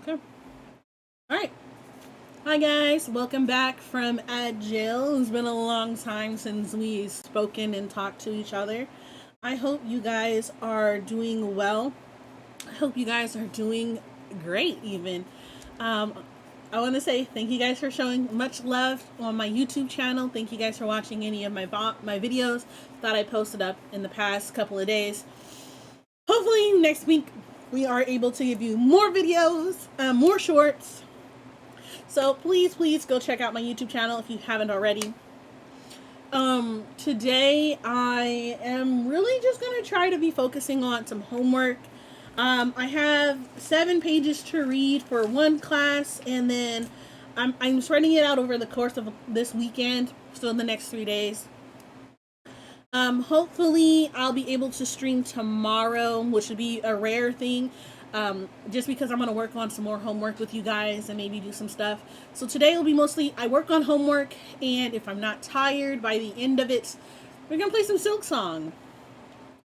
Okay. All right. Hi guys, welcome back from jail. It's been a long time since we've spoken and talked to each other. I hope you guys are doing well. I hope you guys are doing great even. I want to say thank you guys for showing much love on my YouTube channel. Thank you guys for watching any of my videos that I posted up in the past couple of days. Hopefully next week we are able to give you more videos, more shorts. So please go check out my YouTube channel if you haven't already. Today I am really just going to try to be focusing on some homework. I have 7 pages to read for one class, and then I'm spreading it out over the course of this weekend, so in the next 3 days. Hopefully I'll be able to stream tomorrow, which would be a rare thing. Just because I'm going to work on some more homework with you guys and maybe do some stuff. So today will be mostly I work on homework, and if I'm not tired by the end of it, we're going to play some silksong.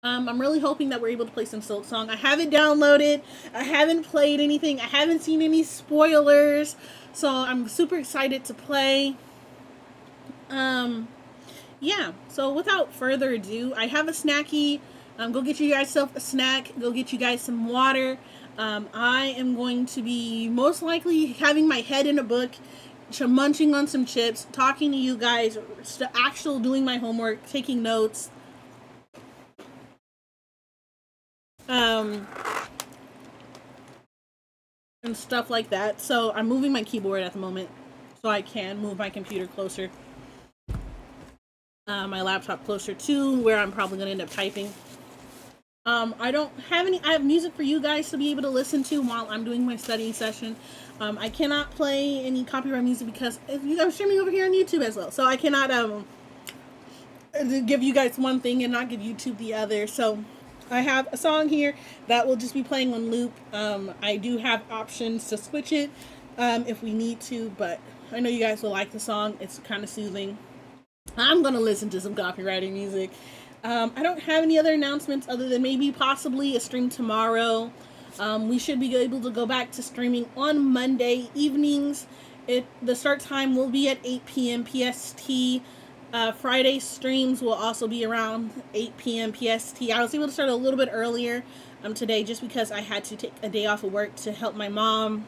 I'm really hoping that we're able to play some silksong. I haven't downloaded, I haven't played anything, I haven't seen any spoilers, so I'm super excited to play. Yeah, so without further ado, I have a snacky. Go get you guys self a snack. Go get you guys some water. I am going to be most likely having my head in a book, munching on some chips, talking to you guys, actual doing my homework, taking notes. And stuff like that. So I'm moving my keyboard at the moment so I can move my computer closer. My laptop closer to where I'm probably going to end up typing. I don't have any. I have music for you guys to be able to listen to while I'm doing my studying session. I cannot play any copyright music because I'm streaming over here on YouTube as well. So I cannot give you guys one thing and not give YouTube the other. So I have a song here that will just be playing on loop. I do have options to switch it if we need to, but I know you guys will like the song. It's kind of soothing. I'm going to listen to some copyrighted music. I don't have any other announcements other than maybe possibly a stream tomorrow. We should be able to go back to streaming on Monday evenings. The start time will be at 8 p.m. PST. Friday streams will also be around 8 p.m. PST. I was able to start a little bit earlier today just because I had to take a day off of work to help my mom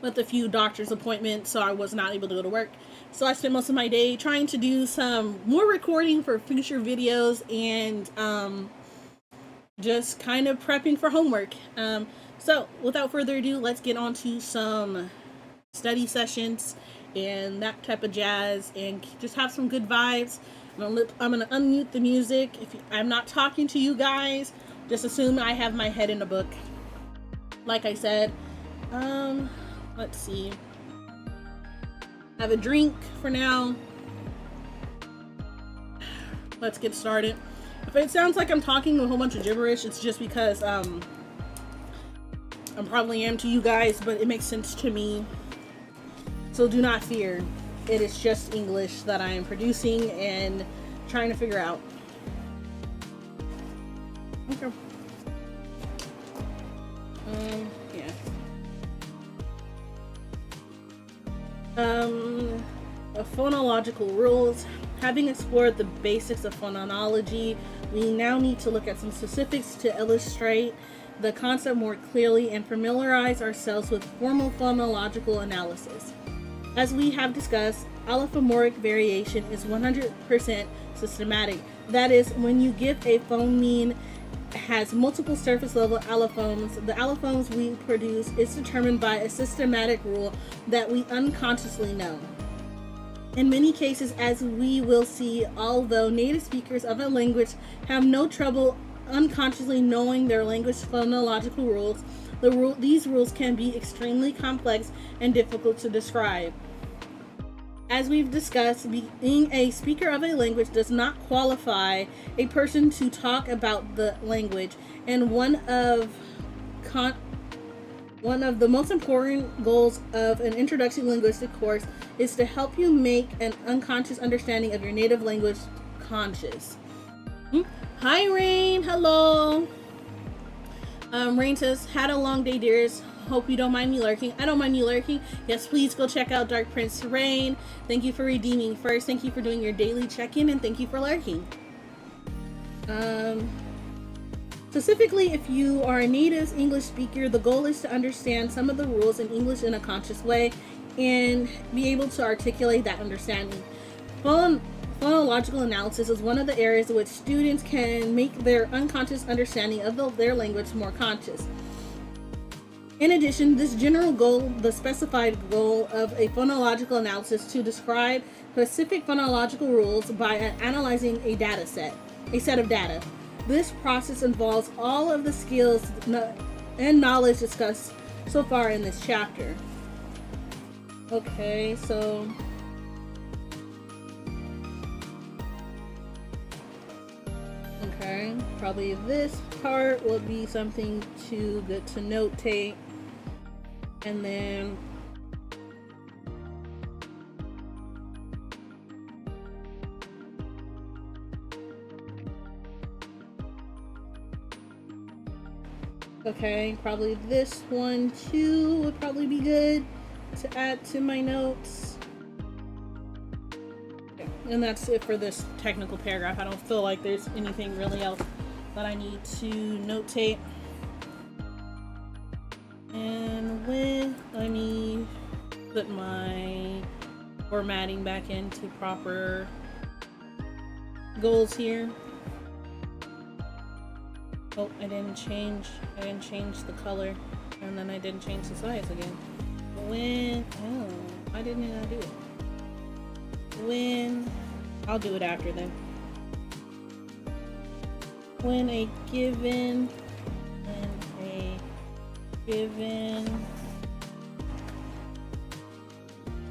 with a few doctor's appointments, so I was not able to go to work. So I spent most of my day trying to do some more recording for future videos and just kind of prepping for homework. So without further ado, let's get on to some study sessions and that type of jazz and just have some good vibes. I'm gonna unmute the music. If I'm not talking to you guys, just assume I have my head in a book. Like I said, let's see. Have a drink for now. Let's get started. If it sounds like I'm talking a whole bunch of gibberish, it's just because I probably am to you guys, but it makes sense to me. So do not fear. It is just English that I am producing and trying to figure out. Okay. Yeah. Phonological rules. Having explored the basics of phonology, we now need to look at some specifics to illustrate the concept more clearly and familiarize ourselves with formal phonological analysis. As we have discussed, allophonic variation is 100% systematic. That is, when you give a phoneme has multiple surface level allophones, the allophones we produce is determined by a systematic rule that we unconsciously know. In many cases, as we will see, although native speakers of a language have no trouble unconsciously knowing their language phonological rules, these rules can be extremely complex and difficult to describe. As we've discussed, being a speaker of a language does not qualify a person to talk about the language, and one of the most important goals of an introductory linguistic course is to help you make an unconscious understanding of your native language conscious. Hi, Rain. Hello. Rain says, had a long day, dears. Hope you don't mind me lurking. I don't mind you lurking. Yes, please go check out Dark Prince Rain. Thank you for redeeming first. Thank you for doing your daily check-in, and thank you for lurking. Specifically, if you are a native English speaker, the goal is to understand some of the rules in English in a conscious way and be able to articulate that understanding. Phonological analysis is one of the areas in which students can make their unconscious understanding of their language more conscious. In addition, this general goal, the specified goal of a phonological analysis, to describe specific phonological rules by analyzing a set of data. This process involves all of the skills and knowledge discussed so far in this chapter. Okay, so probably this part will be something too good to notate, and then probably this one too would probably be good to add to my notes. Okay. And that's it for this technical paragraph. I don't feel like there's anything really else that I need to notate. And let me put my formatting back into proper goals here. Oh, I didn't change the color, and then I didn't change the size again. I didn't know how to do it. I'll do it after then. When a given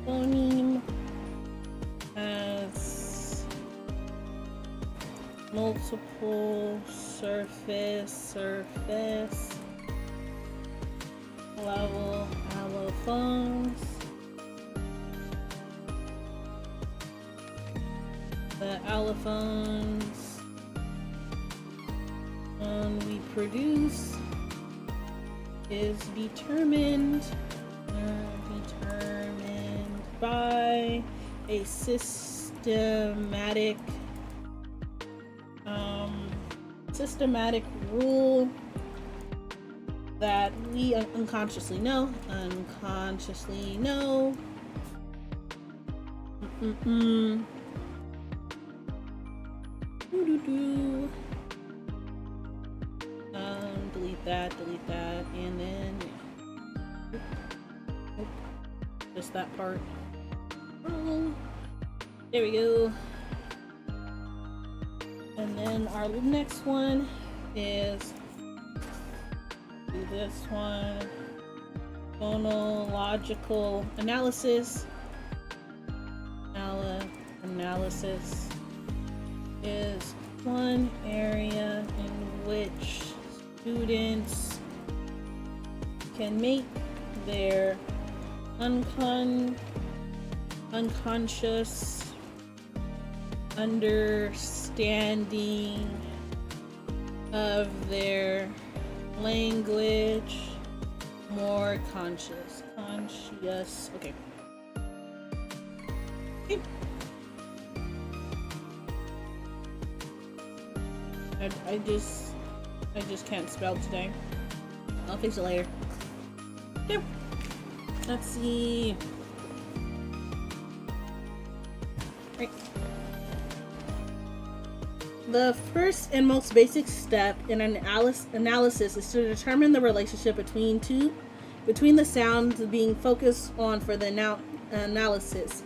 phoneme has multiple surface level allophones, the allophones we produce is determined by a systematic rule that we unconsciously know. Delete that, and then just that part. Oh, there we go. And then our next one is this one, phonological analysis. Analysis is one area in which students can make their unconscious understanding of their language more conscious. Okay. I just can't spell today. I'll fix it later. Okay. Let's see. Right. The first and most basic step in an analysis is to determine the relationship between the sounds being focused on for the analysis.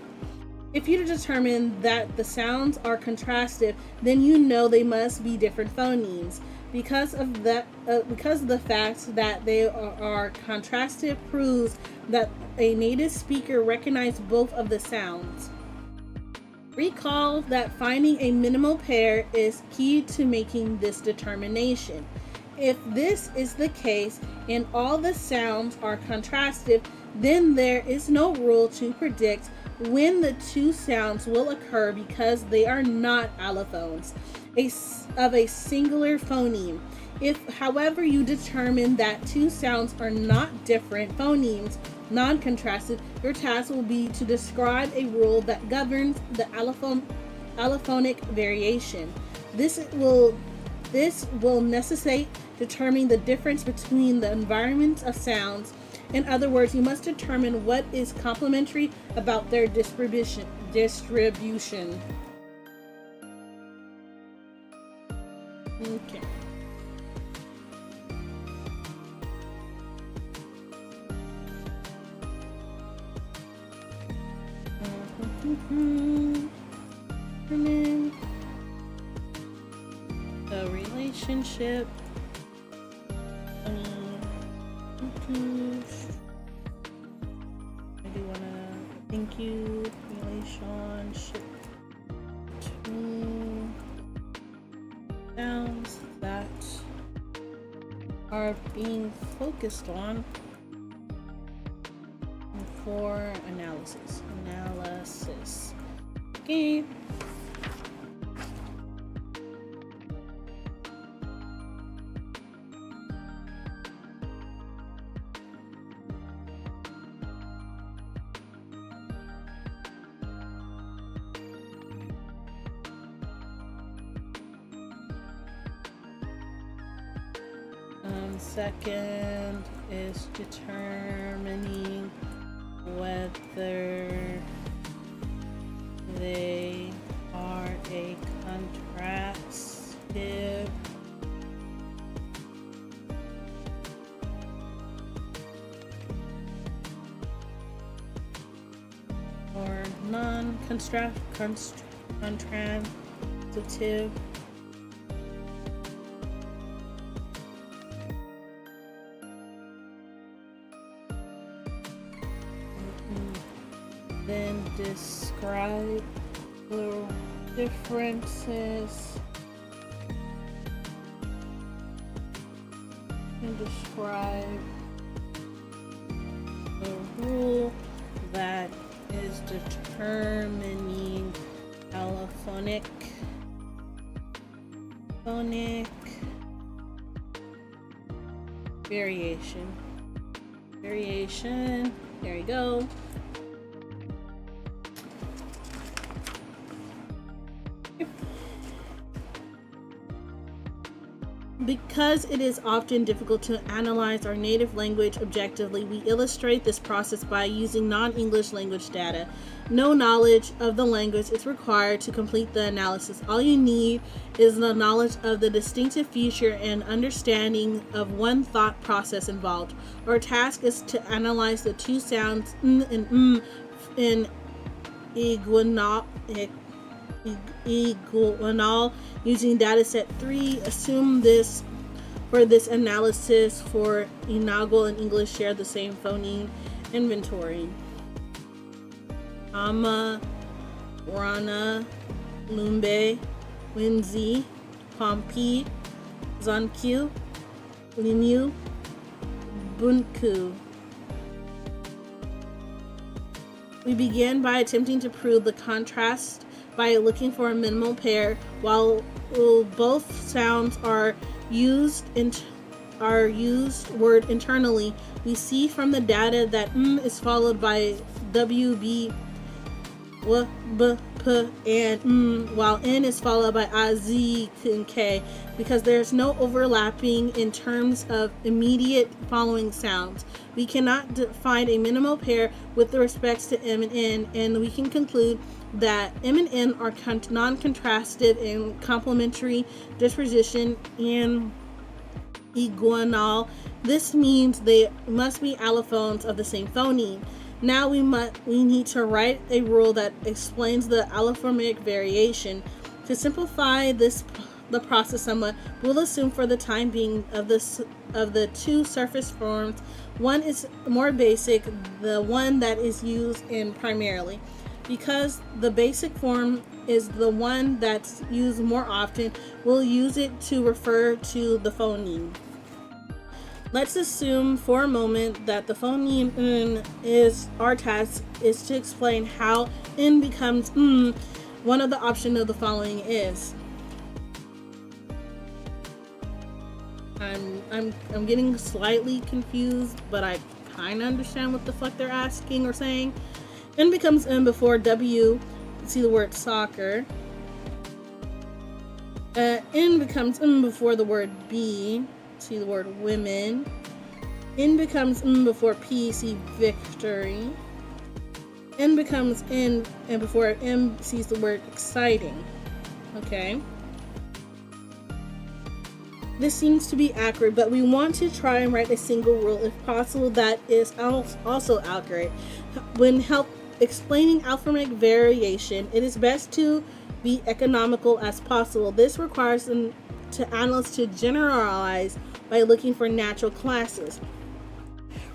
If you determine that the sounds are contrastive, then you know they must be different phonemes. Because of the fact that they are contrastive proves that a native speaker recognized both of the sounds. Recall that finding a minimal pair is key to making this determination. If this is the case and all the sounds are contrastive, then there is no rule to predict when the two sounds will occur because they are not allophones of a singular phoneme. If, however, you determine that two sounds are not different phonemes, non-contrastive, your task will be to describe a rule that governs the allophonic variation. This will necessitate determining the difference between the environments of sounds. In other words, you must determine what is complementary about their distribution. Okay. The relationship. I do want to thank you. Relationship between sounds that are being focused on for analysis. Okay. Second is determining whether they are a contrastive or non-contrastive. Then describe the differences and describe the rule that is determining allophonic variation. There you go. Because it is often difficult to analyze our native language objectively, we illustrate this process by using non-English language data. No knowledge of the language is required to complete the analysis. All you need is the knowledge of the distinctive feature and understanding of one thought process involved. Our task is to analyze the two sounds n and in iguanal using dataset 3. Assume this for this analysis for Inaugural and English share the same phoneme inventory. Ama, Rana, Lumbe, Winzi, Pompi, Zonkyu, Limu, Bunku. We begin by attempting to prove the contrast by looking for a minimal pair. While both sounds are used word internally, we see from the data that is followed by W, B, W, B, P, and while N is followed by I, Z, and K, because there's no overlapping in terms of immediate following sounds. We cannot find a minimal pair with respects to M and N, and we can conclude that M and N are non-contrastive and complementary disposition and iguanal. This means they must be allophones of the same phoneme. Now we need to write a rule that explains the allophonic variation. To simplify the process somewhat, we'll assume for the time being of the two surface forms, one is more basic, the one that is used in primarily. Because the basic form is the one that's used more often, we'll use it to refer to the phoneme. Let's assume for a moment that the phoneme N is our task is to explain how N becomes M. One of the options of the following is I'm getting slightly confused, but I kind of understand what the fuck they're asking or saying. N becomes M before W. See the word soccer. N becomes M before the word B. See the word women. N becomes M before P. See victory. N becomes N and before M sees the word exciting. Okay. This seems to be accurate, but we want to try and write a single rule if possible that is also accurate. When explaining alphanumeric variation, it is best to be economical as possible. This requires analysts to generalize by looking for natural classes.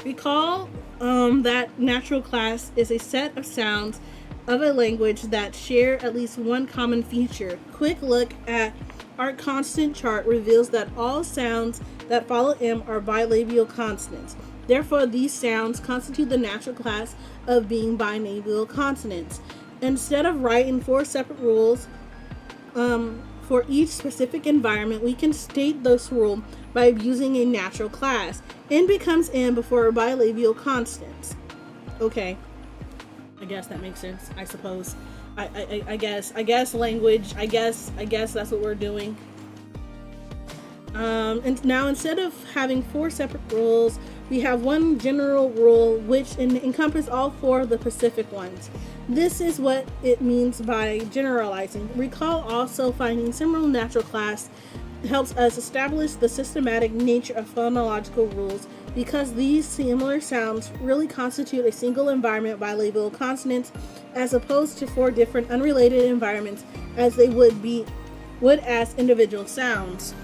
Recall that natural class is a set of sounds of a language that share at least one common feature. Quick look at our constant chart reveals that all sounds that follow M are bilabial consonants. Therefore, these sounds constitute the natural class of being bilabial consonants. Instead of writing 4 separate rules for each specific environment, we can state this rule by using a natural class. N becomes M before bilabial consonants. Okay, I guess that makes sense. I suppose. I guess language. I guess that's what we're doing. And now instead of having 4 separate rules, we have one general rule which encompasses all 4 of the specific ones. This is what it means by generalizing. Recall also finding similar natural class helps us establish the systematic nature of phonological rules because these similar sounds really constitute a single environment bilabial consonants as opposed to 4 different unrelated environments as they would as individual sounds.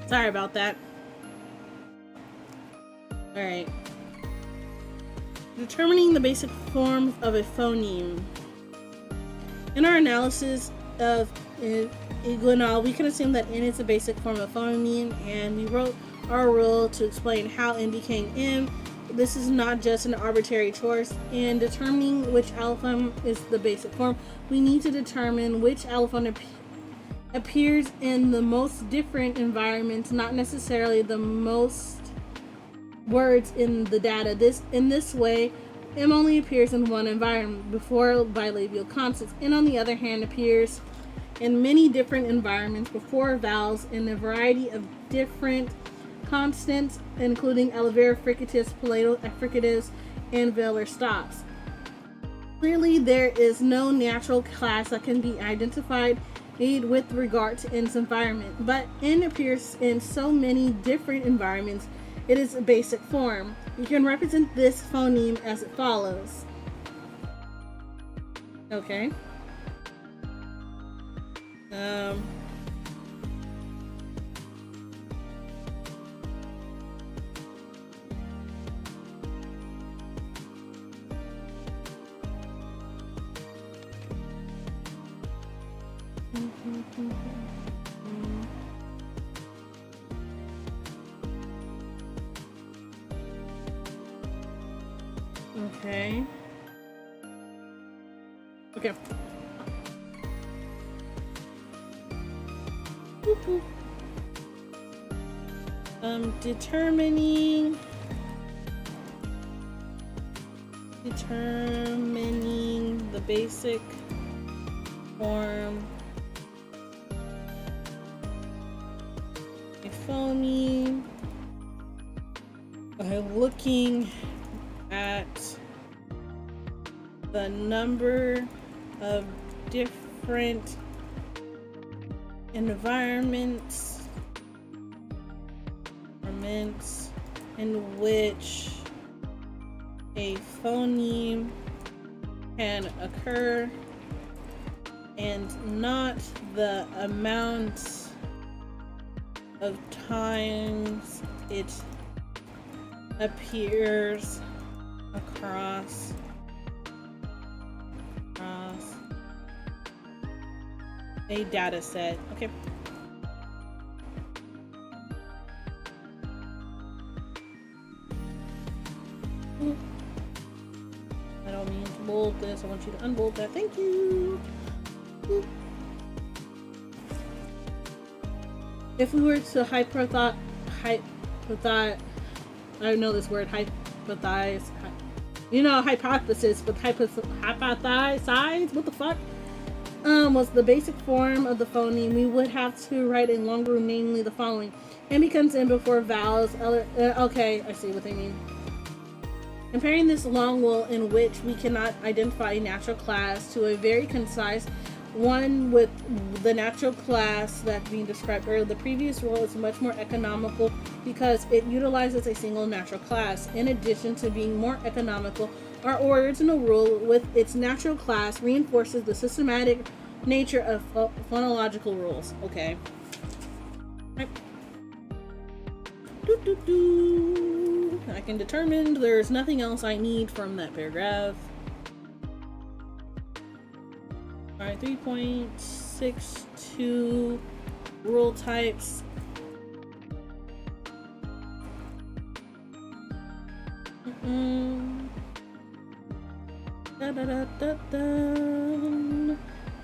Sorry about that. Alright. Determining the basic forms of a phoneme. In our analysis of Iguanal, we can assume that N is the basic form of phoneme, and we wrote our rule to explain how N became M. This is not just an arbitrary choice. In determining which allophone is the basic form, we need to determine which allophone appears in the most different environments, not necessarily the most words in the data. In this way, M only appears in one environment before bilabial consonants. N, on the other hand, appears in many different environments before vowels in a variety of different consonants, including elevator fricatives, palatal fricatives, and velar stops. Clearly, there is no natural class that can be identified with regard to N's environment, but N appears in so many different environments, it is a basic form. You can represent this phoneme as it follows. Okay. Okay. Okay. Boop, boop. Determining the basic form a phoneme by looking at the number of different environments in which a phoneme can occur, and not the amount of times it appears across a data set. Okay. I don't mean to bold this. I want you to unbold that. Thank you. If we were to hypothesize, I don't know this word, hypothesize. You know, hypothesis, but hypothesize. What the fuck? Was the basic form of the phoneme, we would have to write a long rule, namely the following. M comes in before vowels. Okay, I see what they mean. Comparing this long rule in which we cannot identify a natural class to a very concise one with the natural class that's being described earlier, the previous rule is much more economical because it utilizes a single natural class. In addition to being more economical, our original rule with its natural class reinforces the systematic nature of phonological rules. Okay. Right. I can determine there's nothing else I need from that paragraph. Alright, 3.62 rule types.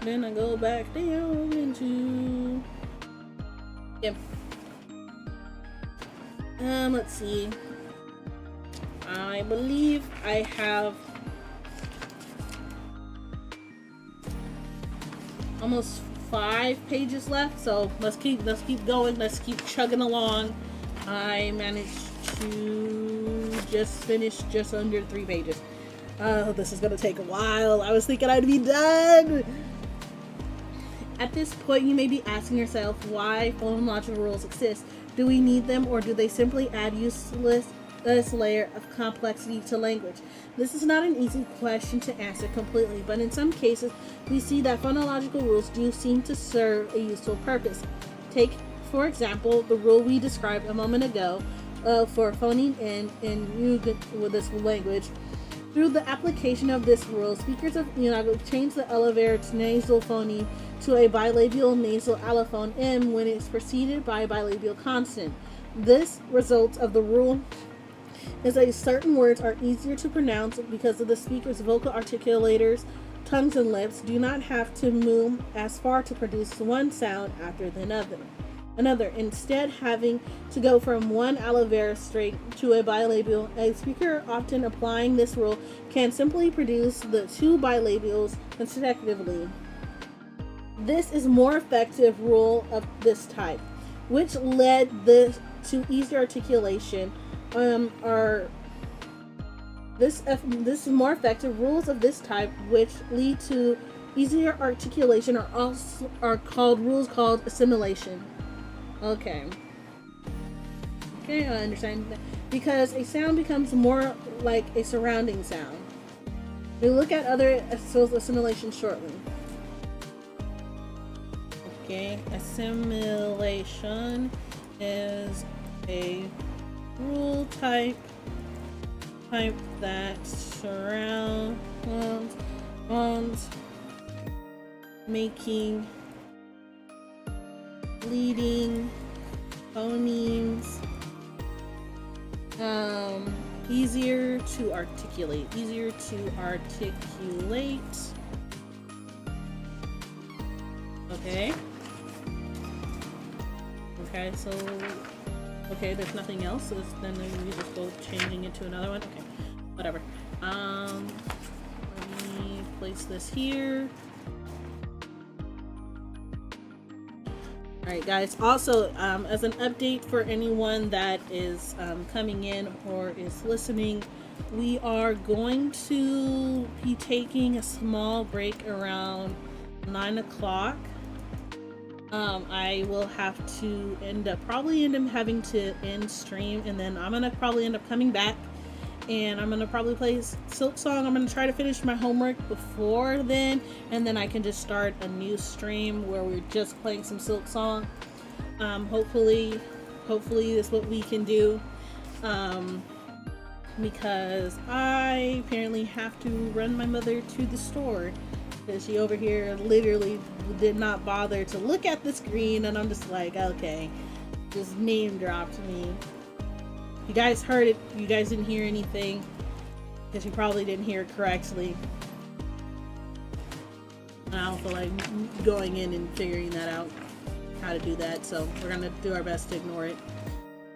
Then I go back down into let's see. I believe I have almost 5 pages left, so let's keep going. Let's keep chugging along. I managed to just finish just under 3 pages. This is gonna take a while. I was thinking I'd be done. At this point, you may be asking yourself why phonological rules exist. Do we need them, or do they simply add useless layer of complexity to language? This is not an easy question to answer completely, but in some cases, we see that phonological rules do seem to serve a useful purpose. Take, for example, the rule we described a moment ago for phoning in with this language. Through the application of this rule, speakers of Inago change the elevated nasal phoneme to a bilabial nasal allophone M when it's preceded by a bilabial consonant. This result of the rule is that certain words are easier to pronounce because of the speaker's vocal articulators, tongues, and lips do not have to move as far to produce one sound after the another. Instead, having to go from one alveolar straight to a bilabial, a speaker often applying this rule can simply produce the 2 bilabials consecutively. This is more effective rule of this type, which led to easier articulation. This more effective rules of this type, which lead to easier articulation, are called rules called assimilation. Okay, I understand that. Because a sound becomes more like a surrounding sound. We'll look at other assimilation shortly. Okay, assimilation is a rule type that surrounds making leading phonemes easier to articulate. Easier to articulate. Okay. Okay, so okay, there's nothing else. So then we just go changing it to another one. Okay, whatever. Let me place this here. Alright guys, also as an update for anyone that is coming in or is listening, we are going to be taking a small break around 9 o'clock. I will have to probably end up having to end stream, and then I'm gonna probably end up coming back and I'm gonna probably play Silksong. I'm gonna try to finish my homework before then, and then I can just start a new stream where we're just playing some Silksong. Hopefully this is what we can do, because I apparently have to run my mother to the store because she over here literally did not bother to look at the screen, and I'm just like, okay, just name dropped me. You guys heard it. You guys didn't hear anything because you probably didn't hear it correctly. And I don't feel like going in and figuring that out, how to do that. So we're going to do our best to ignore it.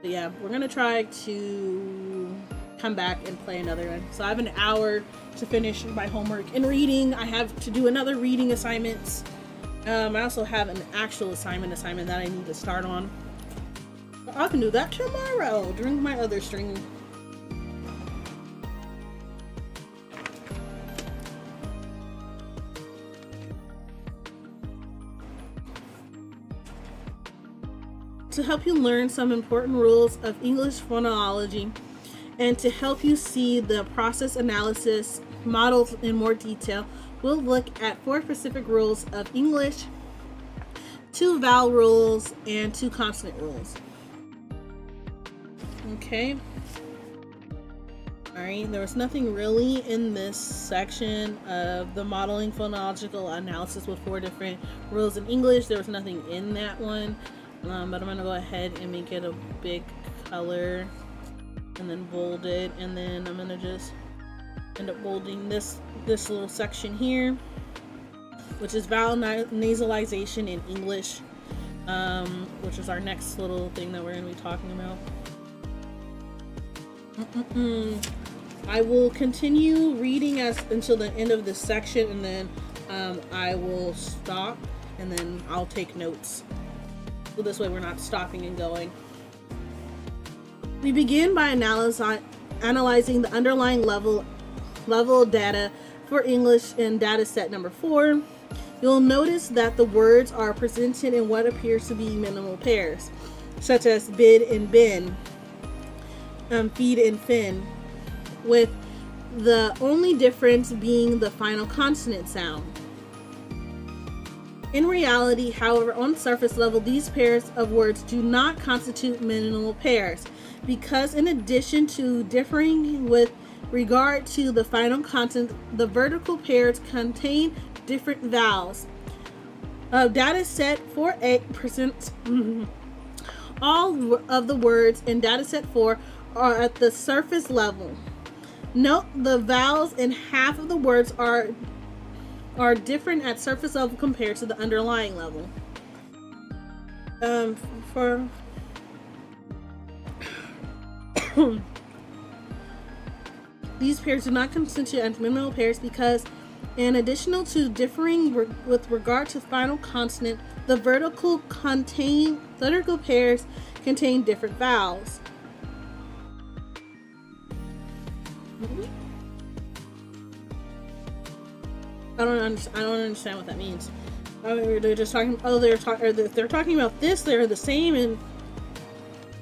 But yeah, we're going to try to come back and play another one. So I have an hour to finish my homework and reading. I have to do another reading assignments. I also have an actual assignment that I need to start on. I can do that tomorrow during my other stream. To help you learn some important rules of English phonology and to help you see the process analysis models in more detail, we'll look at 4 specific rules of English, 2 vowel rules, and 2 consonant rules. Okay. Alright, there was nothing really in this section of the modeling phonological analysis with 4 different rules in English. There was nothing in that one, but I'm going to go ahead and make it a big color and then bold it, and then I'm going to just end up bolding this little section here, which is vowel nasalization in English, which is our next little thing that we're going to be talking about. I will continue reading until the end of this section, and then I will stop and then I'll take notes. So this way we're not stopping and going. We begin by analyzing the underlying level data for English in data set number 4. You'll notice that the words are presented in what appears to be minimal pairs, such as bid and bin, feed and fin, with the only difference being the final consonant sound. In reality, however, on surface level, these pairs of words do not constitute minimal pairs, because in addition to differing with regard to the final consonant, the vertical pairs contain different vowels. Data set 4A presents all of the words in data set 4 are at the surface level. Note the vowels in half of the words are different at surface level compared to the underlying level. For these pairs do not constitute minimal pairs because, in addition to differing with regard to final consonant, the vertical pairs contain different vowels. I don't understand what that means. They're just talking. Oh, they're talking about this. They're the same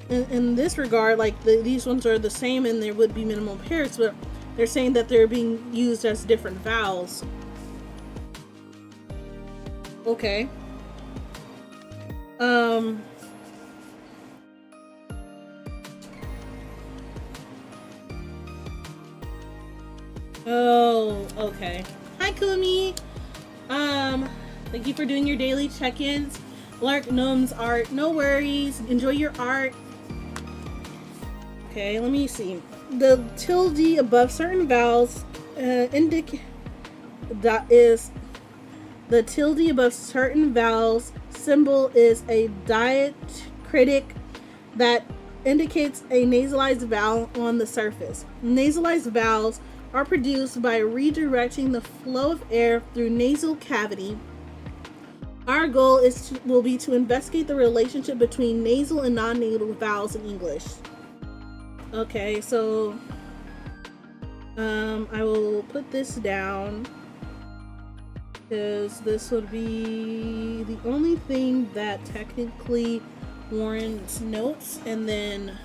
in this regard. Like these ones are the same, and there would be minimal pairs, but they're saying that they're being used as different vowels. Okay. Oh, okay. Hi, Kumi. Thank you for doing your daily check-ins. Lark Gnome's art. No worries. Enjoy your art. Okay, let me see. the tilde above certain vowels indicate that is the tilde above certain vowels symbol is a diacritic that indicates a nasalized vowel on the surface. Nasalized vowels are produced by redirecting the flow of air through nasal cavity. Our goal will be to investigate the relationship between nasal and non-nasal vowels in English. Okay, so I will put this down because this would be the only thing that technically warrants notes, and then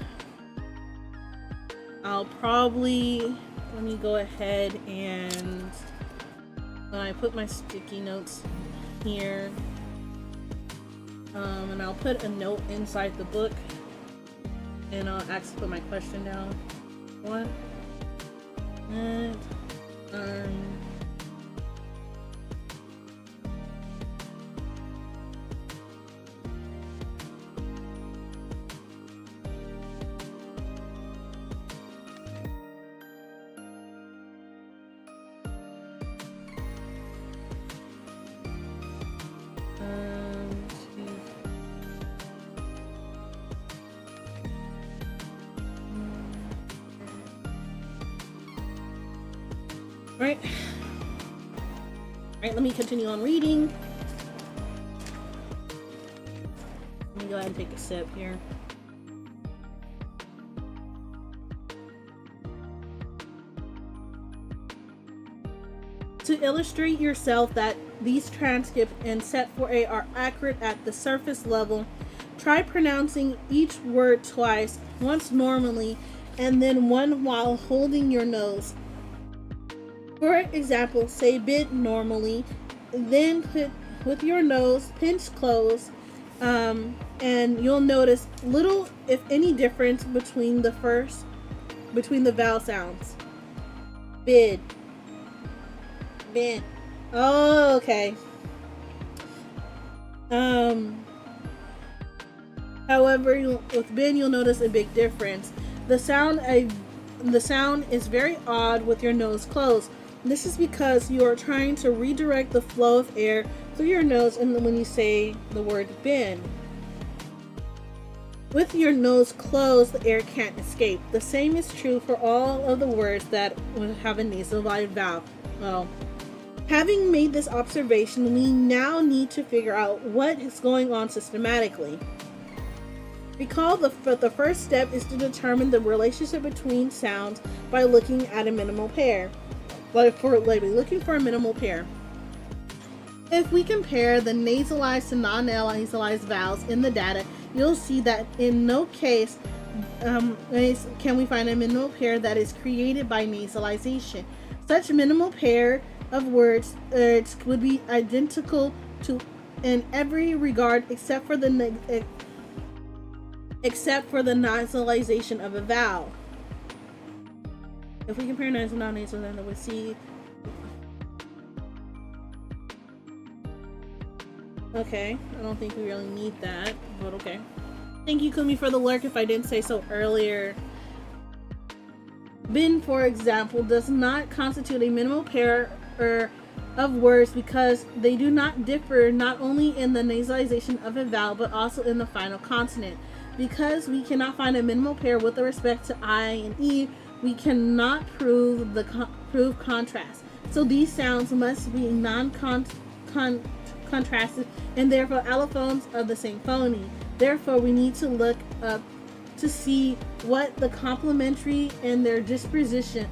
I'll probably, let me go ahead and when I put my sticky notes here, and I'll put a note inside the book, and I'll actually put my question down. What? And Right. Alright, let me continue on reading. Let me go ahead and take a sip here. To illustrate yourself that these transcripts and set for A are accurate at the surface level, try pronouncing each word twice, once normally, and then one while holding your nose. For example, say bid normally, then put with your nose pinched close, and you'll notice little, if any, difference between the vowel sounds. Bid. Bid. Oh, okay. However, with bin, you'll notice a big difference. The sound is very odd with your nose closed. This is because you are trying to redirect the flow of air through your nose and when you say the word bin. With your nose closed, the air can't escape. The same is true for all of the words that would have a nasalized vowel. Well, having made this observation, we now need to figure out what is going on systematically. Recall the first step is to determine the relationship between sounds by looking at a minimal pair. Looking for a minimal pair. If we compare the nasalized to non-nasalized vowels in the data, you'll see that in no case can we find a minimal pair that is created by nasalization. Such minimal pair of words would be identical to in every regard except for the nasalization of a vowel. If we compare nasal and non-nasal, then we see. Okay, I don't think we really need that, but okay. Thank you, Kumi, for the lurk if I didn't say so earlier. Bin, for example, does not constitute a minimal pair of words because they do not differ not only in the nasalization of a vowel but also in the final consonant. Because we cannot find a minimal pair with respect to I and E, we cannot prove contrast. So these sounds must be non-contrasted and therefore allophones of the same phony. Therefore, we need to look up to see what the complementary and their disposition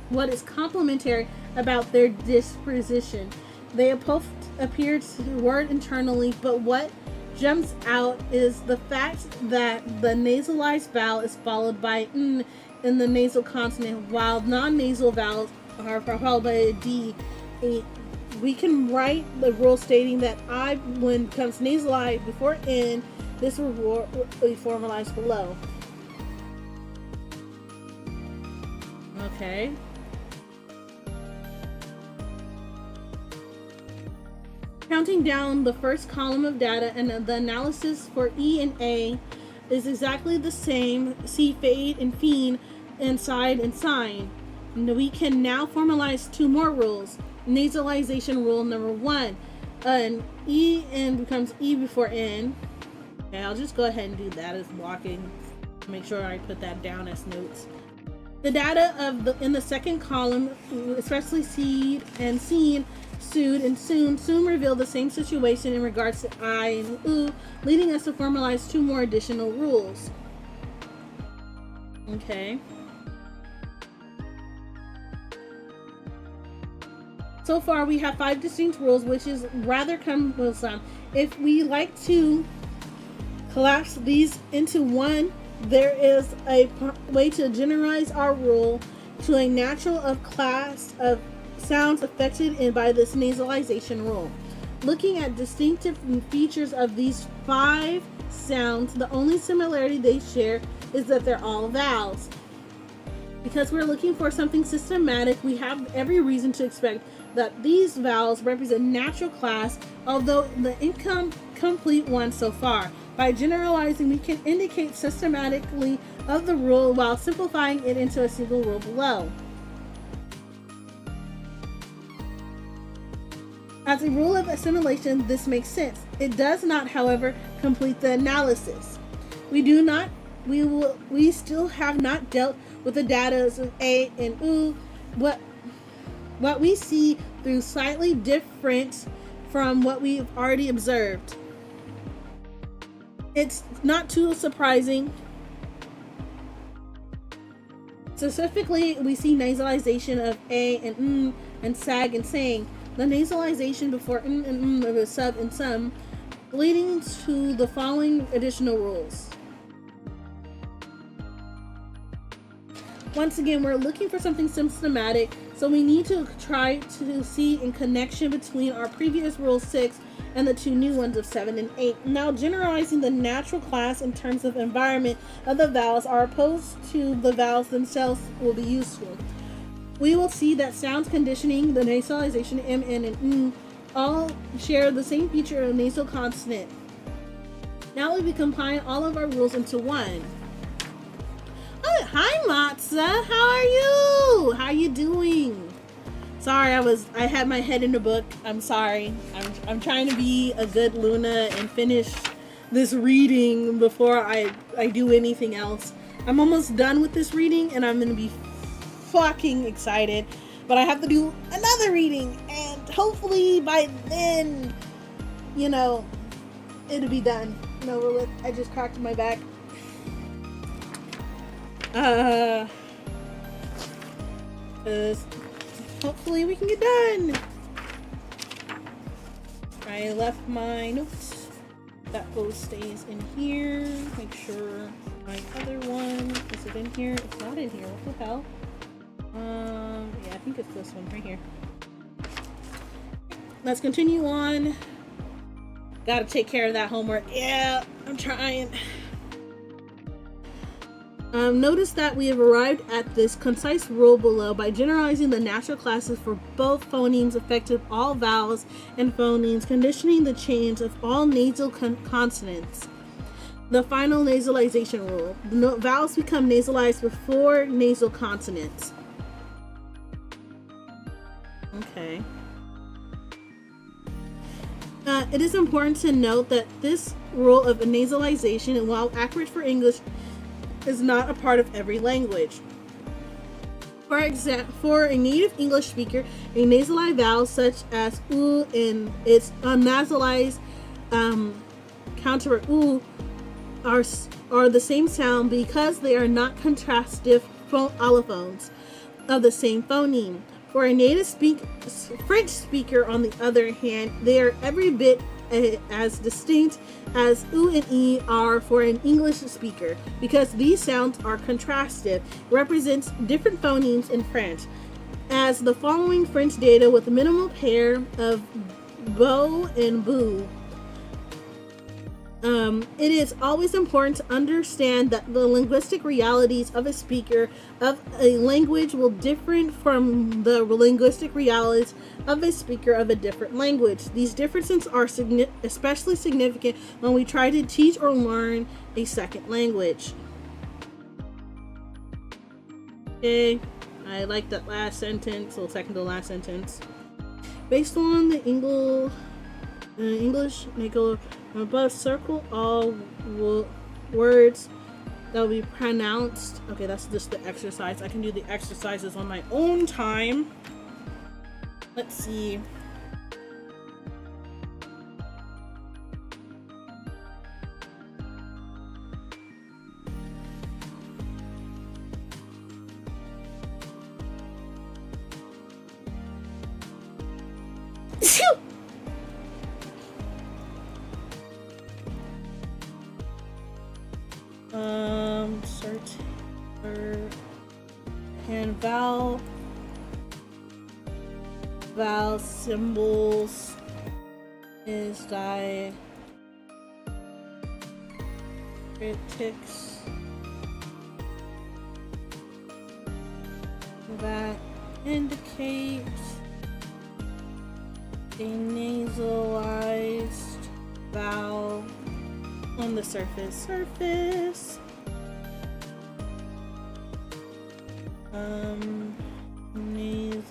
what is complementary about their disposition. They both appear to word internally, but what jumps out is the fact that the nasalized vowel is followed by n in the nasal consonant, while non-nasal vowels are followed by a d. We can write the rule stating that I, when it comes nasalized before n, this will be formalized below. Okay. Counting down the first column of data and the analysis for E and A is exactly the same. See fade and fiend and side and sign. We can now formalize 2 more rules. Nasalization rule number 1. An E N becomes E before N. Okay, I'll just go ahead and do that as walking. Make sure I put that down as notes. The data in the second column, especially seed and seen, sued, and soon reveal the same situation in regards to I and U, leading us to formalize 2 more additional rules. Okay. So far, we have 5 distinct rules, which is rather cumbersome. If we like to collapse these into one, there is a way to generalize our rule to a natural of class of sounds affected by this nasalization rule. Looking at distinctive features of these 5 sounds, the only similarity they share is that they're all vowels. Because we're looking for something systematic, we have every reason to expect that these vowels represent natural class, although the incomplete one so far. By generalizing, we can indicate systematically of the rule while simplifying it into a single rule below. As a rule of assimilation, this makes sense. It does not, however, complete the analysis. We still have not dealt with the data of A and U. What we see through slightly different from what we've already observed. It's not too surprising. Specifically, we see nasalization of A and and sag and sang. The nasalization before and of a sub and some, leading to the following additional rules. Once again, we're looking for something systematic, so we need to try to see in connection between our previous rule 6 and the 2 new ones of 7 and 8. Now, generalizing the natural class in terms of environment of the vowels are opposed to the vowels themselves will be useful. We will see that sounds conditioning, the nasalization M, N, and N all share the same feature of nasal consonant. Now we combine all of our rules into one. Oh, hi Matza, how are you? How you doing? Sorry, I had my head in the book. I'm sorry. I'm trying to be a good Luna and finish this reading before I do anything else. I'm almost done with this reading and I'm gonna be fucking excited. But I have to do another reading and hopefully by then, it'll be done. I just cracked my back. Hopefully we can get done. I left my notes. That goes stays in here. Make sure my other one, is it in here? It's not in here. What the hell? Yeah, I think it's this one right here. Let's continue on. Gotta take care of that homework. Yeah, I'm trying. Notice that we have arrived at this concise rule below by generalizing the natural classes for both phonemes effective all vowels and phonemes, conditioning the change of all nasal consonants. The final nasalization rule. The vowels become nasalized before nasal consonants. Okay. It is important to note that this rule of nasalization, while accurate for English, is not a part of every language. For example, for a native English speaker, a nasalized vowel such as U and its unnasalized counter U are the same sound because they are not contrastive allophones of the same phoneme. For a native French speaker, on the other hand, they are every bit as distinct as U and E are for an English speaker because these sounds are contrastive, represents different phonemes in French. As the following French data with a minimal pair of bo and boo. It is always important to understand that the linguistic realities of a speaker of a language will differ from the linguistic realities of a speaker of a different language. These differences are especially significant when we try to teach or learn a second language. Okay, I like that last sentence, or second to last sentence. Based on the English, Nickel above, circle all words that will be pronounced. Okay, that's just the exercise. I can do the exercises on my own time. Let's see. Search and vowel symbols is diacritics that indicate a nasalized vowel on the surface.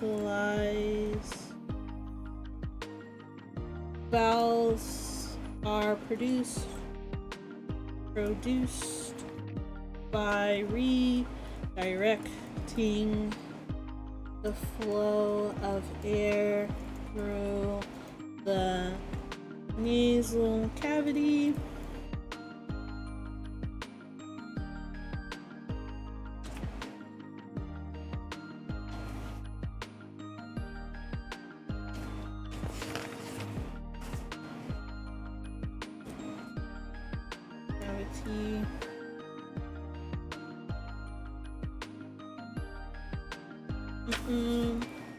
Nasalized vowels are produced by redirecting the flow of air through the nasal cavity.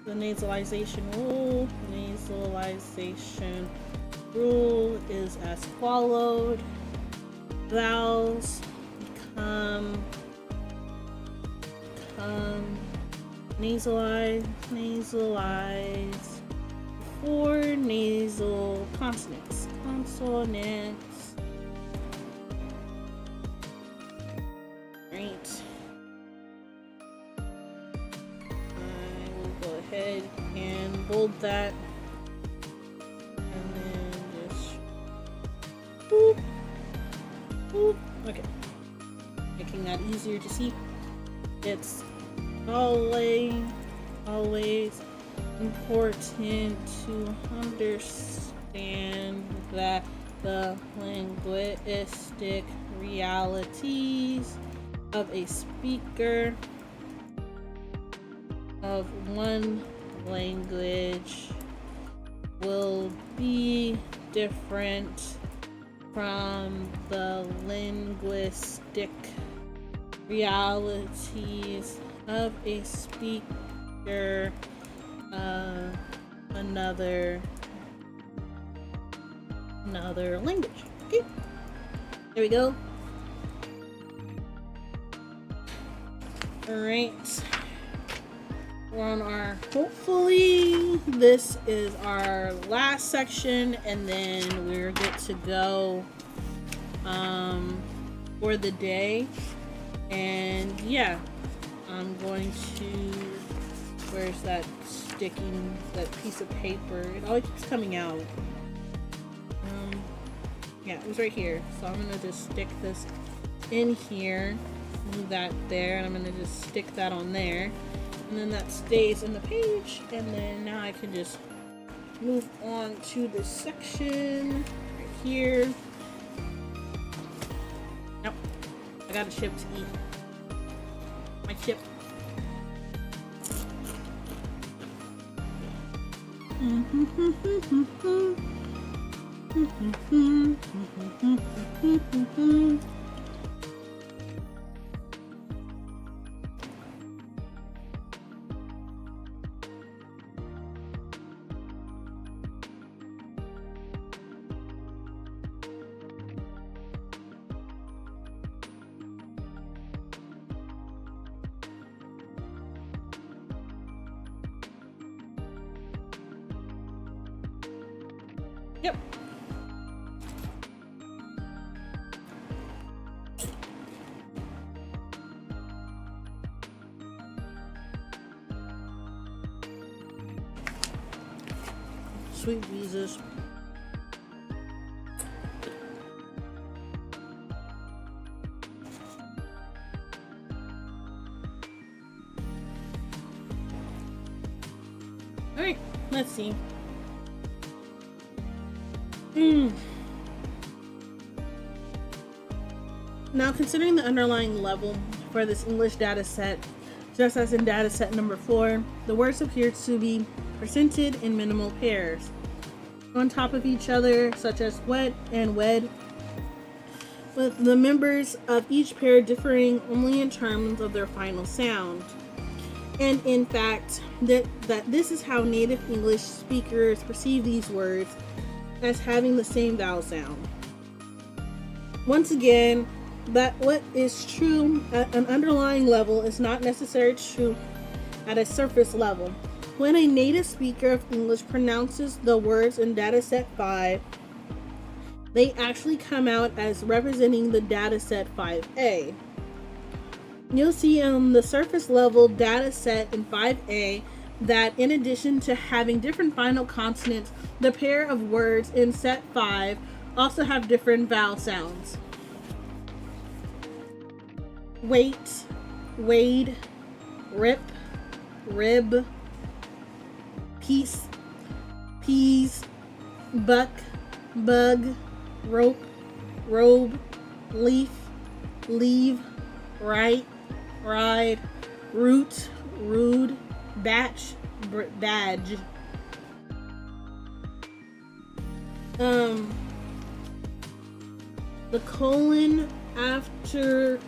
The nasalization rule is as followed. Vowels become nasalized before nasal consonants. Right. Ahead and bold that, and then just boop, boop. Okay, making that easier to see. It's always important to understand that the linguistic realities of a speaker of one language will be different from the linguistic realities of a speaker of another language. Okay, there we go. All right. We're on our, hopefully this is our last section, and then we're good to go for the day. And yeah, I'm going to, where's that sticking, that piece of paper? It always keeps coming out. Yeah, it was right here. So I'm gonna just stick this in here, move that there, and I'm gonna just stick that on there. And then that stays in the page, and then now I can just move on to this section right here. Nope, I got a chip to eat. My chip. Yep. Sweet Jesus. Alright, let's see. Now, considering the underlying level for this English data set, just as in data set number 4, the words appear to be presented in minimal pairs on top of each other, such as wet and wed, with the members of each pair differing only in terms of their final sound. And in fact, that this is how native English speakers perceive these words, as having the same vowel sound. Once again, that what is true at an underlying level is not necessarily true at a surface level. When a native speaker of English pronounces the words in dataset 5, they actually come out as representing the dataset 5A. You'll see on the surface level dataset in 5A that in addition to having different final consonants, the pair of words in set 5 also have different vowel sounds. Wait, wade, rip, rib, piece, peas, buck, bug, rope, robe, leaf, leave, right, ride, root, rude, batch, badge. The colon after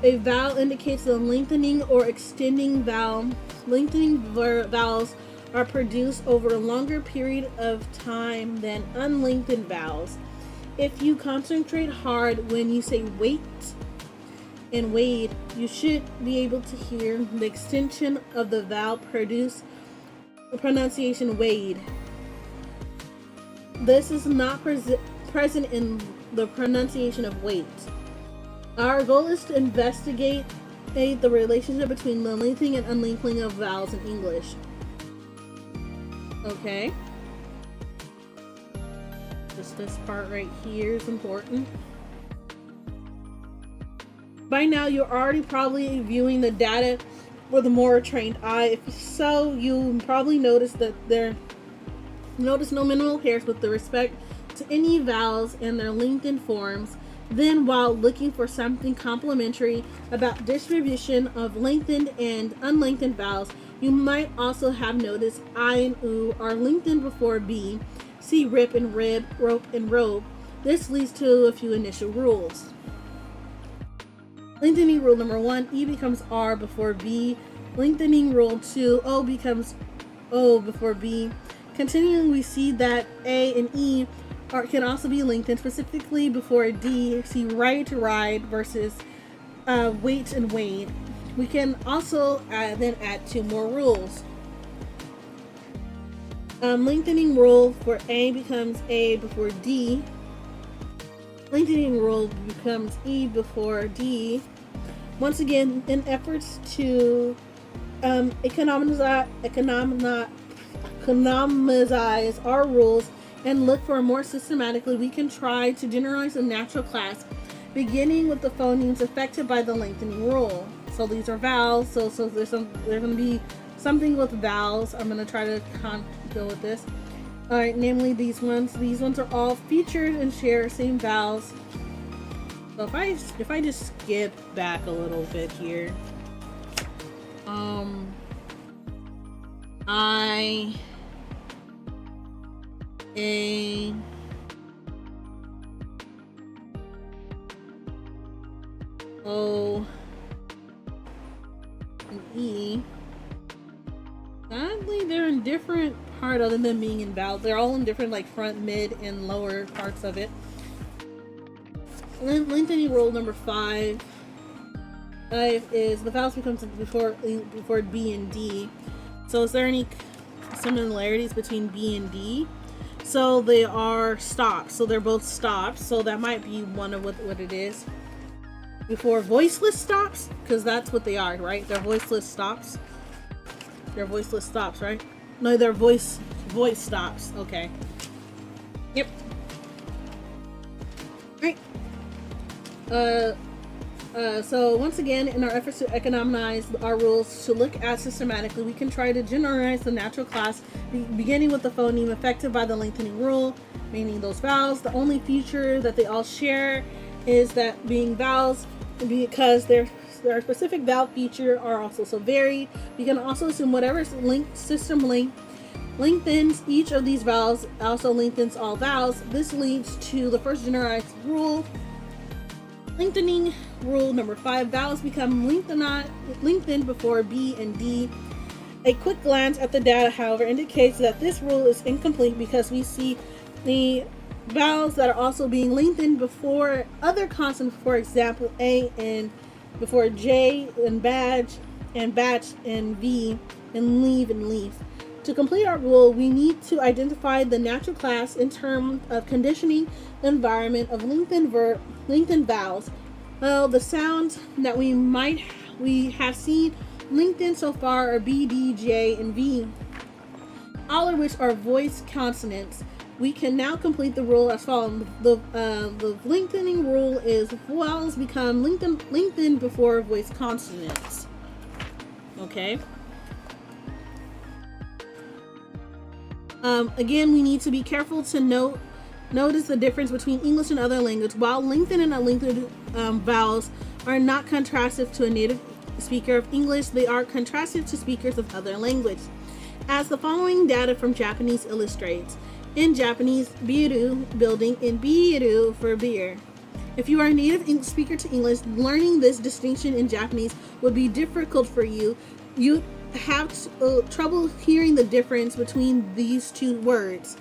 a vowel indicates the lengthening or extending vowel. Lengthening vowels are produced over a longer period of time than unlengthened vowels. If you concentrate hard when you say wait and wade, you should be able to hear the extension of the vowel produce the pronunciation wade. This is not present in the pronunciation of wait. Our goal is to investigate the relationship between the lengthening and unlengthening of vowels in English. Okay. Just this part right here is important. By now, you're already probably viewing the data with a more trained eye. If so, you probably notice that notice no minimal pairs with respect to any vowels and their lengthened forms. Then, while looking for something complementary about distribution of lengthened and unlengthened vowels, you might also have noticed I and U are lengthened before B. See rip and rib, rope and robe. This leads to a few initial rules. Lengthening rule number 1, E becomes R before B. Lengthening rule 2, O becomes O before B. Continuing, we see that A and E can also be lengthened, specifically before D. See right to ride versus wait and wade. We can also then add 2 more rules. Lengthening rule for A becomes A before D. Lengthening rule becomes E before D. Once again, in efforts to economize our rules and look for more systematically, we can try to generalize a natural class, beginning with the phonemes affected by the lengthening rule. So these are vowels. So there's going to be something with vowels. I'm going to try to go with this. All right, namely these ones. These ones are all featured and share same vowels. So if I just skip back a little bit here, I, A, O, and E. Sadly, they're in different part other than being in vowels. They're all in different like front, mid, and lower parts of it. Lengthening rule number 5 is the vowels becomes before B and D. So is there any similarities between B and D? So they are stops. So they're both stops. So that might be one of what it is. Before voiceless stops, because that's what they are, right? They're voiceless stops. They're voiceless stops, right? no, their voice stops. Okay. Yep. Right. So once again, in our efforts to economize our rules to look at systematically, we can try to generalize the natural class, beginning with the phoneme affected by the lengthening rule, meaning those vowels. The only feature that they all share is that being vowels, because their specific vowel feature are also so varied. We can also assume whatever system lengthens each of these vowels also lengthens all vowels. This leads to the first generalized rule. Lengthening rule number 5. Vowels become lengthened before B and D. A quick glance at the data, however, indicates that this rule is incomplete because we see the vowels that are also being lengthened before other consonants, for example, A and before J and badge and V and leave and leaf. To complete our rule, we need to identify the natural class in terms of conditioning the environment of lengthened vowels. Well, the sounds that we have seen lengthened so far are B, D, J, and V, all of which are voice consonants. We can now complete the rule as follows. The lengthening rule is vowels become lengthened before voice consonants. Okay. Again, we need to be careful to notice the difference between English and other languages. While lengthened and unlengthened vowels are not contrastive to a native speaker of English, they are contrastive to speakers of other languages. As the following data from Japanese illustrates. In Japanese, biru, building, and biru for beer. If you are a native speaker to English, learning this distinction in Japanese would be difficult for you. You have trouble hearing the difference between these two words,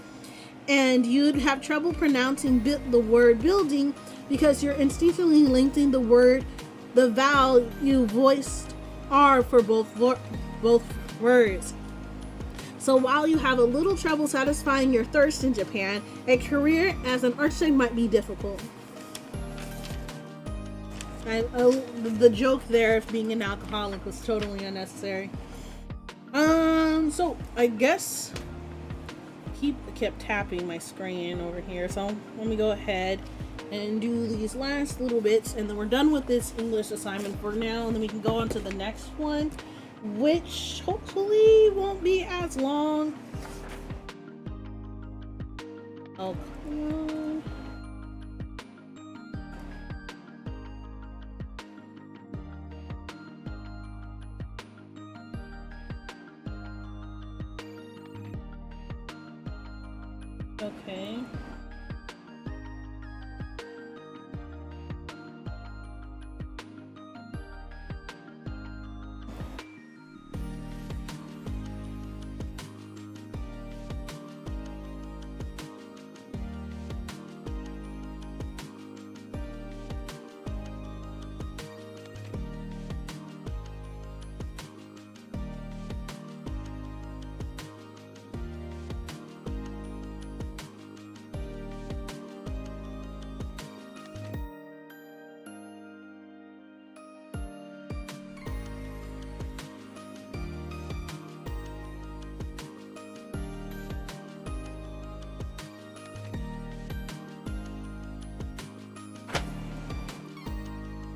and you'd have trouble pronouncing the word building because you're instinctively linking the vowel you voiced R for both words. So while you have a little trouble satisfying your thirst in Japan, a career as an architect might be difficult. The joke there of being an alcoholic was totally unnecessary. So I guess kept tapping my screen over here. So let me go ahead and do these last little bits, and then we're done with this English assignment for now, and then we can go on to the next one, which hopefully won't be as long. Oh, come on. Okay.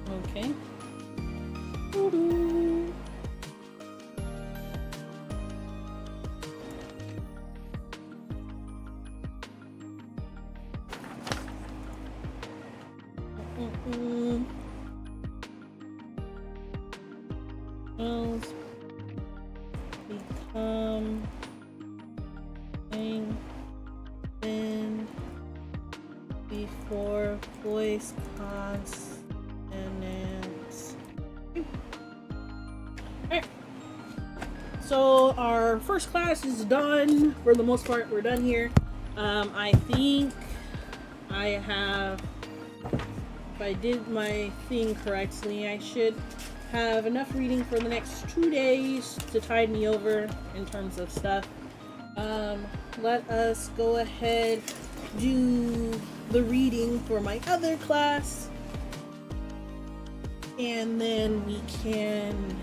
Okay. Bells become lengthened before voice consonants. Alright, so our first class is done. For the most part, we're done here. I think I have, if I did my thing correctly, I should have enough reading for the next 2 days to tide me over in terms of stuff. Let us go ahead, do the reading for my other class, and then we can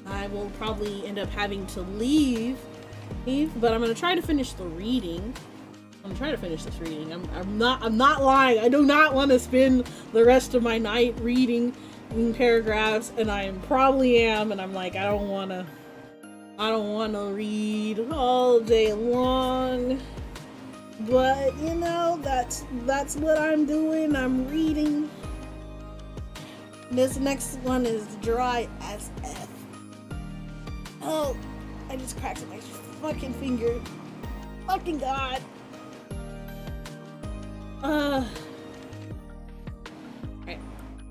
I will probably end up having to leave, but I'm gonna try to finish the reading. I'm trying to finish this reading. I'm not lying. I do not want to spend the rest of my night reading paragraphs, and I probably am, and I'm like, I don't want to read all day long. But you know, that's what I'm doing. I'm reading. This next one is dry as F. Oh, I just cracked my fucking finger. Fucking God. Alright,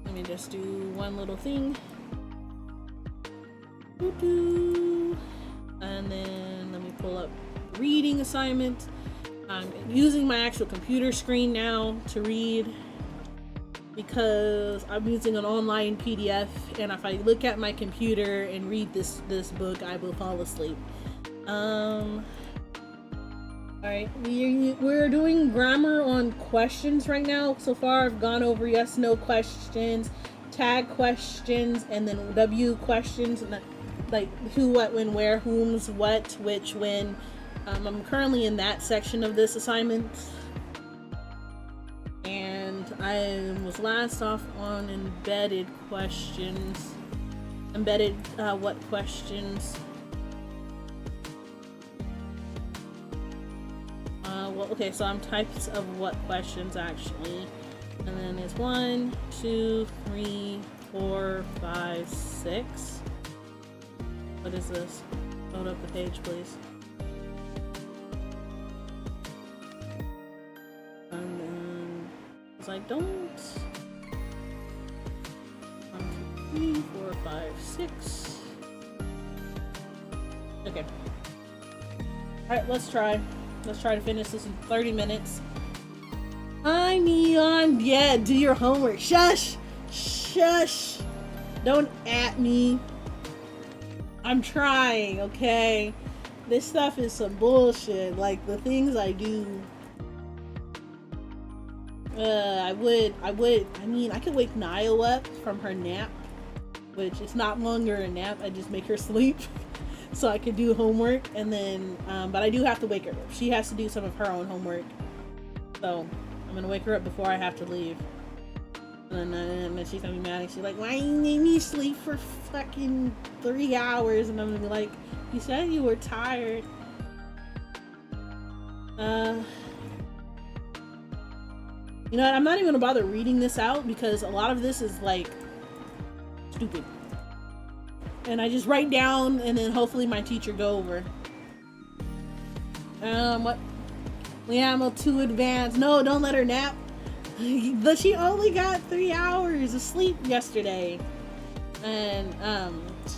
let me just do one little thing. And then let me pull up reading assignment. I'm using my actual computer screen now to read because I'm using an online PDF, and if I look at my computer and read this book, I will fall asleep. Alright, we're doing grammar on questions right now. So far I've gone over yes, no questions, tag questions, and then W questions, and like who, what, when, where, whom's, what, which, when. I'm currently in that section of this assignment. And I was last off on embedded questions. Embedded, what questions? Well, okay, so I'm types of what questions actually. And then it's 1, 2, 3, 4, 5, 6. What is this? Load up the page, please. And then it's like, don't. 1, 2, 3, 4, 5, 6. Okay. Alright, let's try. Let's try to finish this in 30 minutes. Hi, Neon. Yeah, do your homework. Shush! Shush! Don't at me. I'm trying, okay? This stuff is some bullshit. Like, the things I do. I mean, I could wake Nio up from her nap. Which is not longer a nap. I just make her sleep. So I could do homework, and then, but I do have to wake her up. She has to do some of her own homework. So I'm gonna wake her up before I have to leave. And then she's gonna be mad, and she's like, why you made me sleep for fucking 3 hours? And I'm gonna be like, you said you were tired. You know what? I'm not even gonna bother reading this out because a lot of this is like stupid. And I just write down, and then hopefully my teacher go over. What? Liam, too advanced. No, don't let her nap. But she only got 3 hours of sleep yesterday. And,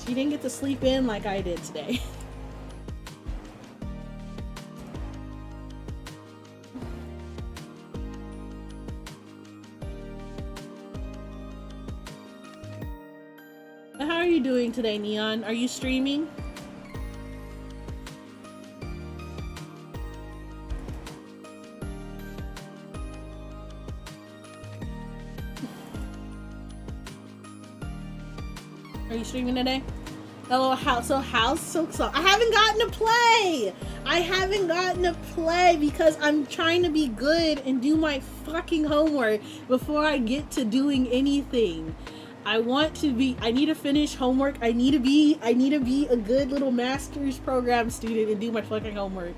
she didn't get to sleep in like I did today. How are you doing today, Neon? Are you streaming? Are you streaming today? Hello, how's silksong? I haven't gotten to play! I haven't gotten to play because I'm trying to be good and do my fucking homework before I get to doing anything. I need to finish homework. I need to be a good little master's program student and do my fucking homework.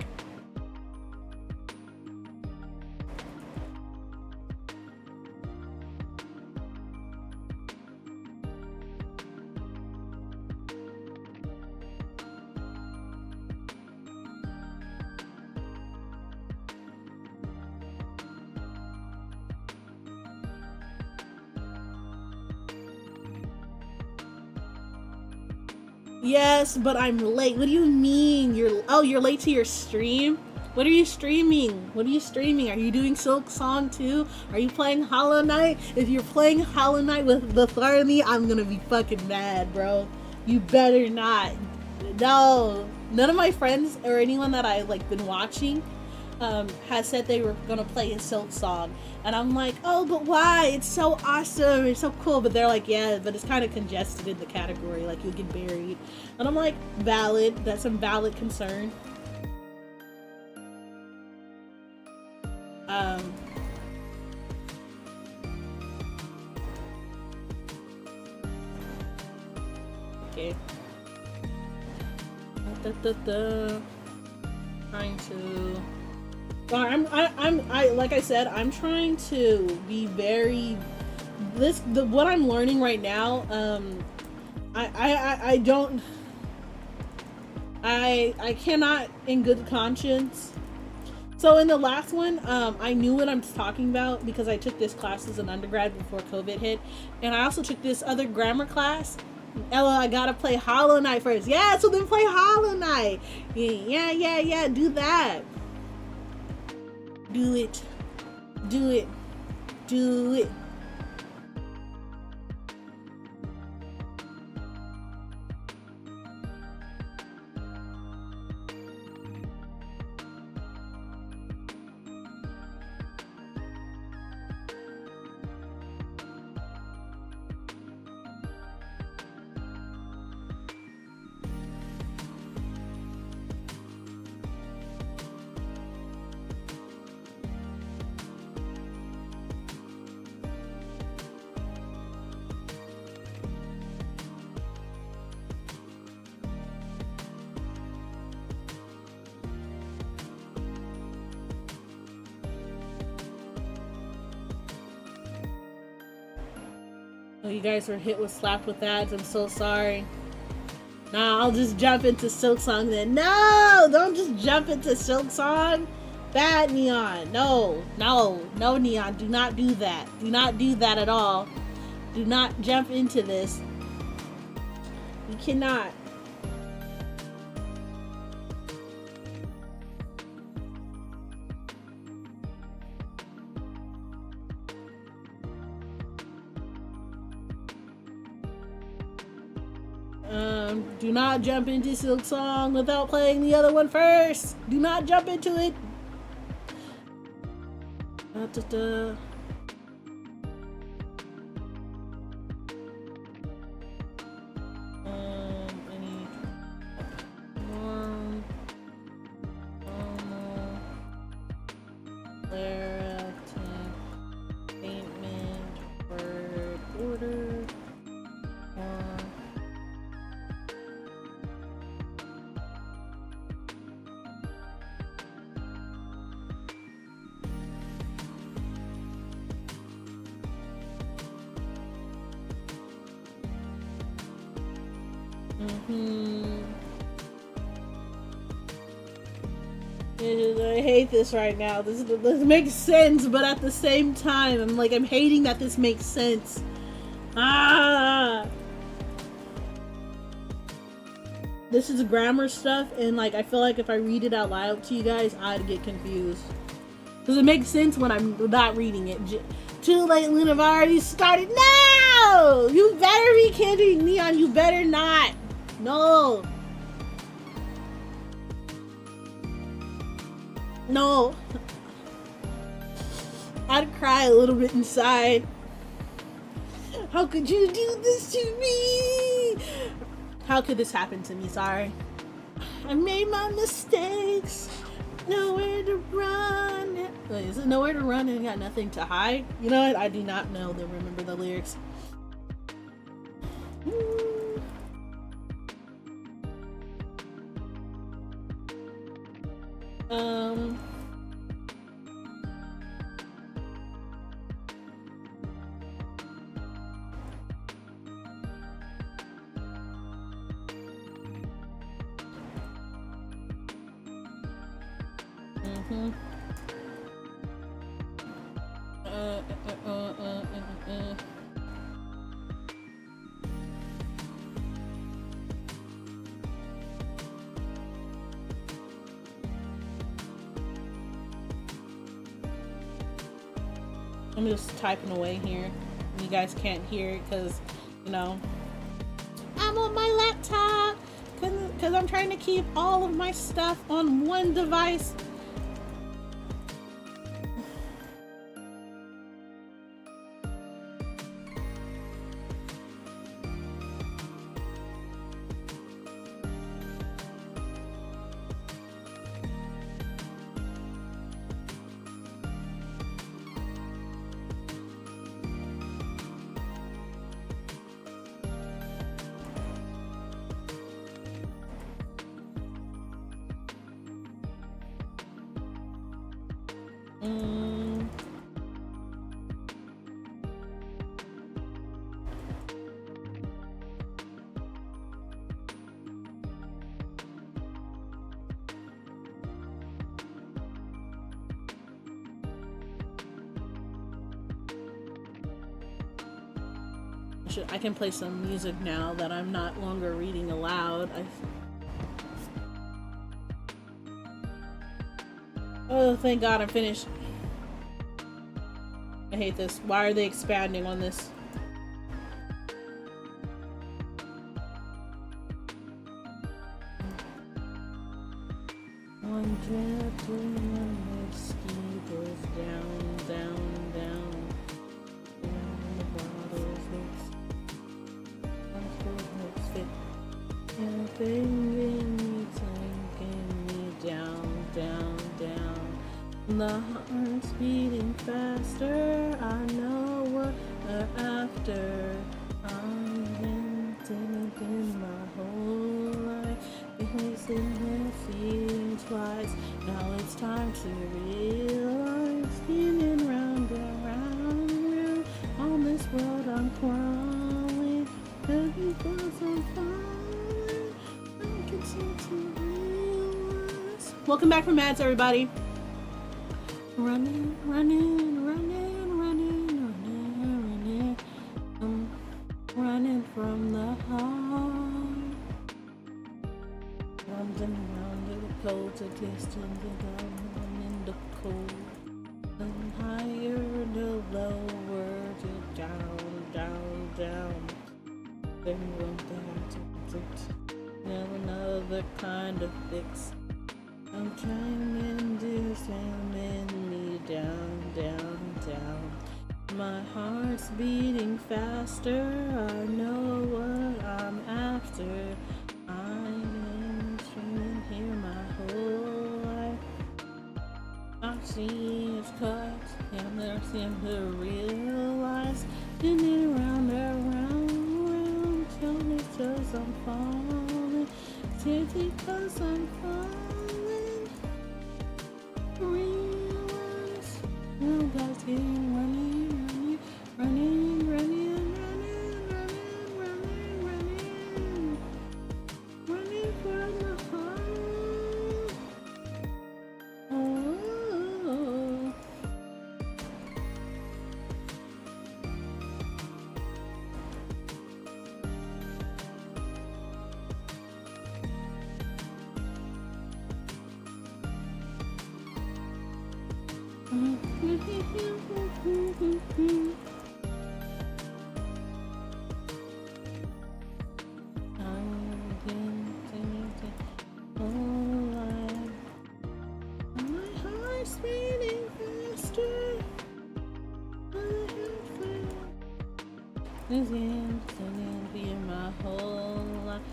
Yes, but I'm late. What do you mean? You're late to your stream? What are you streaming? What are you streaming? Are you doing silksong too? Are you playing Hollow Knight? If you're playing Hollow Knight with the Tharny, I'm gonna be fucking mad, bro. You better not. No. None of my friends or anyone that I like been watching has said they were gonna play a Silksong, and I'm like, oh, but why? It's so awesome, it's so cool. But they're like, yeah, but it's kind of congested in the category, like you'll get buried. And I'm like, valid. That's some valid concern. Okay. Trying to. I like I said, I'm trying to be very. What I'm learning right now. I don't. I cannot, in good conscience. So in the last one, I knew what I'm talking about because I took this class as an undergrad before COVID hit, and I also took this other grammar class. Ella, I gotta play Hollow Knight first. Yeah, so then play Hollow Knight. Yeah. Do that. Do it. Do it. Do it. Oh, you guys were hit with slapped with ads. I'm so sorry. Nah, I'll just jump into Silksong then. No, don't just jump into Silksong. Bad Neon. No, Neon. Do not do that. Do not do that at all. Do not jump into this. You cannot. Do not jump into Silksong without playing the other one first. Do not jump into it. I need norm, normal, declarative, statement, word order, I hate this right now. This makes sense, but at the same time, I'm hating that this makes sense. This is grammar stuff, and I feel like if I read it out loud to you guys, I'd get confused. Because it makes sense when I'm not reading it. Too late, Luna, I've already started. No! You better be kidding, Neon. You better not. No. No. I'd cry a little bit inside. How could you do this to me? How could this happen to me? Sorry. I made my mistakes. Nowhere to run. Wait, is it nowhere to run and got nothing to hide? You know what? I do not know. They remember the lyrics. I'm just typing away here. You guys can't hear it because, I'm on my laptop because I'm trying to keep all of my stuff on one device. I can play some music now that I'm not longer reading aloud. Oh, thank God I'm finished. I hate this. Why are they expanding on this? One drip to the mosquitoes down, down, down. Down the bottles mix fit. Everything in me taking me down, down, down. The heart's beating faster. I know what they're after. I've been thinking my whole life. Facing their feelings twice. Now it's time to realize. Spinning round and round and round. On this world I'm crawling. Because I'm falling. I can seem to realize. Welcome back from ads, everybody. Running, running, running, running, running, running. I'm running from the heart. Round and round in the cold, to distance and down in the cold. And higher, the lower, to down, down, down. Then one thing now another kind of fix. I'm trying to send me down, down, down. My heart's beating faster. I know what I'm after. I've been streaming here my whole life. I've seen its cuts, and there seem to realize. Spinning around, around, around, till me cause I'm falling. Simply cause I'm falling. Realize, you guys keep running, running, running, running, running, running, running, running from the heart. Oh. My whole life,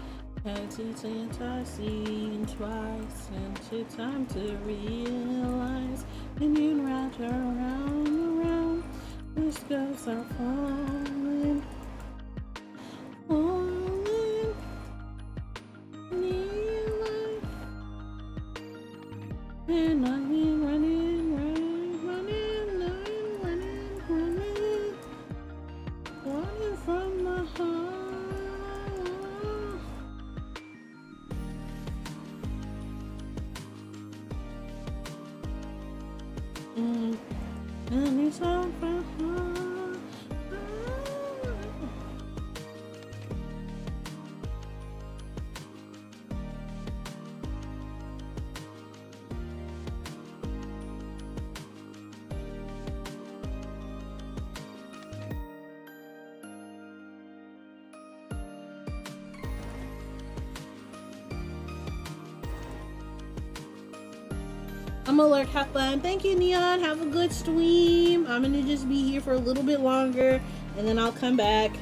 had to see twice, and it's time to realize. And you round, around, around, the skies are falling, falling, near life, and I've been running, running, running, running, running, running from the heart. And it's all from heart. I'm gonna lurk, have fun. Thank you, Neon. Have a good stream. I'm gonna just be here for a little bit longer and then I'll come back.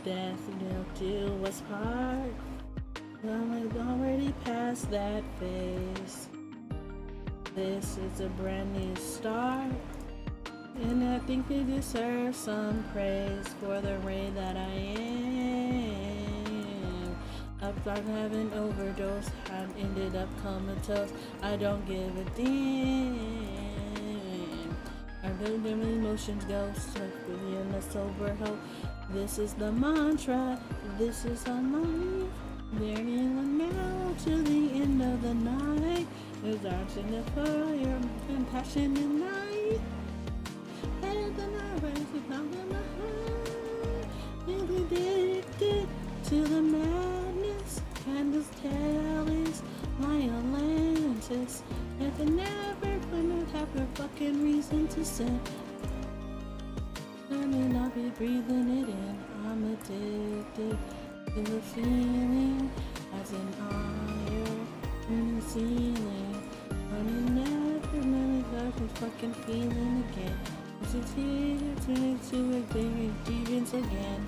Death will do us part. Well, we've already past that phase. This is a brand new start, and I think we deserve some praise for the way that I am. A Started having overdose. I ended up comatose. I don't give a damn. I don't let my emotions go. Stuck with me in a sober hoe. This is the mantra. This is our life. There anyone now to the end of the night. There's arts in the fire and passion in night. And the night rises down in my heart. Really addicted to the madness. Candles tallies, my Atlantis. And they never gonna have a fucking reason to sin. I may not be breathing it in. I'm addicted to the feeling as an iron in the ceiling. Running after many thousand fucking feeling again. As it's here, turn into a big deviance again.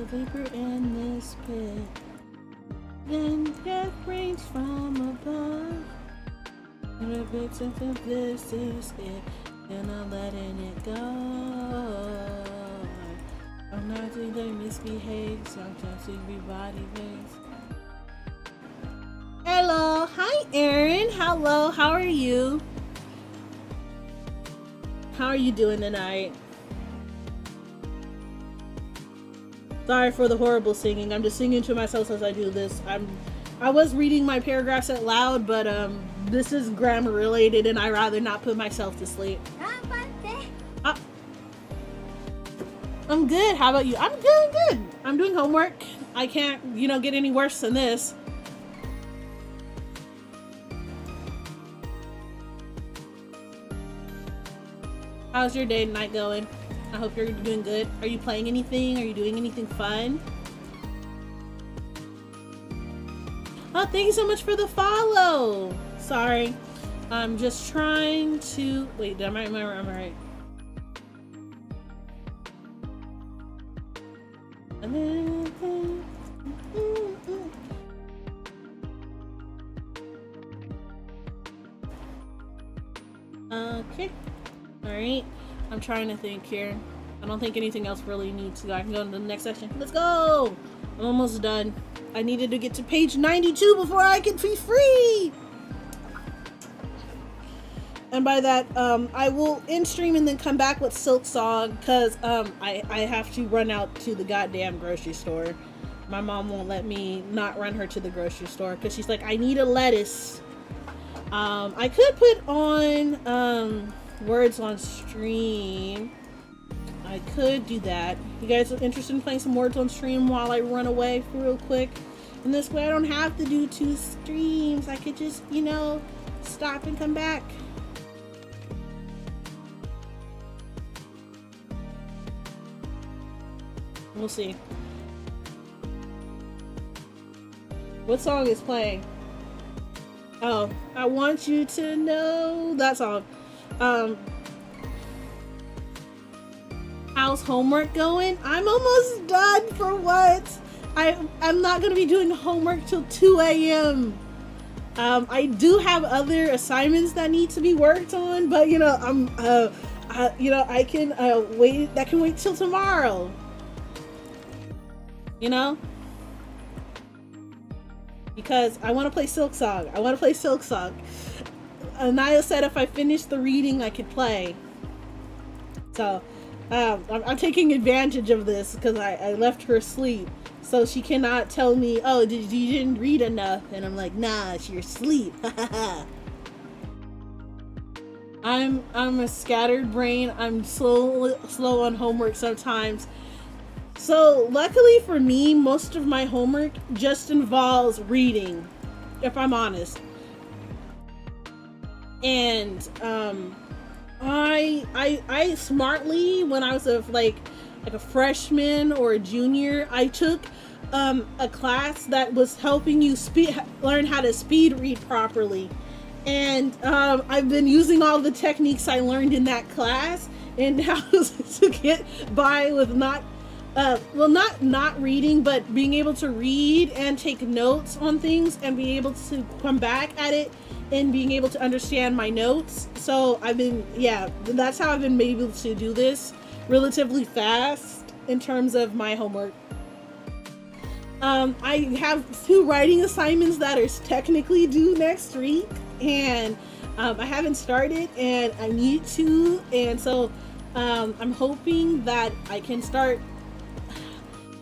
Vapor in this pit, then death rains from above. And a big sense of this is it, and I'm letting it go. I'm not doing they misbehave, sometimes everybody behaves. Hello, hi Erin. Hello, how are you? How are you doing tonight? Sorry for the horrible singing. I'm just singing to myself as I do this. I was reading my paragraphs out loud, but this is grammar related and I rather not put myself to sleep. I'm good. How about you? I'm doing good. I'm doing homework. I can't, get any worse than this. How's your day tonight going? I hope you're doing good. Are you playing anything? Are you doing anything fun? Oh, thank you so much for the follow. Sorry. I'm just trying to... Wait, am I right? Okay. Alright. I'm trying to think here. I don't think anything else really needs to go. I can go to the next section. Let's go! I'm almost done. I needed to get to page 92 before I could be free! And by that, I will end stream and then come back with Silksong because I have to run out to the goddamn grocery store. My mom won't let me not run her to the grocery store because she's like, I need a lettuce. I could put on words on stream. I could do that. You guys are interested in playing some words on stream while I run away real quick? And this way I don't have to do 2 streams. I could just, stop and come back. We'll see. What song is playing? Oh, I want you to know that song. How's homework going? I'm almost done for what? I'm not gonna be doing homework till 2 a.m. I do have other assignments that need to be worked on, but I can wait. That can wait till tomorrow. Because I want to play Silksong. Anaya said if I finished the reading, I could play. So, I'm taking advantage of this because I left her asleep. So she cannot tell me, oh, you didn't read enough. And I'm like, nah, you're asleep. I'm a scattered brain. I'm slow on homework sometimes. So luckily for me, most of my homework just involves reading, if I'm honest. And I smartly, when I was like a freshman or a junior, I took a class that was helping you learn how to speed read properly. And I've been using all the techniques I learned in that class and how to get by with not reading, but being able to read and take notes on things and be able to come back at it and being able to understand my notes. So that's how I've been able to do this relatively fast in terms of my homework. I have 2 writing assignments that are technically due next week, and I haven't started, and I need to, and so I'm hoping that I can start.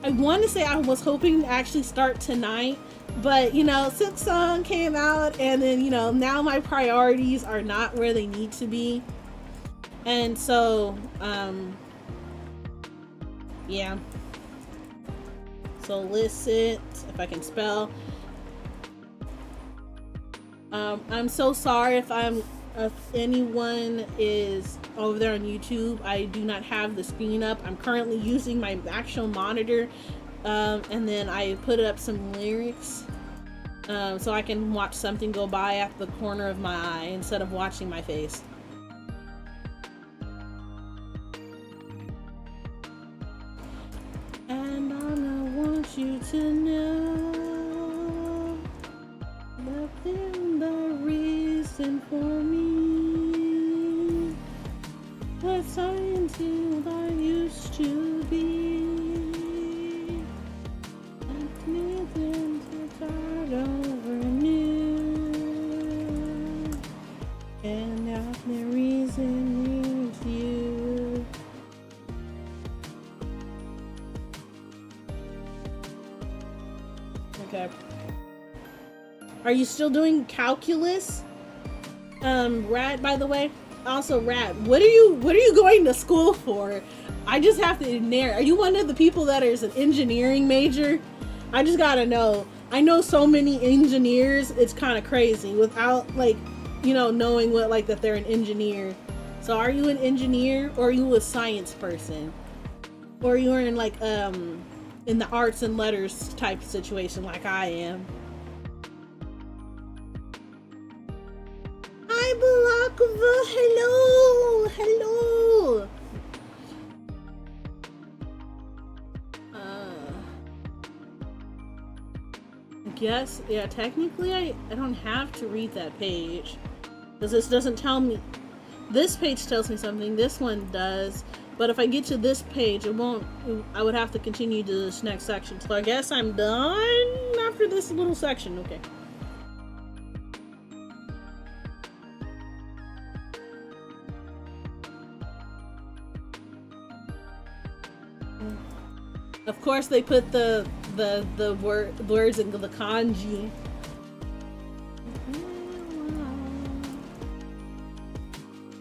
I want to say I was hoping to actually start tonight, but Silksong came out, and then now my priorities are not where they need to be, and so yeah. Solicit, if I can spell. I'm so sorry if anyone is over there on YouTube. I do not have the screen up. I'm currently using my actual monitor, and then I put up some lyrics so I can watch something go by at the corner of my eye instead of watching my face. And I want you to know that in the reason for me was until I used to be. Let me then to start over new, and now the reason is you. Okay. Are you still doing calculus? Rat, by the way. Also, Rat, what are you going to school for? I just have to narrate. Are you one of the people that is an engineering major? I just gotta know. I know so many engineers, it's kind of crazy without knowing what that they're an engineer. So are you an engineer, or are you a science person? Or you're in in the arts and letters type situation like I am? Hi, Balakova. Hello. Guess, yeah, technically I don't have to read that page because this doesn't tell me. This page tells me something. This one does. But if I get to this page, it won't. I would have to continue to this next section. So I guess I'm done after this little section. Okay. Of course, they put the words in the kanji.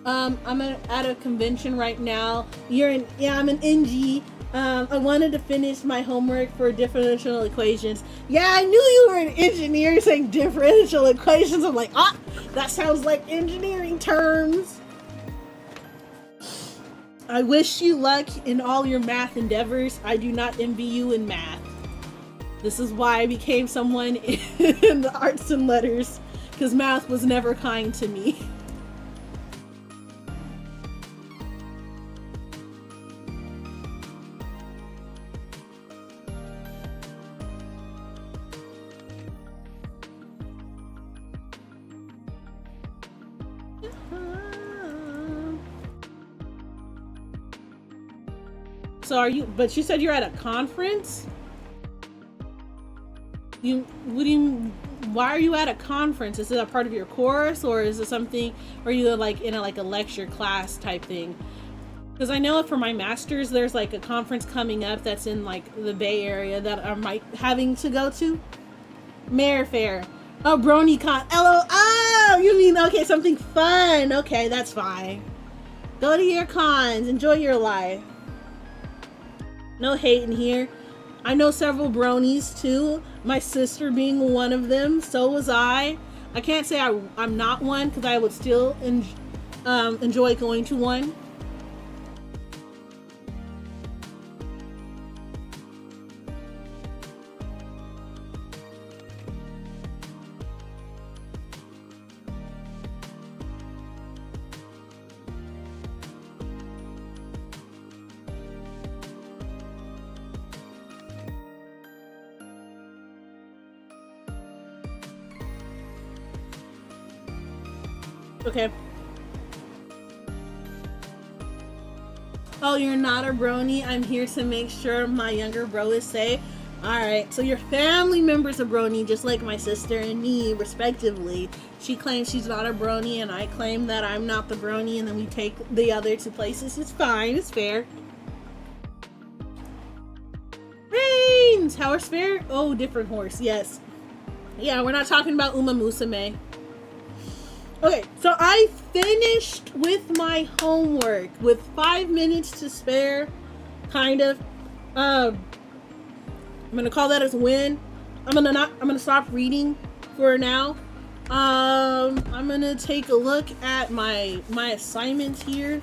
I'm at a convention right now. I'm an NG. I wanted to finish my homework for differential equations. Yeah, I knew you were an engineer saying differential equations. I'm like, that sounds like engineering terms. I wish you luck in all your math endeavors. I do not envy you in math. This is why I became someone in the arts and letters, because math was never kind to me. So but you said you're at a conference? Why are you at a conference? Is it a part of your course, or is it something, or are you in a lecture class type thing? Because I know for my master's, there's a conference coming up that's in the Bay Area that I'm having to go to. Mayor Fair. Oh, BronyCon. Oh, you mean, okay, something fun. Okay, that's fine. Go to your cons. Enjoy your life. No hate in here. I know several bronies too. My sister being one of them. So was I. I can't say I'm not one, because I would still enjoy going to one. Okay. Oh, you're not a brony. I'm here to make sure my younger bro is safe. Alright, so your family member's a brony, just like my sister and me, respectively. She claims she's not a brony, and I claim that I'm not the brony, and then we take the other to places. It's fine, it's fair. Brains! Horse fair? Oh, different horse, yes. Yeah, we're not talking about Uma Musume. Okay, so I finished with my homework with 5 minutes to spare, kind of. I'm gonna call that as a win. I'm gonna stop reading for now. I'm gonna take a look at my assignments here.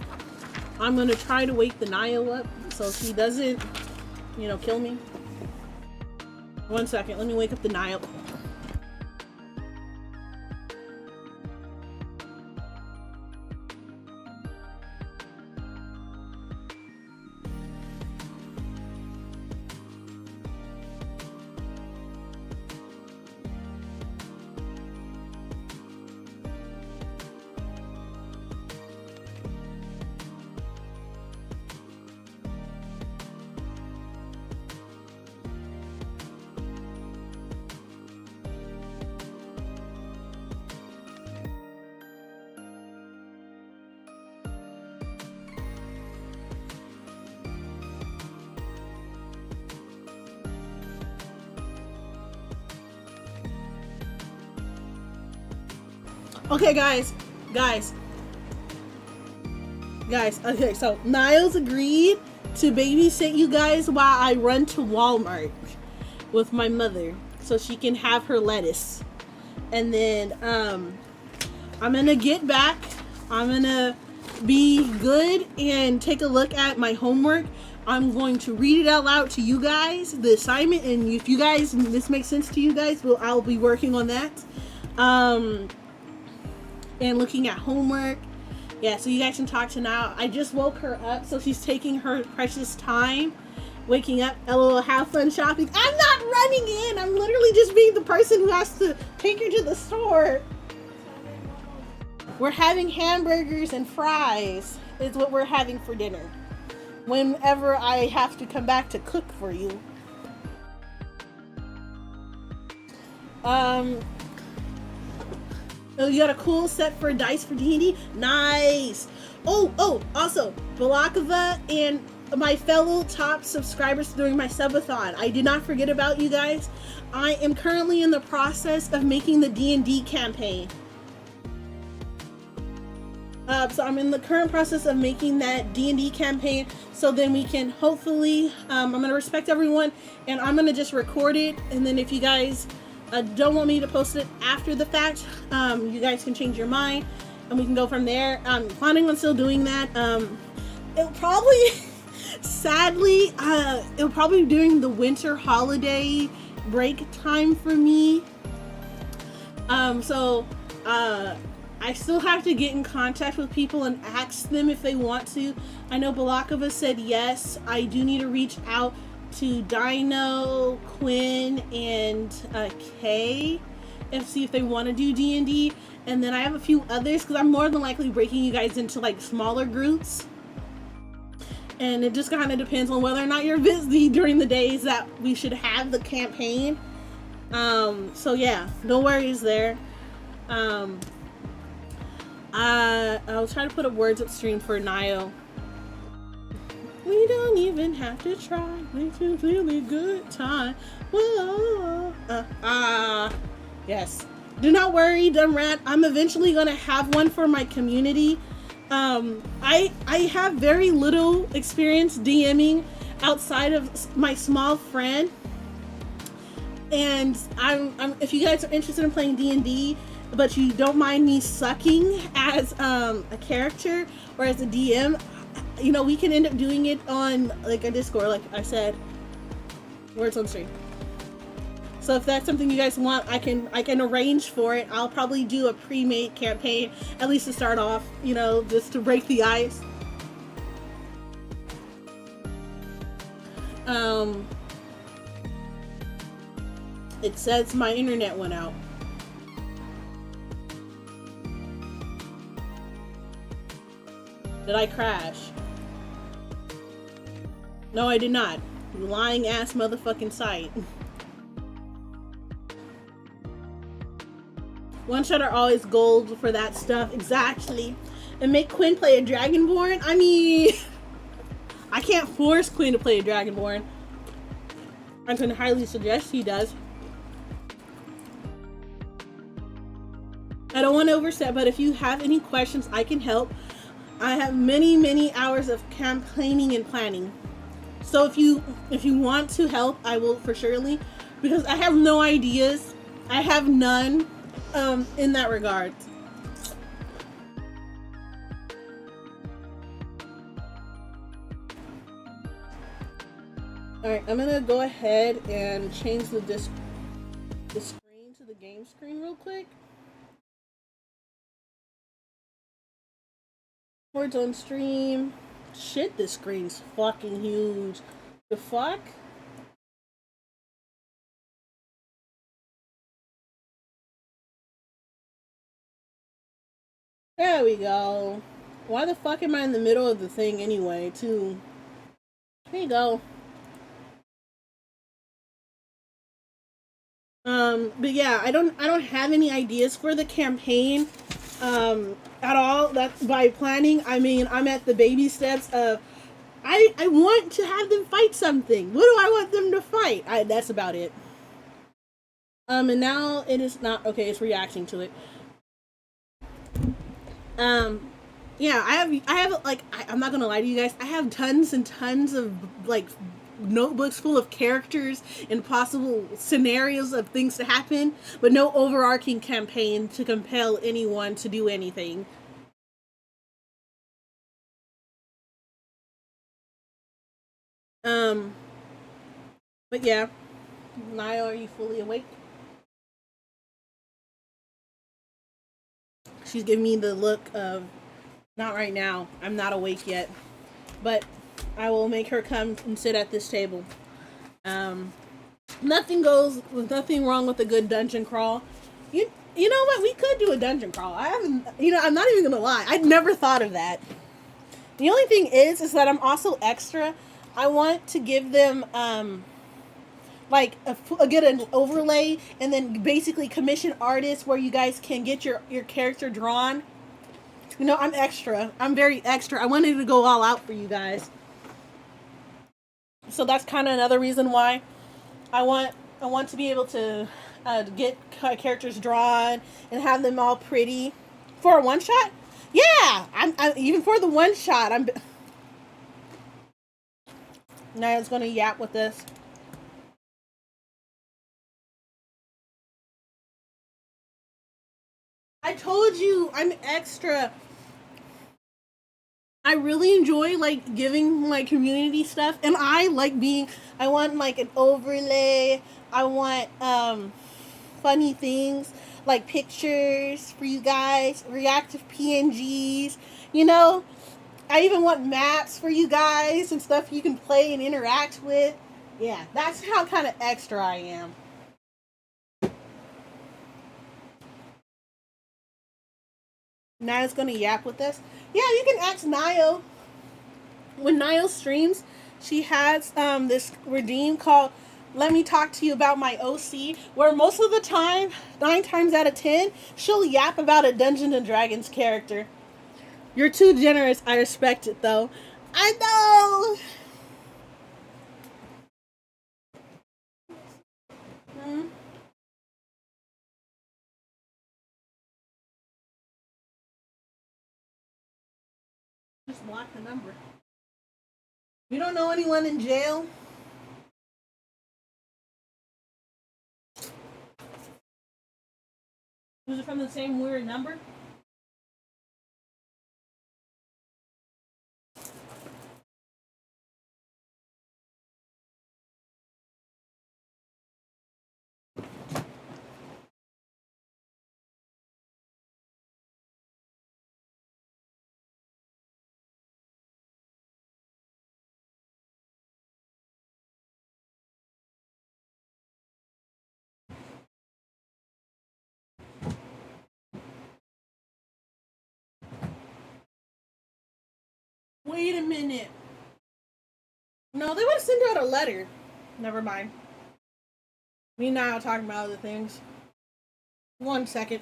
I'm gonna try to wake the Nio up so she doesn't, you know, kill me. 1 second, let me wake up the Nio. Okay, guys, okay, so Niles agreed to babysit you guys while I run to Walmart with my mother so she can have her lettuce. And then, I'm gonna get back, I'm gonna be good and take a look at my homework. I'm going to read it out loud to you guys, the assignment, and if you guys, this makes sense to you guys, well, I'll be working on that. And looking at homework. Yeah, so you guys can talk to now. I just woke her up, so she's taking her precious time waking up. LOL, have fun shopping. I'm not running in. I'm literally just being the person who has to take her to the store. We're having hamburgers and fries is what we're having for dinner. Whenever I have to come back to cook for you. Oh, you got a cool set for dice for D&D? Nice! Oh, also, Balakova and my fellow top subscribers during my subathon. I did not forget about you guys. I am currently in the process of making the D&D campaign. So I'm in the current process of making that D&D campaign, so then we can hopefully, I'm going to respect everyone, and I'm going to just record it, and then if you guys don't want me to post it after the fact, you guys can change your mind and we can go from there. I'm planning on still doing that. It'll probably sadly it'll probably be during the winter holiday break time for me. So I still have to get in contact with people and ask them if they want to. I know Balakova said yes. I do need to reach out to Dino, Quinn, and Kay and see if they want to do D&D. And then I have a few others because I'm more than likely breaking you guys into like smaller groups. And it just kind of depends on whether or not you're busy during the days that we should have the campaign. So yeah, no worries there. I'll try to put a words up stream for Nio. We don't even have to try. It's a really good time. Whoa. Yes. Do not worry, dumb rat. I'm eventually gonna have one for my community. I have very little experience DMing outside of my small friend. And I'm if you guys are interested in playing D&D, but you don't mind me sucking as a character or as a DM, you know, we can end up doing it on like a Discord, like I said, words on stream. So if that's something you guys want, I can arrange for it. I'll probably do a pre-made campaign, at least to start off, you know, just to break the ice. It says my internet went out. Did I crash? No, I did not. You lying ass motherfucking site. One shot are always gold for that stuff. Exactly. And make Quinn play a Dragonborn? I mean, I can't force Quinn to play a Dragonborn. I can highly suggest he does. I don't want to overstep, but if you have any questions, I can help. I have many hours of campaigning and planning. So if you want to help, I will for surely, because I have no ideas. I have none in that regard. Alright, I'm gonna go ahead and change the screen to the game screen real quick. Words on stream. Shit, this screen's fucking huge. The fuck? There we go. Why the fuck am I in the middle of the thing anyway, too? There you go. But yeah, I don't have any ideas for the campaign, at all. That's by planning. I mean, I'm at the baby steps of, I want to have them fight something. What do I want them to fight? That's about it. And now it is not, okay, it's reacting to it. Yeah, I have like, I'm not gonna lie to you guys, I have tons and tons of, like, notebooks full of characters and possible scenarios of things to happen, but no overarching campaign to compel anyone to do anything. But yeah. Niall, are you fully awake? She's giving me the look of, not right now, I'm not awake yet, but I will make her come and sit at this table. Nothing wrong with a good dungeon crawl. You know what? We could do a dungeon crawl. I haven't, I'm not even gonna lie. I'd never thought of that. The only thing is that I'm also extra. I want to give them, like get an overlay and then basically commission artists where you guys can get your character drawn. I'm extra. I'm very extra. I wanted to go all out for you guys. So that's kind of another reason why I want to be able to get characters drawn and have them all pretty for a one shot. Yeah, I'm even for the one shot. Niall's gonna yap with this. I told you I'm extra. I really enjoy like giving like community stuff, and I like being. I want like an overlay. I want funny things like pictures for you guys, reactive PNGs. I even want maps for you guys and stuff you can play and interact with. Yeah, that's how kind of extra I am. Niall's gonna yap with us. Yeah, you can ask Niall. When Niall streams, she has this redeem called "Let Me Talk to You About My OC," where most of the time, 9 times out of 10, she'll yap about a Dungeons and Dragons character. You're too generous. I respect it, though. I know. Just block the number. You don't know anyone in jail? Was it from the same weird number? Wait a minute. No, they would have sent out a letter. Never mind. Me now talking about other things. 1 second.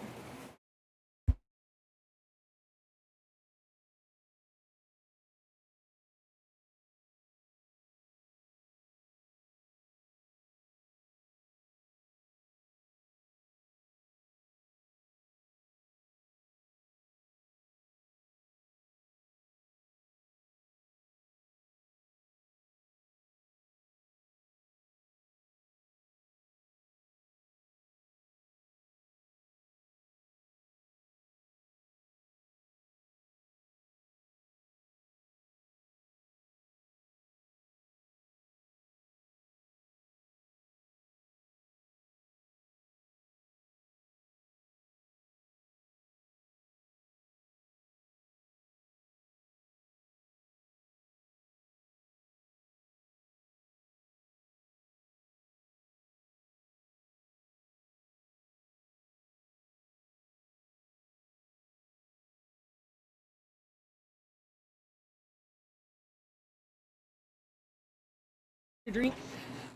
Drink.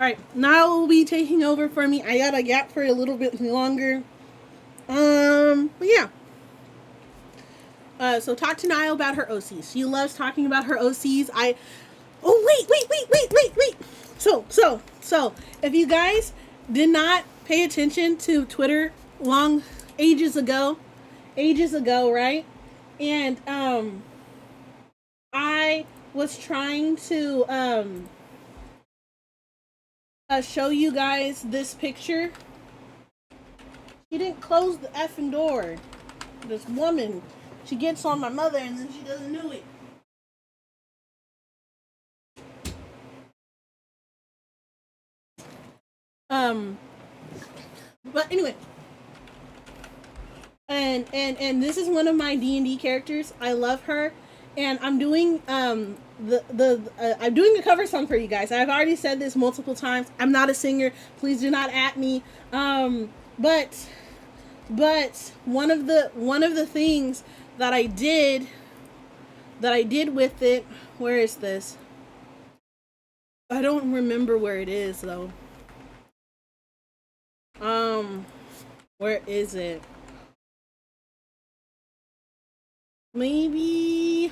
All right, now will be taking over for me. I got a gap for a little bit longer. But yeah. So talk to Niall about her OCs. She loves talking about her OCs. Wait. So if you guys did not pay attention to Twitter ages ago, right? And I was trying to show you guys this picture. She didn't close the effing door. This woman, she gets on my mother and then she doesn't know it. But anyway, and this is one of my D&D characters. I love her, and I'm doing I'm doing a cover song for you guys. I've already said this multiple times. I'm not a singer. Please do not at me. But one of the things that I did with it, where is this? I don't remember where it is though. Where is it? Maybe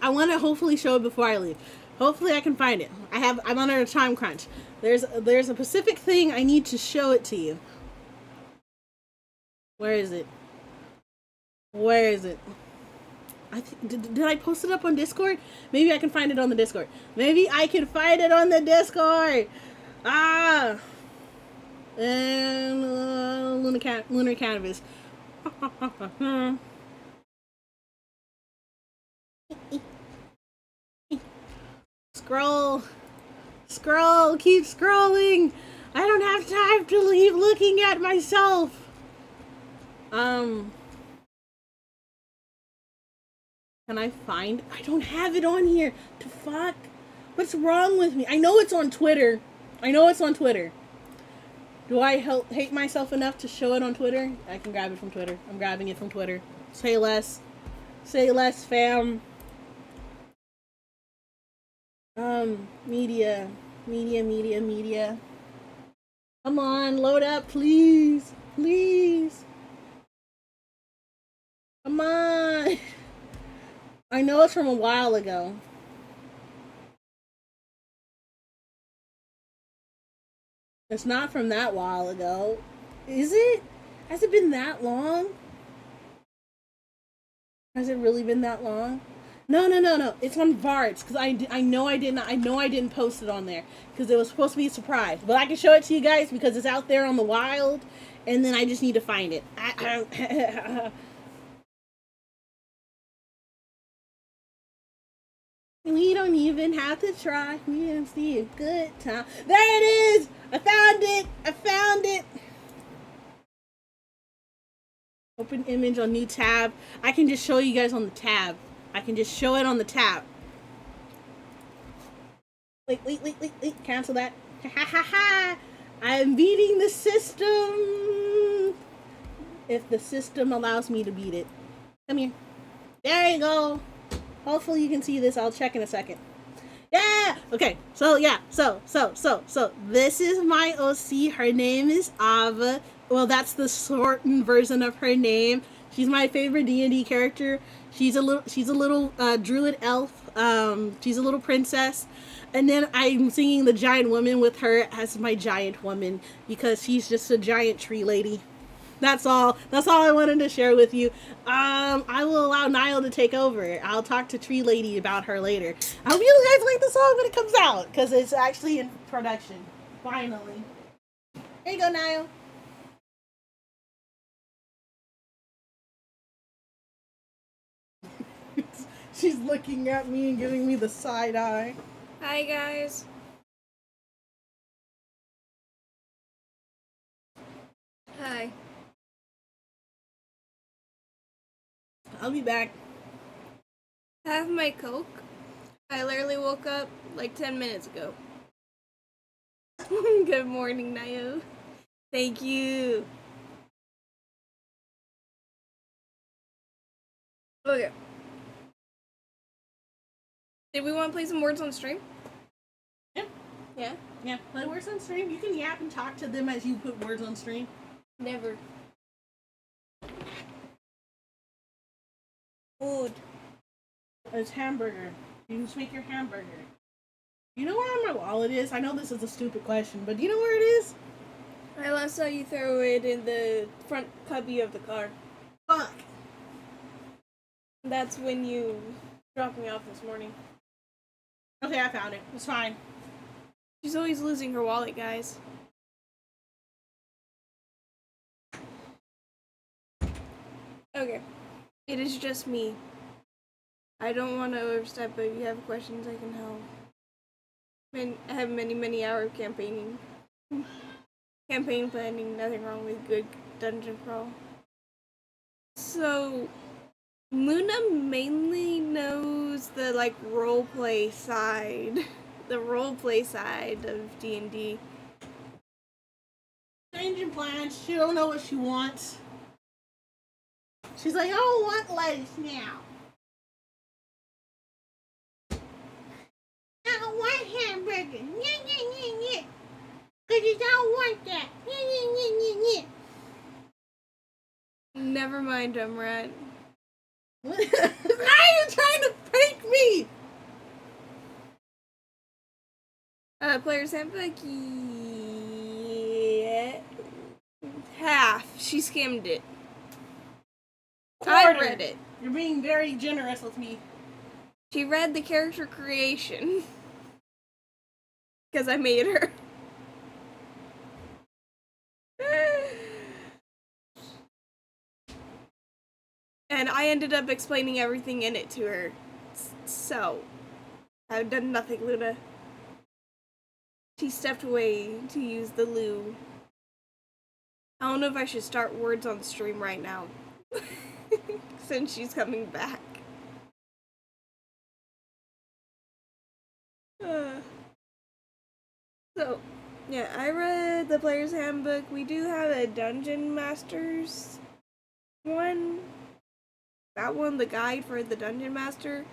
I want to hopefully show it before I leave. Hopefully I can find it. I'm on a time crunch. There's a specific thing I need to show it to you. Where is it? Did I post it up on Discord? Maybe I can find it on the Discord. And Lunarcancas. Scroll, keep scrolling. I don't have time to leave looking at myself. Can I find? I don't have it on here. To fuck? What's wrong with me? I know it's on Twitter. Do I hate myself enough to show it on Twitter? I can grab it from Twitter. I'm grabbing it from Twitter. Say less, fam. Media. Come on, load up, please. Come on. I know it's from a while ago. It's not from that while ago. Is it? Has it been that long? Has it really been that long? No. It's on Varts because I know I didn't post it on there because it was supposed to be a surprise. But I can show it to you guys because it's out there on the wild, and then I just need to find it. We don't even have to try. We can see a good time. There it is. I found it. Open image on new tab. I can just show you guys on the tab. I can just show it on the tab. Wait. Cancel that. Ha. I'm beating the system. If the system allows me to beat it. Come here. There you go. Hopefully you can see this. I'll check in a second. Yeah. Okay. So yeah. So this is my OC. Her name is Ava. Well, that's the shortened version of her name. She's my favorite D&D character. She's a little druid elf. She's a little princess. And then I'm singing the giant woman with her as my giant woman because she's just a giant tree lady. That's all. That's all I wanted to share with you. I will allow Niall to take over. I'll talk to Tree Lady about her later. I hope you guys like the song when it comes out because it's actually in production. Finally. Here you go, Niall. She's looking at me and giving me the side eye. Hi, guys. Hi. I'll be back. Have my Coke. I literally woke up like 10 minutes ago. Good morning, Nayo. Thank you. Okay. Did we want to play some words on stream? Yeah. Yeah? Yeah. Play words on stream. You can yap and talk to them as you put words on stream. Never. Food. It's hamburger. You just make your hamburger. You know where my wallet is? I know this is a stupid question, but do you know where it is? I last saw you throw it in the front cubby of the car. Fuck. That's when you dropped me off this morning. Okay, I found it. It's fine. She's always losing her wallet, guys. Okay. It is just me. I don't want to overstep, but if you have questions, I can help. I have many hours of campaigning. Campaign planning, nothing wrong with good dungeon crawl. So, Luna mainly knows the, like, roleplay side. The roleplay side of D&D. Changing plans. She don't know what she wants. She's like, I don't want lettuce now. I don't want hamburger. Yeah. Cause you don't want that. Yeah. Never mind, Rat. Now you're trying to prank me. Player's handbook. Yeah. Half. She skimmed it. Quarter. I read it. You're being very generous with me. She read the character creation. Because I made her. And I ended up explaining everything in it to her. So, I've done nothing, Luna. She stepped away to use the loo. I don't know if I should start words on stream right now. Since she's coming back. So, yeah, I read the Player's Handbook. We do have a Dungeon Master's one. That one, the guide for the Dungeon Master.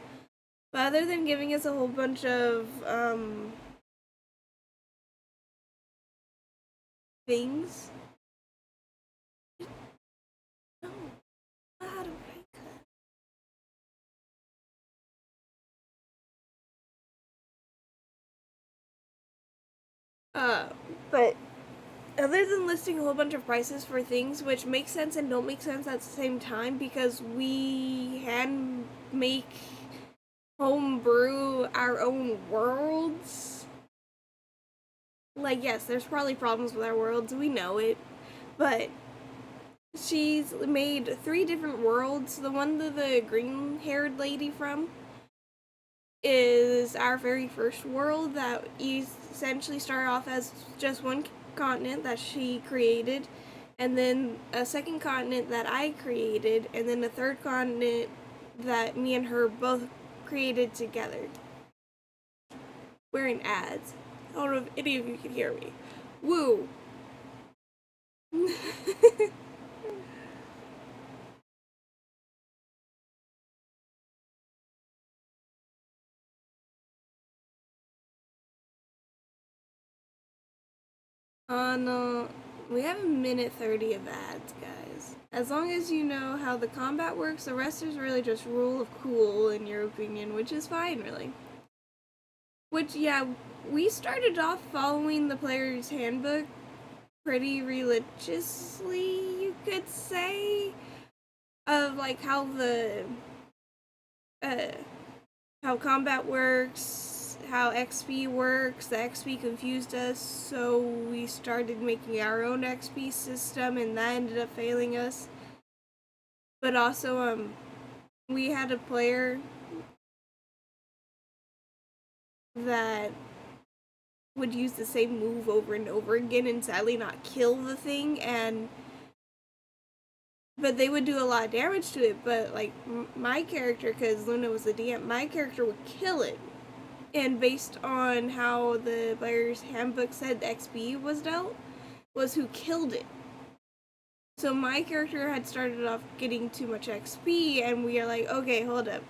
But other than giving us a whole bunch of, things. No, how to break that. But other than listing a whole bunch of prices for things, which make sense and don't make sense at the same time, because we hand make homebrew our own worlds. Like, yes, there's probably problems with our worlds, we know it, but she's made 3 different worlds. The one that the green-haired lady from is our very first world that essentially started off as just one continent that she created, and then a second continent that I created, and then a third continent that me and her both created together. Wearing ads. I don't know if any of you can hear me. Woo! No, we have a minute 30 of ads, guys. As long as you know how the combat works, the rest is really just rule of cool, in your opinion, which is fine, really. Which, yeah, we started off following the player's handbook pretty religiously, you could say, of, like, how the, how combat works, how XP works. The XP confused us, so we started making our own XP system, and that ended up failing us. But also, we had a player that would use the same move over and over again and sadly not kill the thing, but they would do a lot of damage to it. But like my character, because Luna was the DM, my character would kill it, and based on how the player's handbook said the XP was dealt, was who killed it. So my character had started off getting too much XP, and we are like, okay, hold up,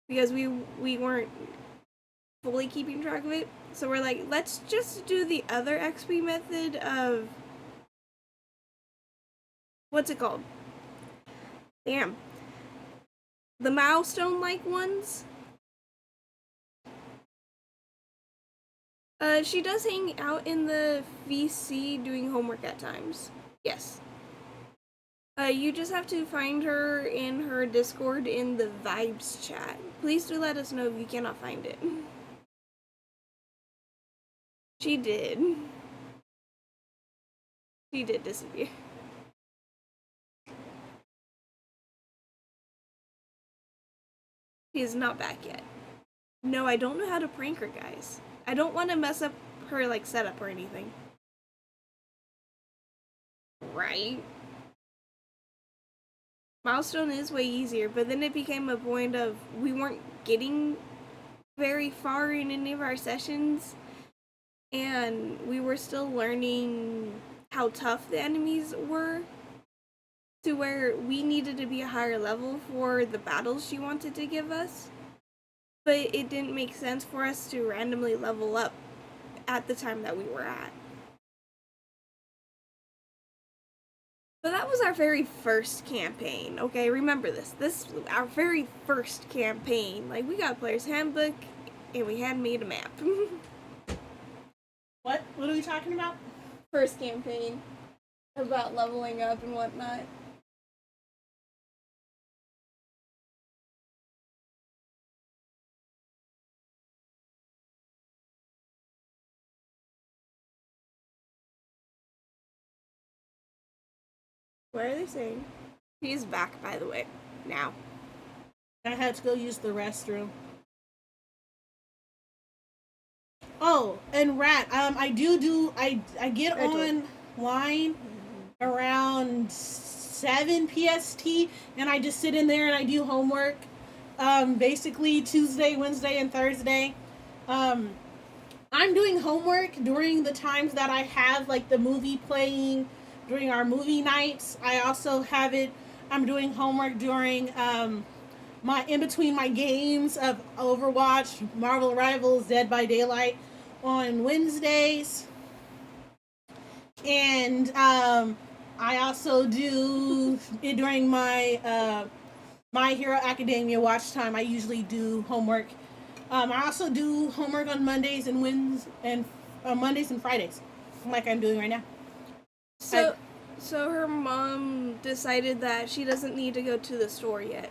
because we weren't fully keeping track of it. So we're like, let's just do the other XP method of, what's it called? Damn. The milestone-like ones. She does hang out in the VC doing homework at times. Yes. You just have to find her in her Discord in the Vibes chat. Please do let us know if you cannot find it. She did. She did disappear. She is not back yet. No, I don't know how to prank her, guys. I don't want to mess up her, like, setup or anything. Right? Milestone is way easier, but then it became a point of we weren't getting very far in any of our sessions, and we were still learning how tough the enemies were, to where we needed to be a higher level for the battles she wanted to give us. But it didn't make sense for us to randomly level up at the time that we were at. But that was our very first campaign, okay? Remember this. This was our very first campaign. Like, we got a player's handbook, and we had made a map. What? What are we talking about? First campaign. About leveling up and whatnot. What are they saying? He's back, by the way. Now. I had to go use the restroom. Oh, and Rat, I get online around 7 PST, and I just sit in there and I do homework. Basically Tuesday, Wednesday, and Thursday. I'm doing homework during the times that I have, like, the movie playing during our movie nights. I also have it, I'm doing homework during, in between my games of Overwatch, Marvel Rivals, Dead by Daylight on Wednesdays. And, I also do it during my, My Hero Academia watch time. I usually do homework. I also do homework on Mondays and Mondays and Fridays, like I'm doing right now. So her mom decided that she doesn't need to go to the store yet.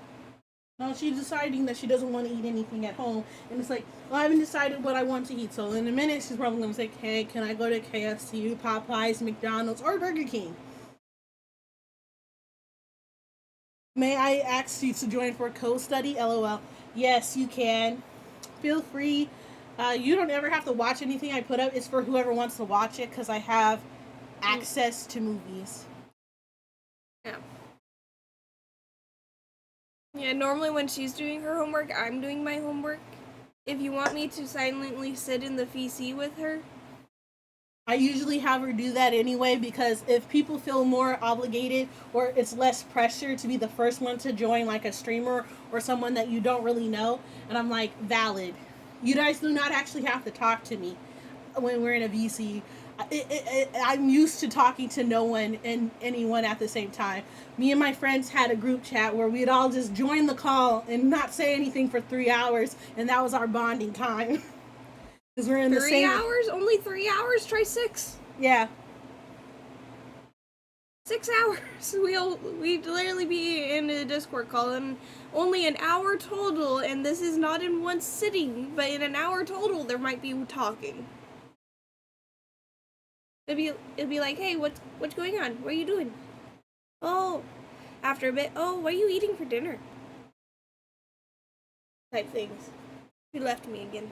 No, she's deciding that she doesn't want to eat anything at home. And it's like, well, I haven't decided what I want to eat. So in a minute, she's probably going to say, hey, can I go to KFC, Popeyes, McDonald's, or Burger King? May I ask you to join for a co-study? LOL. Yes, you can. Feel free. You don't ever have to watch anything I put up. It's for whoever wants to watch it, because I have access to movies. Yeah. Yeah, normally when she's doing her homework, I'm doing my homework. If you want me to silently sit in the VC with her, I usually have her do that anyway, because if people feel more obligated, or it's less pressure to be the first one to join, like a streamer or someone that you don't really know, and I'm like, valid. You guys do not actually have to talk to me when we're in a VC. I'm used to talking to no one and anyone at the same time. Me and my friends had a group chat where we'd all just join the call and not say anything for 3 hours, and that was our bonding time. Because we're in the same. 3 hours? Only 3 hours? Try 6. Yeah. 6 hours. We'd literally be in a Discord call, and only an hour total, and this is not in one sitting, but in an hour total there might be talking. It'd be like, hey, what's going on? What are you doing? Oh, after a bit, oh, what are you eating for dinner? Type things. She left me again.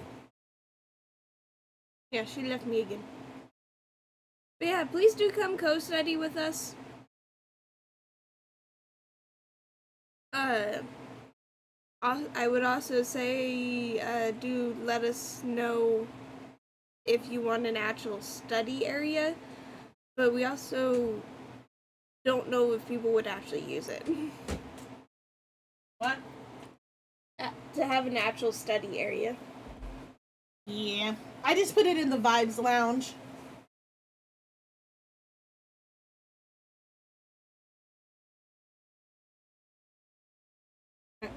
Yeah, she left me again. But yeah, please do come co-study with us. I would also say, do let us know if you want an actual study area, but we also don't know if people would actually use it. What? To have an actual study area. Yeah. I just put it in the Vibes Lounge.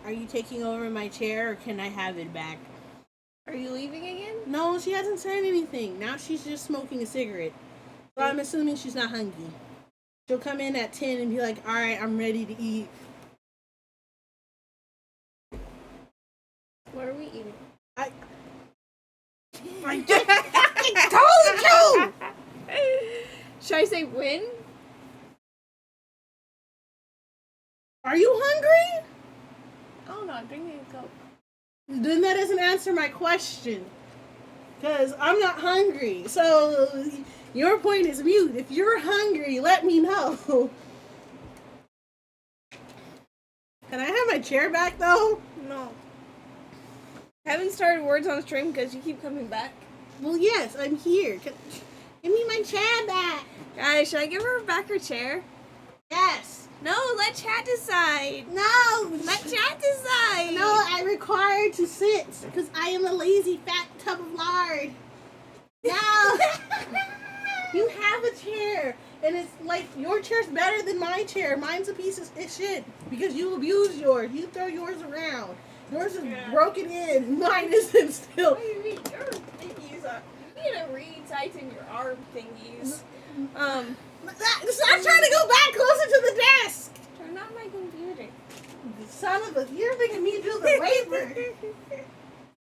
Are you taking over my chair, or can I have it back? Are you leaving again? No, she hasn't said anything. Now she's just smoking a cigarette. So I'm assuming she's not hungry. She'll come in at 10 and be like, alright, I'm ready to eat. What are we eating? I just fucking told you! Should I say when? Are you hungry? Oh no, bring me a Coke. Then that doesn't answer my question. Because I'm not hungry. So your point is mute. If you're hungry, let me know. Can I have my chair back though? No. I haven't started words on stream because you keep coming back. Well, yes, I'm here. Give me my chair back. Guys, should I give her back her chair? Yes. No, let chat decide. No. Let chat decide. No, I'm required to sit because I am a lazy fat tub of lard. No. You have a chair, and it's like your chair's better than my chair. Mine's a piece of shit because you abuse yours. You throw yours around. Yours is broken in. Mine isn't still. What do you mean? Your thingies are. You need to re-tighten your arm thingies. I'm trying to go back closer to the desk. Turn on my computer. Son of a, you're making me do the labor.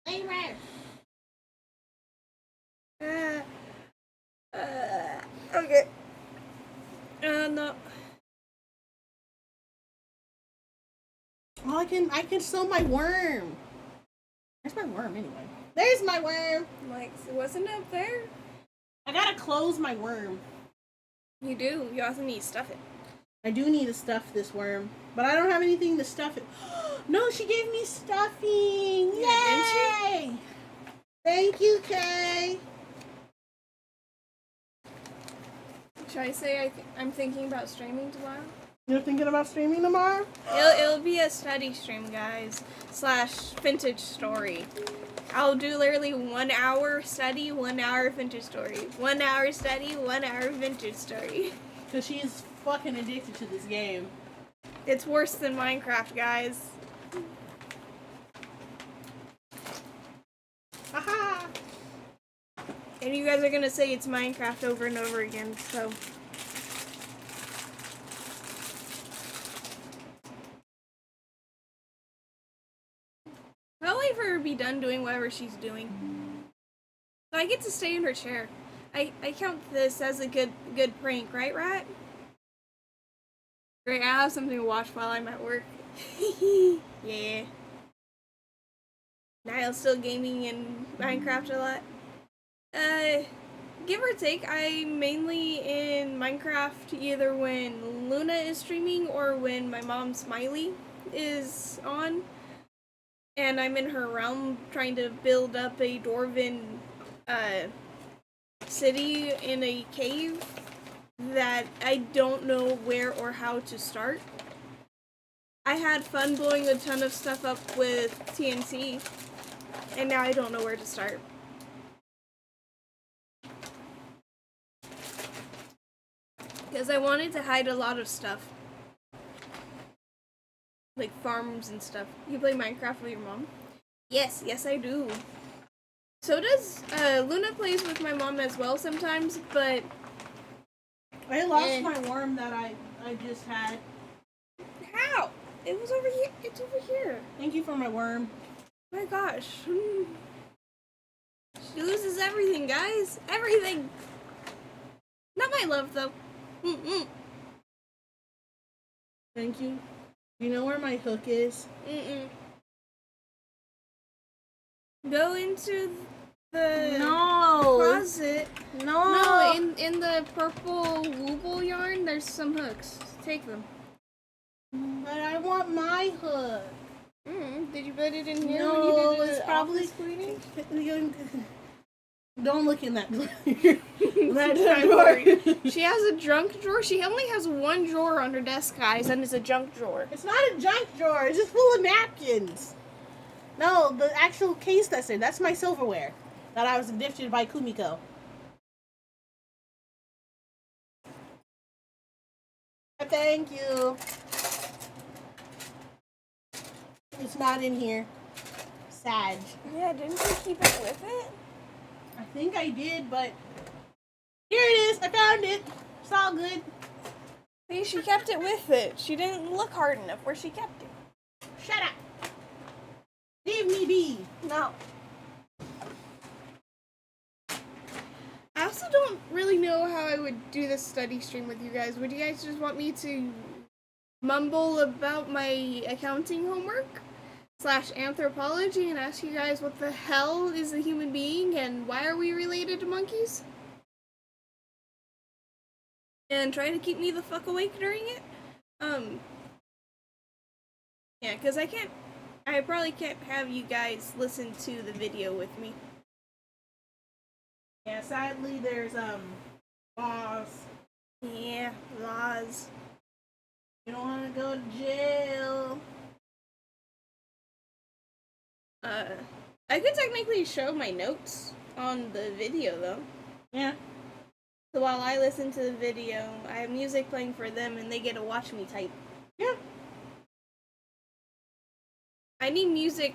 Labor. Okay. No. Oh, I can sew my worm. Where's my worm anyway? There's my worm. Like, wasn't it up there? I gotta close my worm. You do. You also need to stuff it. I do need to stuff this worm, but I don't have anything to stuff it. No, she gave me stuffing. Yeah, Yay! Thank you, Kay. Should I say I'm thinking about streaming tomorrow? You're thinking about streaming tomorrow? It'll be a study stream, guys. / vintage story. I'll do literally 1 hour study, 1 hour vintage story. 1 hour study, 1 hour vintage story. Because she is fucking addicted to this game. It's worse than Minecraft, guys. Haha! And you guys are gonna say it's Minecraft over and over again, so. I'll wait for her to be done doing whatever she's doing. So I get to stay in her chair. I count this as a good prank, right, Rat? Great, I have something to watch while I'm at work. Yeah. Niall's still gaming in Minecraft a lot. Give or take, I'm mainly in Minecraft either when Luna is streaming or when my mom Smiley is on. And I'm in her realm trying to build up a dwarven city in a cave that I don't know where or how to start. I had fun blowing a ton of stuff up with TNT, and now I don't know where to start. Because I wanted to hide a lot of stuff. Like farms and stuff. You play Minecraft with your mom? Yes, yes I do. So does, Luna plays with my mom as well sometimes, but... I lost my worm that I just had. How? It was over here. It's over here. Thank you for my worm. My gosh. She loses everything, guys. Everything. Not my love, though. Mm-mm. Thank you. You know where my hook is? Mm-mm. Go into the closet. No, in the purple wooble yarn, there's some hooks. Take them. But I want my hook. Did you put it in here No, when you did it's probably cleaning? Don't look in that drawer. She has a junk drawer. She only has one drawer on her desk, guys, and it's a junk drawer. It's not a junk drawer. It's just full of napkins. No, the actual case that's in. That's my silverware that I was gifted by Kumiko. Thank you. It's not in here. Sad. Yeah, didn't you keep it with it? I think I did, but here it is. I found it. It's all good. See, she kept it with it. She didn't look hard enough where she kept it. Shut up. Leave me be. No. I also don't really know how I would do this study stream with you guys. Would you guys just want me to mumble about my accounting homework / anthropology and ask you guys what the hell is a human being and why are we related to monkeys? And try to keep me the fuck awake during it? Yeah, because I probably can't have you guys listen to the video with me. Yeah, sadly there's laws. Yeah, laws. You don't want to go to jail. I could technically show my notes on the video though. Yeah. So while I listen to the video, I have music playing for them and they get to watch me type. Yeah. I need music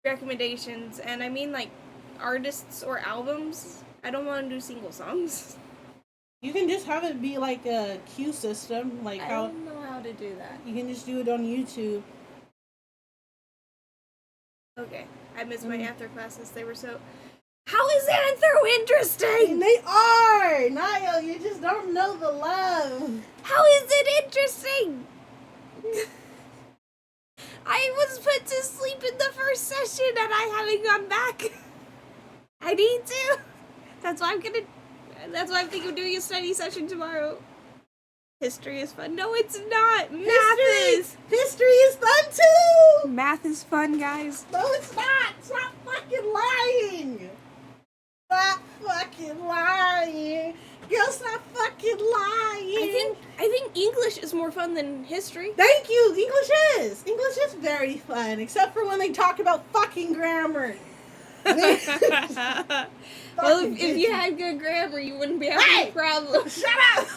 recommendations, and I mean like artists or albums. I don't want to do single songs. You can just have it be like a queue system, like I don't know how to do that. You can just do it on YouTube. Okay, I missed my anther classes. They were so... How is anthro interesting? They are! Niall, you just don't know the love. How is it interesting? I was put to sleep in the first session and I haven't gone back. I need to. That's why I'm thinking of doing a study session tomorrow. History is fun. No, it's not. History is fun too! Math is fun, guys. No, it's not. Stop fucking lying. Stop fucking lying. Girl, stop fucking lying. I think English is more fun than history. Thank you. English is very fun, except for when they talk about fucking grammar. Well, if you had good grammar, you wouldn't be having any problems. Shut up!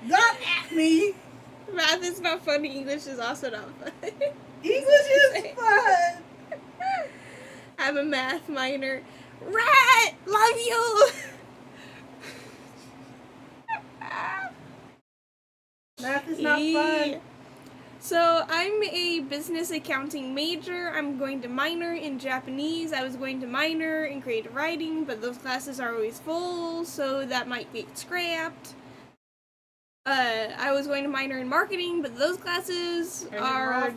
Don't at me. Math is not fun. English is also not fun. English is fun. I'm a math minor. Rat! Love you! Math is not fun. So, I'm a business accounting major. I'm going to minor in Japanese. I was going to minor in creative writing, but those classes are always full, so that might get scrapped. I was going to minor in marketing, but those classes are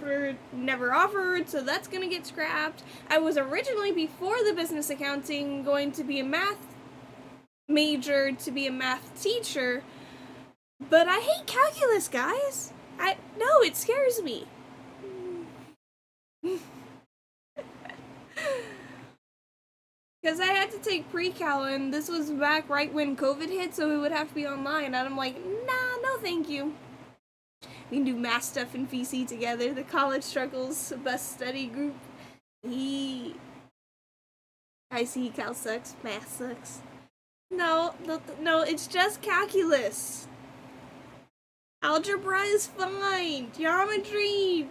never offered, so that's going to get scrapped. I was originally, before the business accounting, going to be a math major to be a math teacher, but I hate calculus, guys. No, it scares me. Because I had to take pre-cal, and this was back right when COVID hit, so it would have to be online, and I'm like, nah, no thank you. We can do math stuff in VC together, the College Struggles Bus Study Group. I see Cal sucks, math sucks. No, no, it's just calculus. Algebra is fine. Geometry.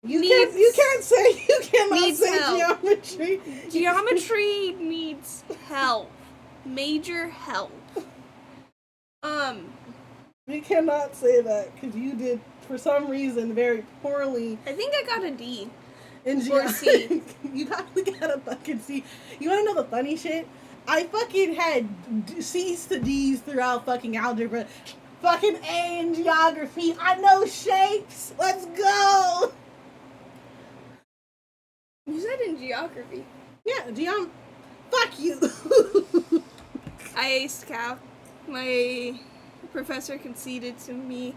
You can't say you cannot needs say help. geometry. Geometry needs help. Major help. You cannot say that because you did, for some reason, very poorly. I think I got a D. In Or C. You probably got a fucking C. You want to know the funny shit? I fucking had C's to D's throughout fucking algebra. Fucking A in geography. I know shapes. Let's go. You said in geography. Yeah, fuck you. I aced calc. My professor conceded to me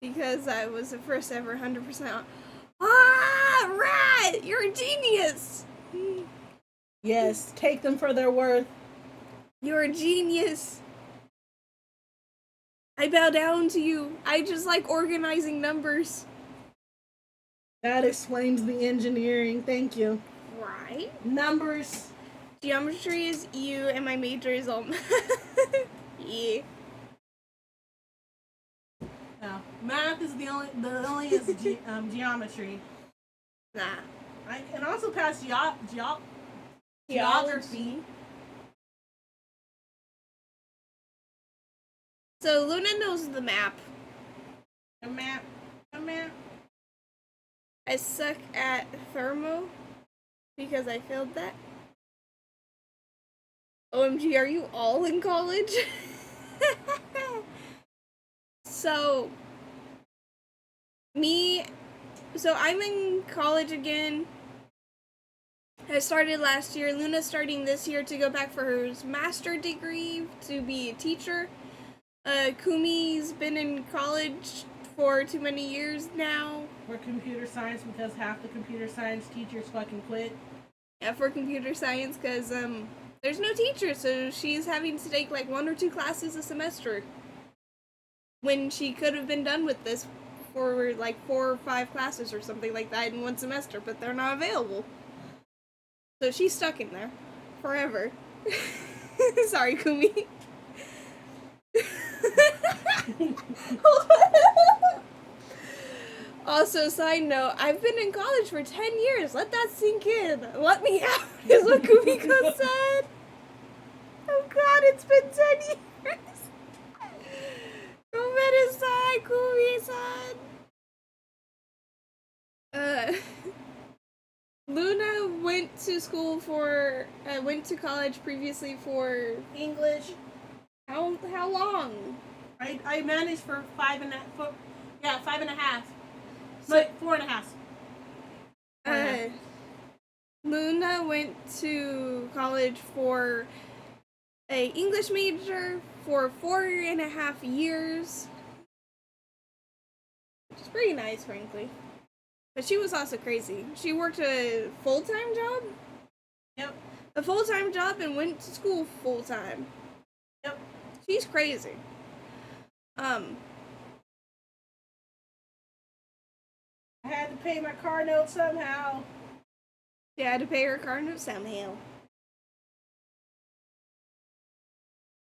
because I was the first ever 100%. Ah, right! You're a genius! Yes, take them for their worth. You're a genius. I bow down to you. I just like organizing numbers. That explains the engineering. Thank you. Right? Numbers. Geometry is U and my major is all yeah. No, math is the only is geometry. Nah. I can also pass geography. So Luna knows the map. A map. I suck at thermo because I failed that. OMG, are you all in college? So I'm in college again. I started last year. Luna's starting this year to go back for her master degree to be a teacher. Kumi's been in college for too many years now. For computer science because half the computer science teachers fucking quit. Yeah, for computer science because there's no teacher, so she's having to take like 1 or 2 classes a semester. When she could have been done with this for like 4 or 5 classes or something like that in 1 semester, but they're not available. So she's stuck in there forever. Sorry, Kumi. Also, side note, I've been in college for 10 years. Let that sink in. Let me out, is what Kumiko said. Oh god, it's been 10 years. Luna went to college previously for English. how long? I managed for 5.5. 5.5. So- But 4.5. Luna went to college for a English major for 4.5 years. Which is pretty nice, frankly. But she was also crazy. She worked a full-time job? Yep. A full-time job and went to school full-time. Yep. She's crazy. I had to pay my car note somehow. She had to pay her car note somehow.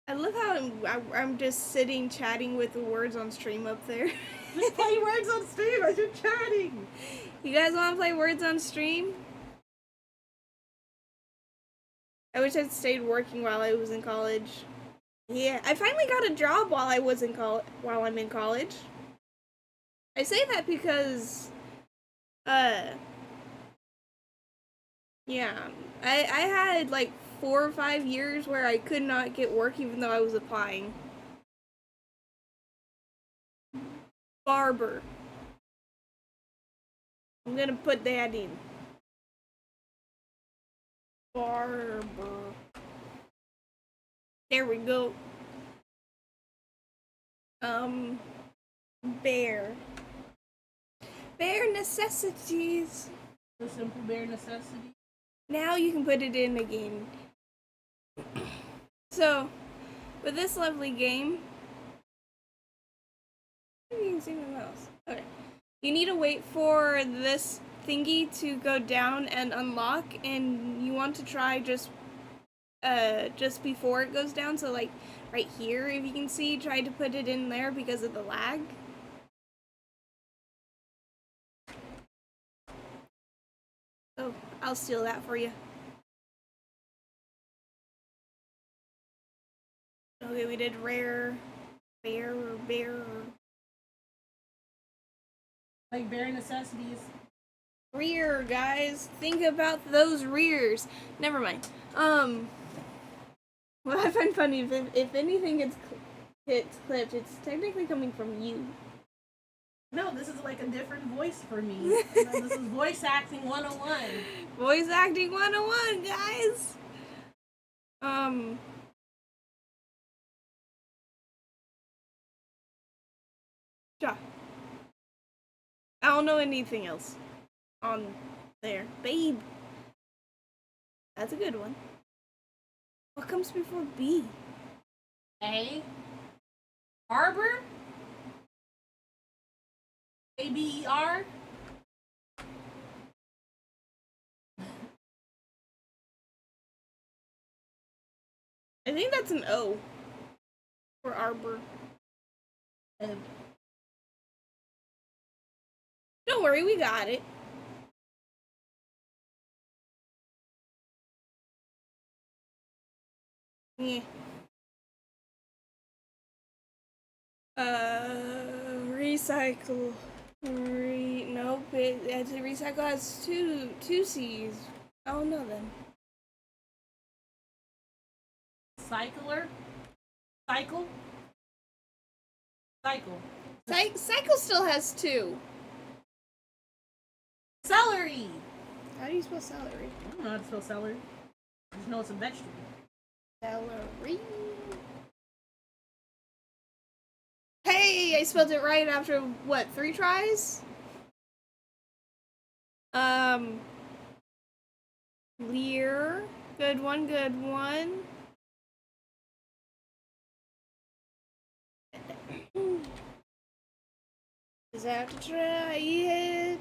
I love how I'm just sitting chatting with the words on stream up there. Just play words on stream. I should chatting. You guys want to play words on stream? I wish I'd stayed working while I was in college. Yeah, I finally got a job while I'm in college. I say that because, yeah, I had like 4 or 5 years where I could not get work even though I was applying. Barber. I'm gonna put that in. Barber. There we go. Bare. Bare necessities. The simple bare necessity. Now you can put it in again. So, with this lovely game, you can see my mouse. Okay. You need to wait for this thingy to go down and unlock, and you want to try just just before it goes down. So like right here, if you can see, tried to put it in there because of the lag. Oh, I'll steal that for you. Okay, we did rare, bear. Like bare necessities. Rear, guys. Think about those rears. Never mind. What I find funny, if anything gets clipped, it's technically coming from you. No, this is like a different voice for me. You know, this is voice acting 101. Voice acting 101, guys. Yeah. I don't know anything else on there. Babe. That's a good one. What comes before B? A. Arbor. ABER. I think that's an O. For arbor. Don't worry, we got it. Yeah. Recycle. Nope. Recycle has two C's. I don't know then. Cycler. Cycle. Cycle. Cycle still has two. Celery. How do you spell celery? I don't know how to spell celery. I just know it's a vegetable. Celery. Hey, I spelled it right after what, 3 tries? Lear. Good one, good one. Just have to try it.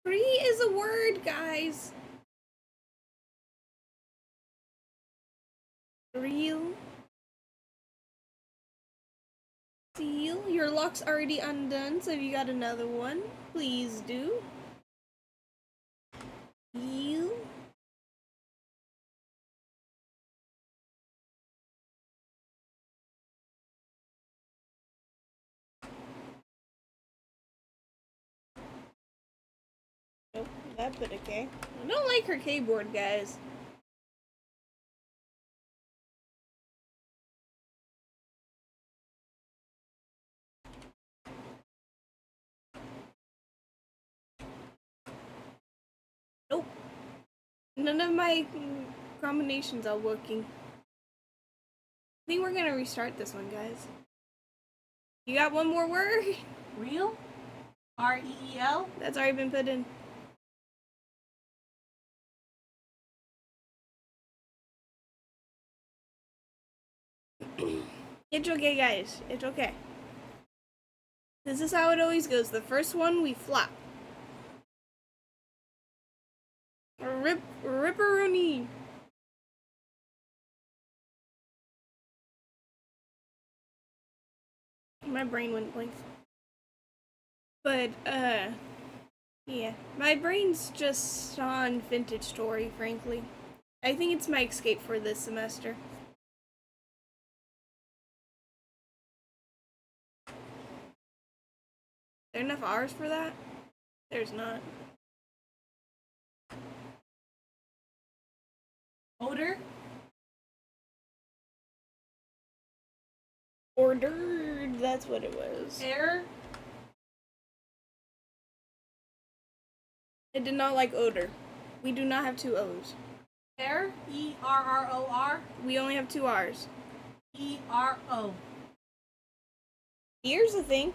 Free is a word, guys. Real. Seal. Your lock's already undone, so if you got another one, please do. Seal. Nope, that put a K. I don't like her keyboard, guys. Nope. None of my combinations are working. I think we're gonna restart this one, guys. You got one more word? Real. REEL. That's already been put in. It's okay, guys. It's okay. This is how it always goes. The first one, we flop. Ripperoonie. My brain went blank. But, yeah. My brain's just on Vintage Story, frankly. I think it's my escape for this semester. There enough R's for that? There's not. Odor. Ordered, that's what it was. Air. I did not like odor. We do not have 2 O's. Air. ERROR. We only have 2 R's. ERO. Ear's a thing.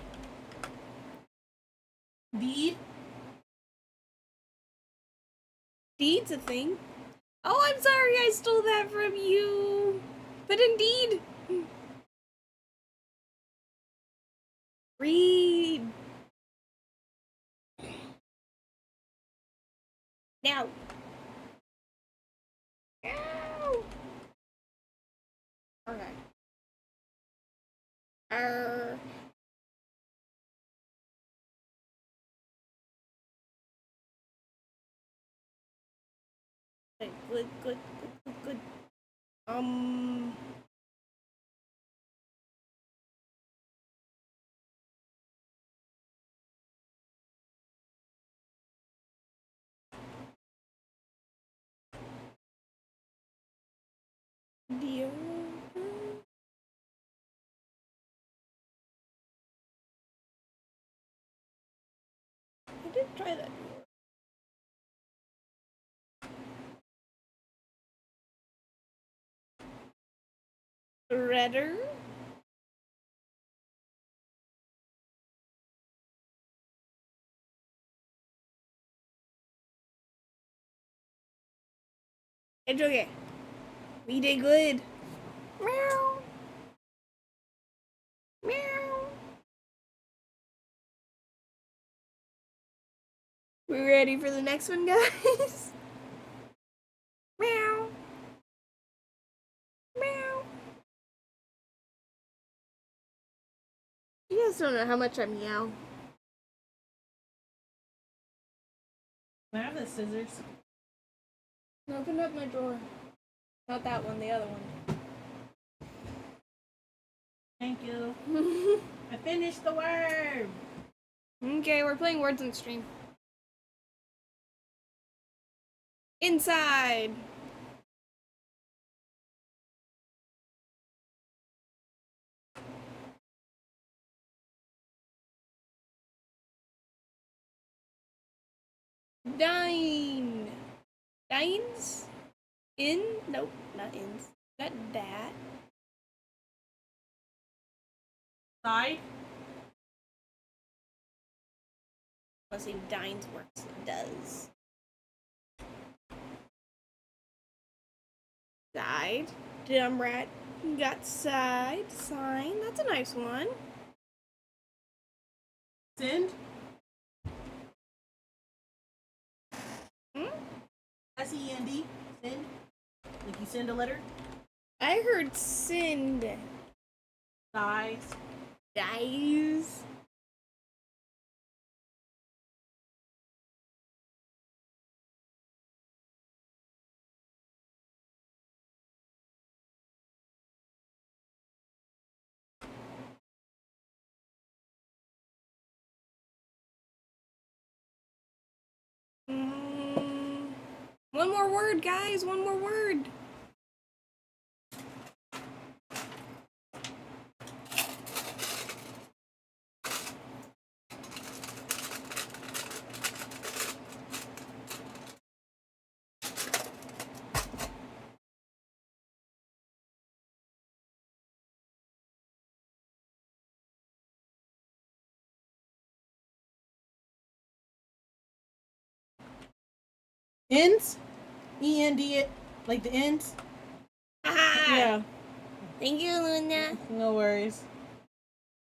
Deed. Deed's a thing. Oh, I'm sorry I stole that from you. But indeed. Read. Ow. Ow. Okay. Okay, good. Dear. I did try that. Redder. It's okay. We did good. Meow. Meow. We ready for the next one, guys? Meow. Meow. You guys don't know how much I meow. Can I have the scissors? Open up my drawer. Not that one, the other one. Thank you. I finished the word. Okay, we're playing words on stream. Inside. Dine. Dines? In? Nope, not ins. Not that. Side. Let's see if dines works. It does. Side. Dumb rat. Got side. Sign. That's a nice one. Send. Hmm? S-E-N-D. Send. Like you send a letter. I heard send. Size. Dies. One more word, guys. One more word. Ends. E-N-D it. Like the ends. Ah! Yeah. Thank you, Luna. No worries.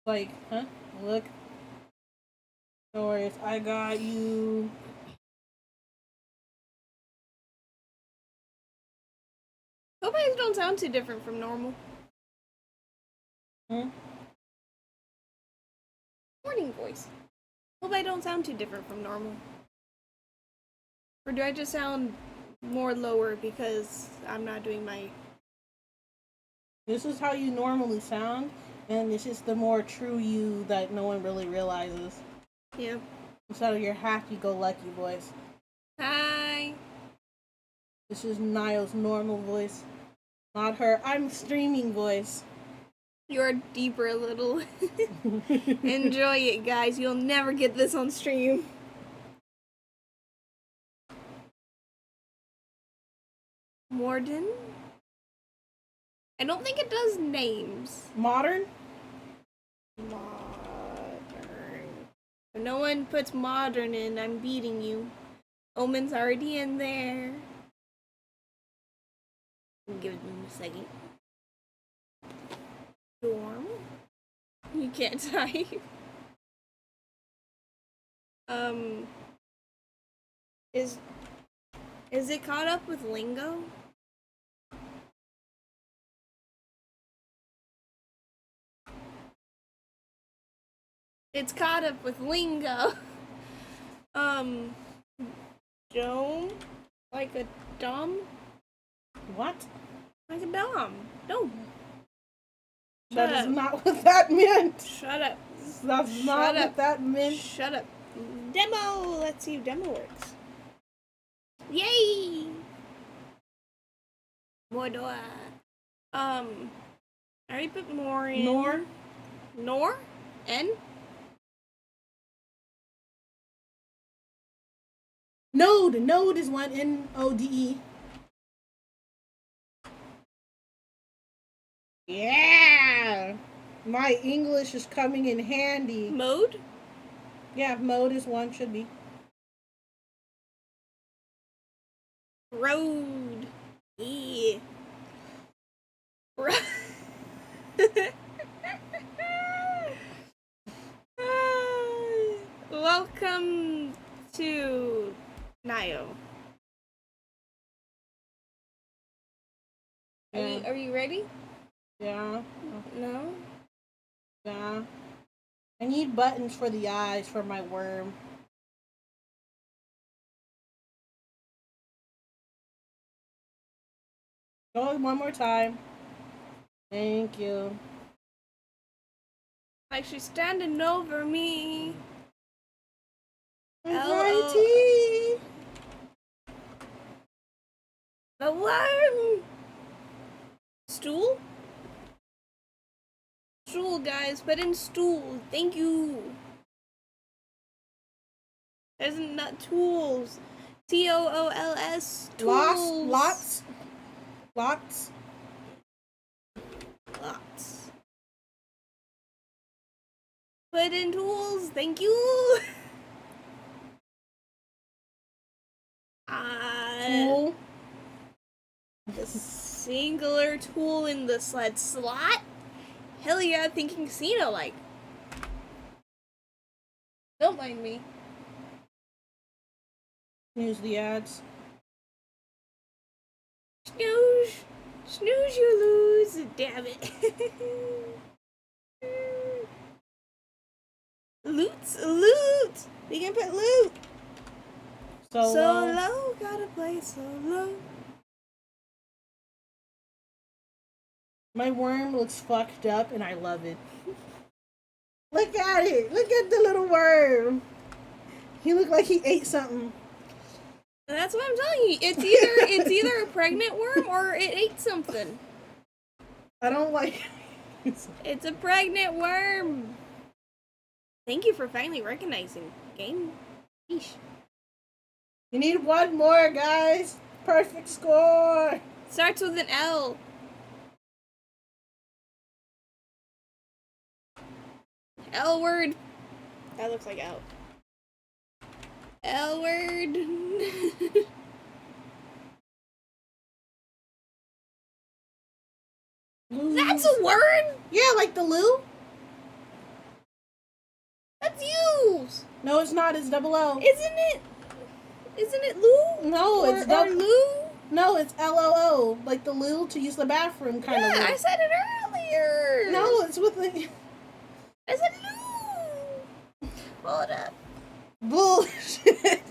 Like, huh? Look. No worries. I got you. Hope I don't sound too different from normal. Hmm? Morning voice. Hope I don't sound too different from normal. Or do I just sound more lower because I'm not doing my... This is how you normally sound, and it's just the more true you that no one really realizes. Yeah. Instead of your happy-go-lucky voice. Hi. This is Niall's normal voice. Not her I'm streaming voice. You're deeper a little. Enjoy it, guys. You'll never get this on stream. Morden? I don't think it does names. Modern? Modern. If no one puts modern in, I'm beating you. Omen's already in there. Give them a second. Dorm. You can't type. Is Is it caught up with lingo? It's caught up with lingo. Dome? Like a dumb? What? Like a dumb. Dome. That is not what that meant. Shut up. That's not what that meant. Shut up. Demo! Let's see if demo works. Yay! More door. I already put more in. Nor? N? Node. Node is one. N-O-D-E. Yeah! My English is coming in handy. Mode? Yeah, mode is one. Should be. Road. Yeah. Welcome to Nio. Are you ready? Yeah. No? Yeah. I need buttons for the eyes for my worm. Go one more time. Thank you. Like she's standing over me. Anxiety. The worm. Stool? Stool, guys. Put in stool. Thank you. There's not tools. Tools. Tools. Lots. Put in tools. Thank you. Tool. The singular tool in the sled slot. Hell yeah, thinking casino like. Don't mind me. Use the ads. Snooze, you lose. Damn it. Loot. We can put loot. Solo. Gotta play solo. My worm looks fucked up and I love it. Look at it. Look at the little worm. He looked like he ate something. That's what I'm telling you. It's either a pregnant worm or it ate something. I don't like It's a pregnant worm. Thank you for finally recognizing game. Yeesh. You need one more, guys. Perfect score. Starts with an L. L word. That looks like L. L word. That's a word? Yeah, like the loo. That's used. No, it's not. It's double O. Isn't it loo? No, it's double loo. No, it's LOO, like the loo to use the bathroom kind of. Yeah, I said it earlier. No, it's with the. I said loo. Hold up. Bullshit.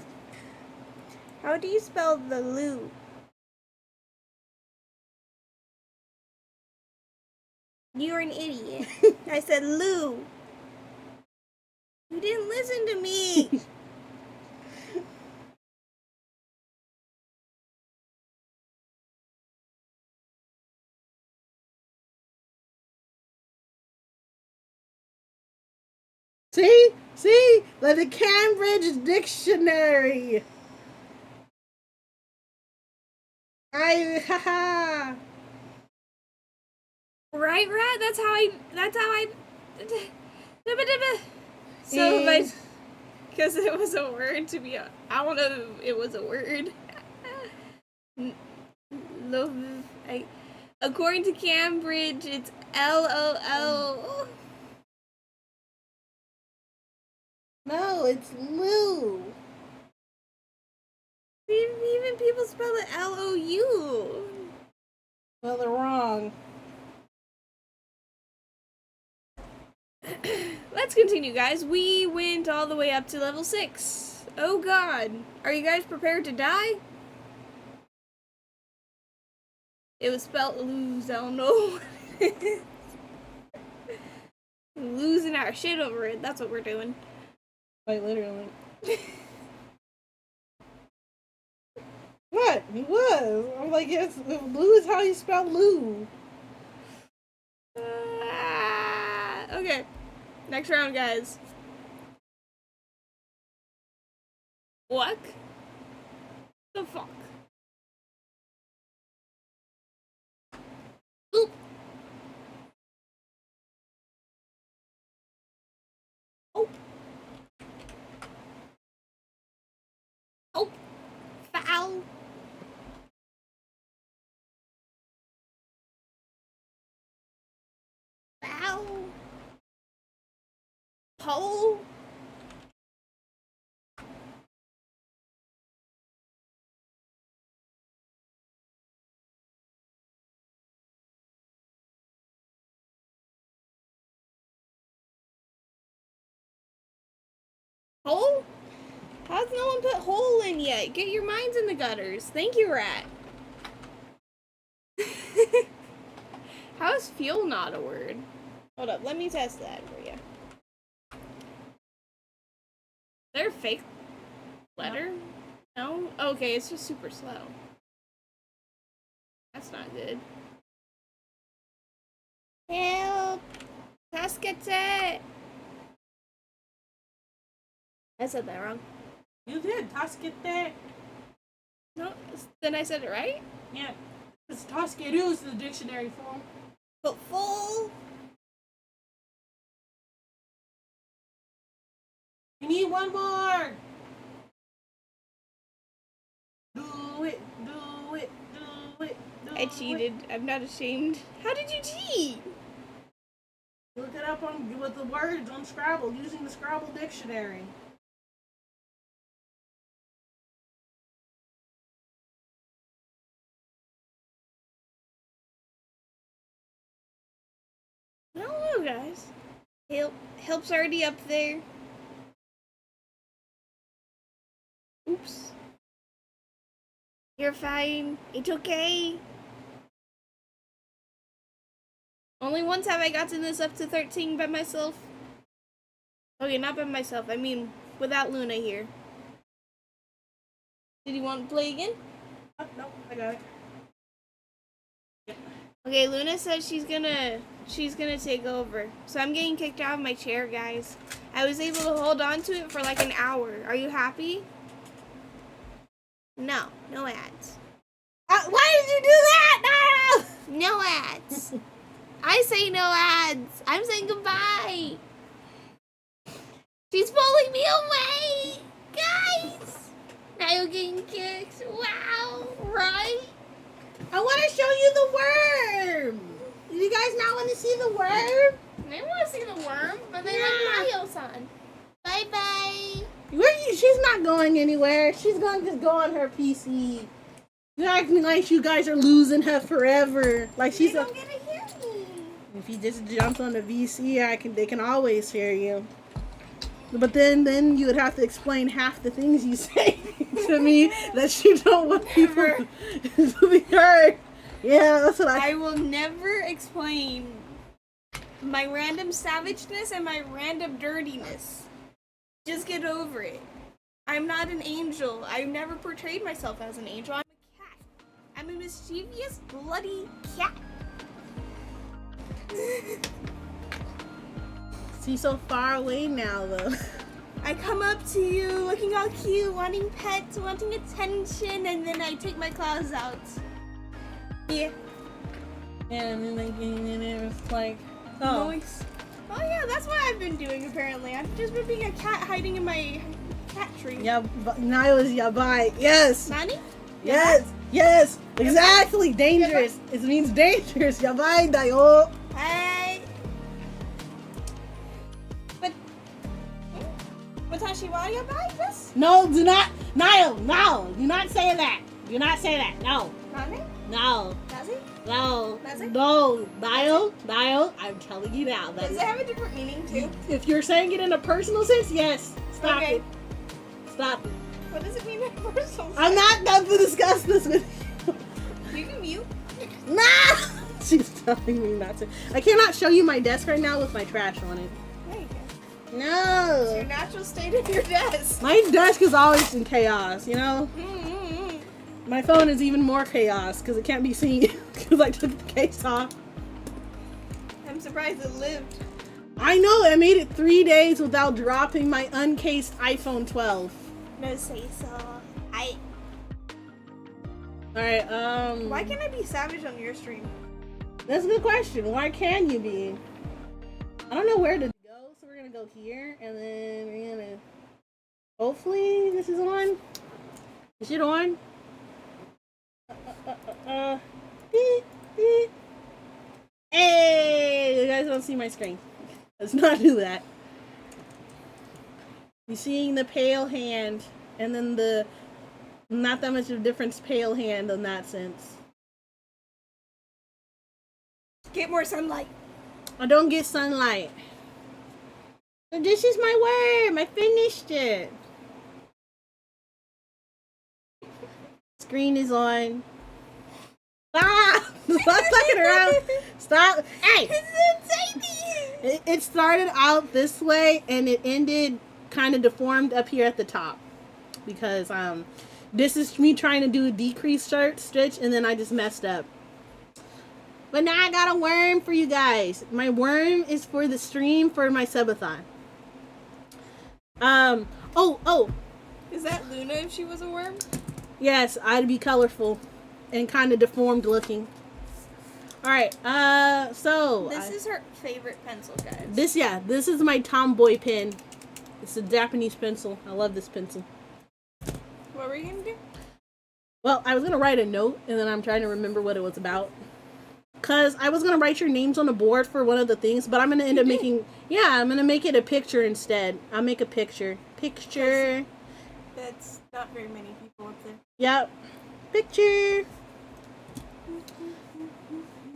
How do you spell the loo? You're an idiot. I said loo. You didn't listen to me. See, like the Cambridge Dictionary. Haha. Right, Rat? That's how I. So, because it was a word to be. I don't know if it was a word. Love. According to Cambridge, it's LOL. No, it's loo. Even people spell it L-O-U. Well, they're wrong. Let's continue, guys. We went all the way up to level 6. Oh god. Are you guys prepared to die? It was spelled lose, I don't know. Losing our shit over it. That's what we're doing. Quite literally. What? He was. I'm like, yes, Lou is how you spell Lou. Okay. Next round, guys. What? The fuck? Oop. Oh. Oh. Foul. Foul. Pole. Hole? How's no one put hole in yet? Get your minds in the gutters. Thank you, Rat. How is fuel not a word? Hold up, let me test that for you. Is there a fake letter? No? Okay, it's just super slow. That's not good. Help! Taskete! I said that wrong. You did. Taskete. No, then I said it right? Yeah. It's Taskeru is the dictionary form. But full. You need one more. Do it. Do it. Do it. Do I cheated. I'm not ashamed. How did you cheat? Look it up on with the words on Scrabble using the Scrabble dictionary. I don't know, guys. Help's already up there. Oops. You're fine. It's okay. Only once have I gotten this up to 13 by myself. Okay, not by myself. I mean, without Luna here. Did you want to play again? Oh, no, I got it. Yep. Okay, Luna says she's gonna take over. So I'm getting kicked out of my chair, guys. I was able to hold on to it for like an hour. Are you happy? No ads. Why did you do that? No ads. I say no ads. I'm saying goodbye. She's pulling me away. Guys. Now you're getting kicked. Wow. Right? I want to show you the worm. Do you guys not want to see the worm? They want to see the worm, but they like Mario-san. Bye-bye. She's not going anywhere. She's going to just go on her PC. You're acting like you guys are losing her forever. Like she's don't get to hear me. If you just jumped on the VC, they can always hear you. But then you would have to explain half the things you say to me that you don't want people to be heard. Yeah, that's what I will never explain my random savageness and my random dirtiness. Just get over it. I'm not an angel. I've never portrayed myself as an angel. I'm a cat. I'm a mischievous, bloody cat. She's so far away now, though. I come up to you looking all cute, wanting pets, wanting attention, and then I take my claws out. Yeah. And then it was like, oh. Nice. Oh yeah, that's what I've been doing apparently. I've just been being a cat hiding in my cat tree. Yeah, now it was yabai. Yes. Nani? Yes. Yes. Exactly. Dangerous. It means dangerous. Yabai dayo. Hey. But Watashi wa yabai desu? No, do not. Niall, no. Do not say that. Do not say that. No. Nane? No. Nazi? No. Nazi? No. Niall, I'm telling you now. Does it have a different meaning too? If you're saying it in a personal sense, yes. Stop Okay. it. Stop it. What does it mean in a personal sense? I'm not done to discuss this with you. You can mute. Nah! She's telling me not to. I cannot show you my desk right now with my trash on it. There you go. No! It's your natural state of your desk. My desk is always in chaos, you know? Mm-hmm. My phone is even more chaos because it can't be seen because I took the case off. I'm surprised it lived. I know, I made it 3 days without dropping my uncased iPhone 12. No say so. Alright, Why can't I be savage on your stream? that's a good question. Why can you be? I don't know where to go, so we're gonna go here, and then we're gonna... Hopefully this is on. Is it on? Beep, beep. Hey! You guys don't see my screen. Let's not do that. You're seeing the pale hand, and then the... Not that much of a difference pale hand in that sense. Get more sunlight. I don't get sunlight. So this is my worm. I finished it. Screen is on. Stop! Stop fucking around. Stop. Hey! It's tiny. It started out this way and it ended kind of deformed up here at the top. Because this is me trying to do a decreased stitch and then I just messed up. But now I got a worm for you guys. My worm is for the stream for my subathon. Oh. Is that Luna if she was a worm? Yes, I'd be colorful and kind of deformed looking. Alright, so. This is her favorite pencil, guys. This is my tomboy pen. It's a Japanese pencil. I love this pencil. What were you gonna do? Well, I was gonna write a note and then I'm trying to remember what it was about. Cause I was gonna write your names on the board for one of the things, but I'm gonna end up making, I'm gonna make it a picture instead. I'll make a picture. Picture. That's not very many people up there. Yep. Picture.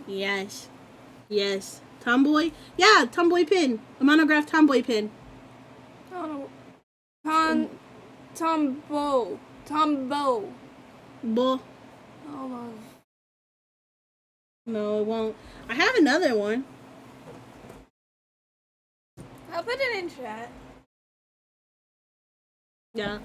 Yes. Yes. Tomboy? Yeah, tomboy pin. A monograph tomboy pin. Oh. Tombo. Bo. Hold on. No, it won't. I have another one. I'll put it in chat. Yeah.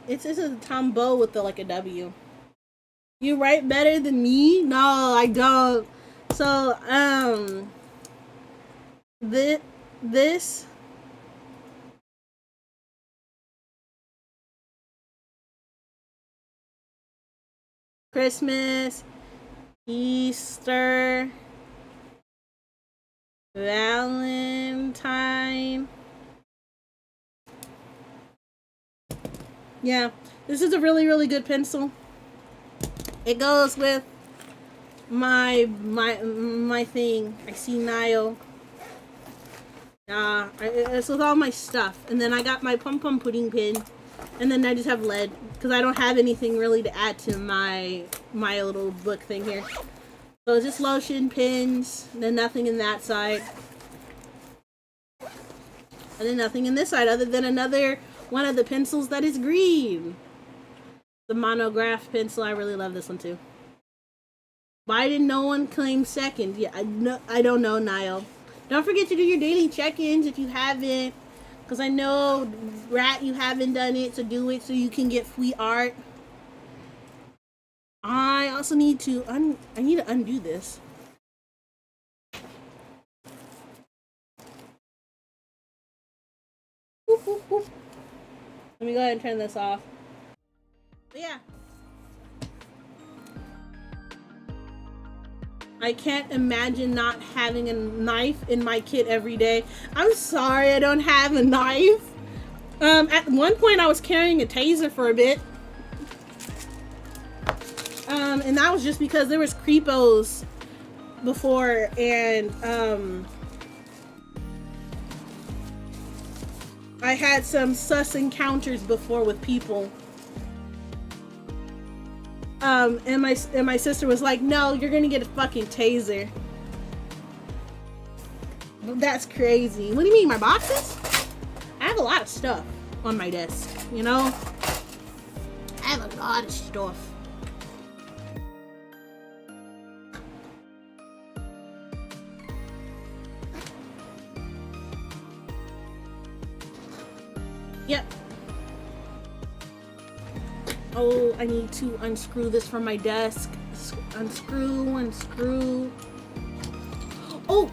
It's a tombow with like a W. You write better than me? No, I don't. So, this Christmas, Easter, Valentine. Yeah, this is a really, really good pencil. It goes with my thing. I see Niall. It's with all my stuff. And then I got my pom pom pudding pin. And then I just have lead because I don't have anything really to add to my little book thing here. So it's just lotion, pins, and then nothing in that side. And then nothing in this side other than another one of the pencils that is green. The monograph pencil. I really love this one too. Why did no one claim second? Yeah, I don't know, Niall. Don't forget to do your daily check-ins if you haven't. Because I know, Rat, you haven't done it, so do it so you can get free art. I also need to undo this. Whoop, whoop, whoop. Let me go ahead and turn this off. But yeah. I can't imagine not having a knife in my kit every day. I'm sorry I don't have a knife. At one point I was carrying a taser for a bit. And that was just because there was creepos before, and I had some sus encounters before with people. And my sister was like, "No, you're gonna get a fucking taser." That's crazy. What do you mean, my boxes? I have a lot of stuff on my desk, you know? I have a lot of stuff. Yep. Oh, I need to unscrew this from my desk. Unscrew. Oh!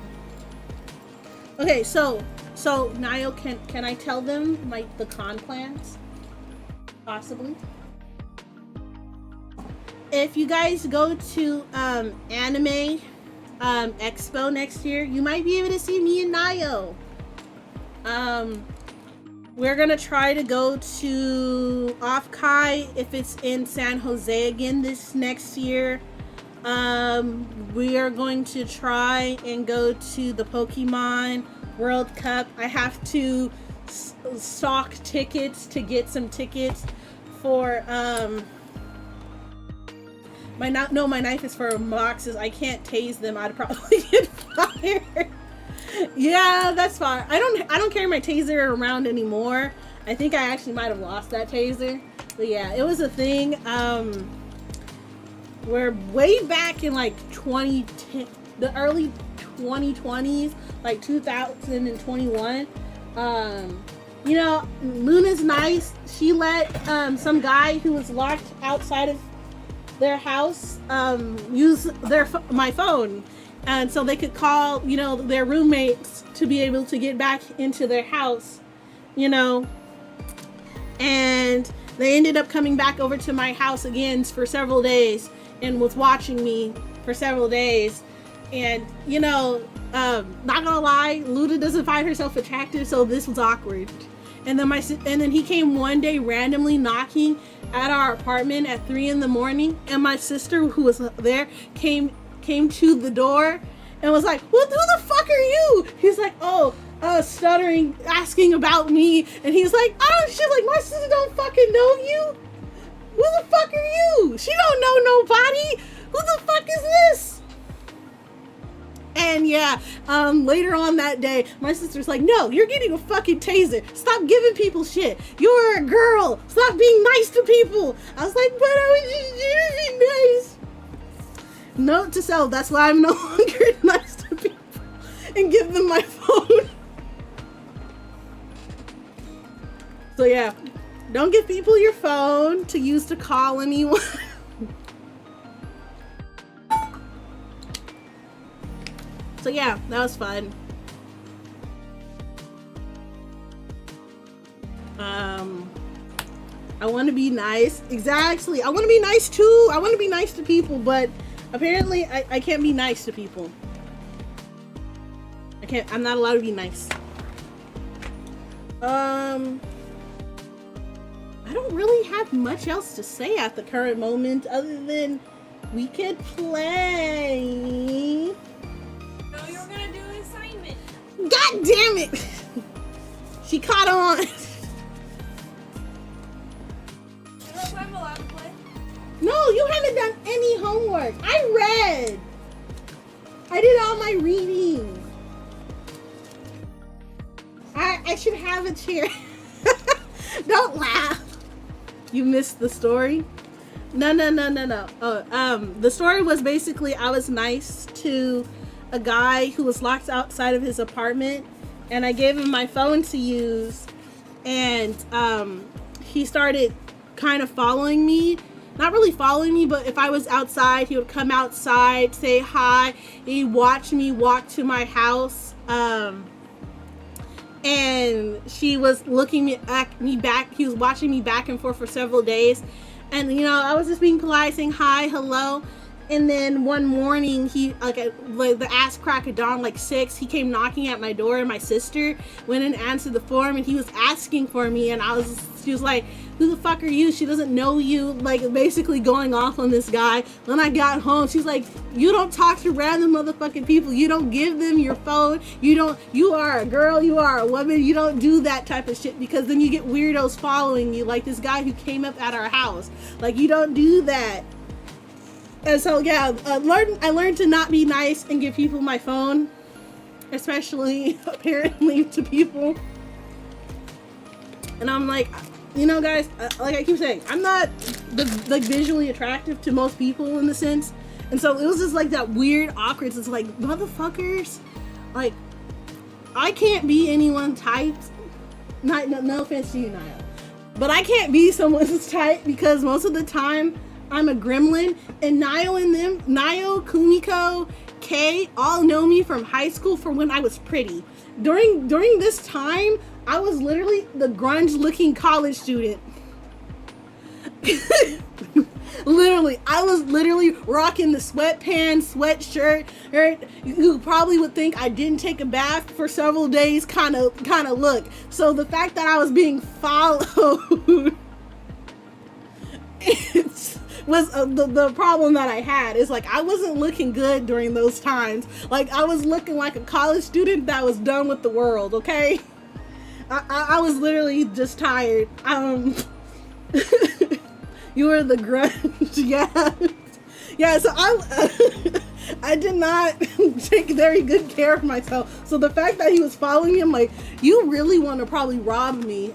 Okay, so Niall, can I tell them the con plans? Possibly. If you guys go to Anime Expo next year, you might be able to see me and Niall. We're gonna try to go to Off-Kai if it's in San Jose again this next year. We are going to try and go to the Pokemon World Cup. I have to stock tickets to get some tickets for my knife is for boxes. I can't tase them. I'd probably get fired. Yeah, that's fine. I don't carry my taser around anymore. I think I actually might have lost that taser. But yeah, it was a thing. We're way back in like 2010, the early 2020s, like 2021. You know, Luna's nice. She let some guy who was locked outside of their house use my phone, and so they could call, you know, their roommates to be able to get back into their house, you know. And they ended up coming back over to my house again for several days and was watching me for several days. And, you know, not gonna lie, Luna doesn't find herself attractive, so this was awkward. And then he came one day randomly knocking at our apartment at 3 in the morning, and my sister, who was there, came to the door and was like, "Well, who the fuck are you?" He's like, stuttering, asking about me, and he's like, "Oh shit, like, my sister don't fucking know you. Who the fuck are you? She don't know nobody. Who the fuck is this?" And yeah, later on that day, my sister's like, "No, you're getting a fucking taser. Stop giving people shit. You're a girl. Stop being nice to people." I was like, "But I was just trying to be nice." Note to self, that's why I'm no longer nice to people and give them my phone. So yeah, don't give people your phone to use to call anyone. So yeah, that was fun. I want to be nice. Exactly. I want to be nice too. I want to be nice to people, but apparently I can't be nice to people. I'm not allowed to be nice. I don't really have much else to say at the current moment other than we could play. No, you were gonna do an assignment. God damn it! She caught on. I'm allowed to play. No, you haven't done any homework. I read. I did all my reading. I should have a chair. Don't laugh. You missed the story? No. The story was basically I was nice to a guy who was locked outside of his apartment, and I gave him my phone to use, and he started kind of following me. Not really following me, but if I was outside, he would come outside, say hi, he'd watch me walk to my house, and he was looking at me back. He was watching me back and forth for several days, and you know, I was just being polite, saying hi, hello, And then one morning, he like the ass crack of dawn, like 6, he came knocking at my door, and my sister went and answered the phone, and he was asking for me, and she was like, who the fuck are you? She doesn't know you, like basically going off on this guy. When I got home, she's like, you don't talk to random motherfucking people. You don't give them your phone. You are a girl, you are a woman. You don't do that type of shit, because then you get weirdos following you, like this guy who came up at our house. Like, you don't do that. And so, yeah, I learned to not be nice and give people my phone, especially apparently to people. And I'm like, you know, guys, like I keep saying, I'm not like visually attractive to most people in the sense. And so it was just like that weird awkward. It's like, motherfuckers, like, I can't be anyone's type. No offense to you, Niall, but I can't be someone's type, because most of the time I'm a gremlin, and Niall, Kumiko, Kay all know me from high school from when I was pretty. During this time, I was literally the grunge-looking college student. I was literally rocking the sweatpants, sweatshirt, right? You probably would think I didn't take a bath for several days kind of look. So the fact that I was being followed was the problem that I had. Is like, I wasn't looking good during those times. Like, I was looking like a college student that was done with the world, okay? I was literally just tired. You were the grunge, yeah, so I did not take very good care of myself. So the fact that he was following me, I'm like, you really want to probably rob me.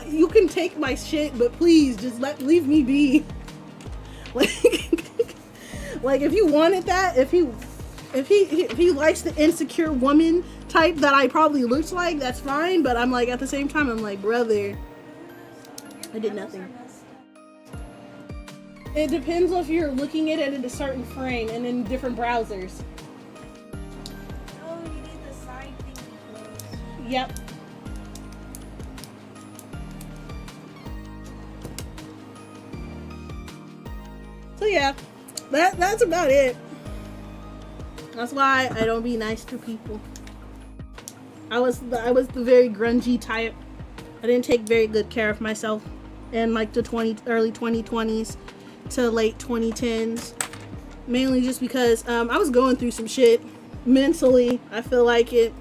You can take my shit, but please just leave me be. Like if you wanted that, if he likes the insecure woman type that I probably looked like, that's fine. But I'm like, at the same time, I'm like, brother, I did nothing. It depends if you're looking at it in a certain frame and in different browsers. Oh, you need the side thing closed. Yep. So yeah, that's about it. That's why I don't be nice to people. I was the very grungy type. I didn't take very good care of myself in like the early 2020s to late 2010s, mainly just because I was going through some shit mentally. I feel like it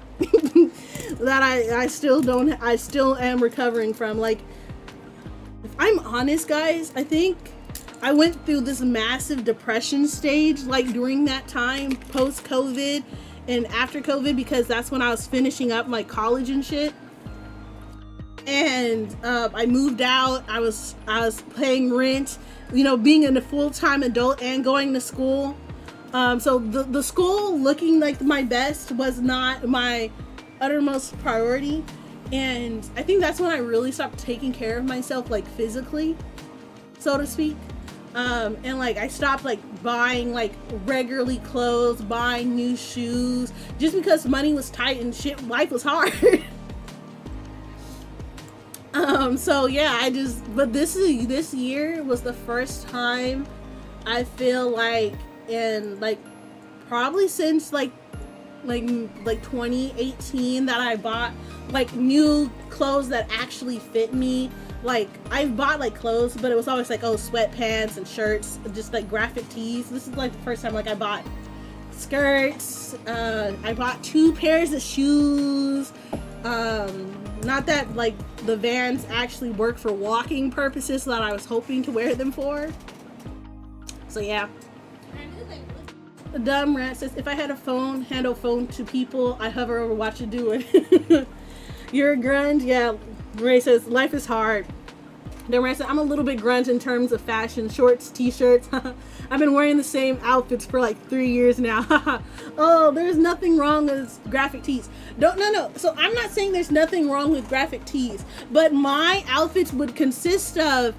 that I still am recovering from. Like, if I'm honest, guys, I think I went through this massive depression stage like during that time, post COVID and after COVID, because that's when I was finishing up my college and shit. And I moved out. I was paying rent, you know, being a full-time adult and going to school. So the school looking like my best was not my uttermost priority. And I think that's when I really stopped taking care of myself, like physically, so to speak. And like I stopped like buying like regularly clothes, buying new shoes, just because money was tight and shit, life was hard. So yeah, but this year was the first time I feel like in like probably since like 2018 that I bought like new clothes that actually fit me. Like, I've bought like clothes, but it was always like, oh, sweatpants and shirts, just like graphic tees. This is like the first time like I bought skirts. I bought 2 pairs of shoes. Not that like the Vans actually work for walking purposes that I was hoping to wear them for. So yeah. The dumb rat says, if I had a phone, handle phone to people, I hover over, watch it do it. You're a grunge? Yeah. Ray says, life is hard. Then Ray says, I'm a little bit grunge in terms of fashion, shorts, t-shirts. I've been wearing the same outfits for like 3 years now. Oh, there's nothing wrong with graphic tees. No. So I'm not saying there's nothing wrong with graphic tees, but my outfits would consist of,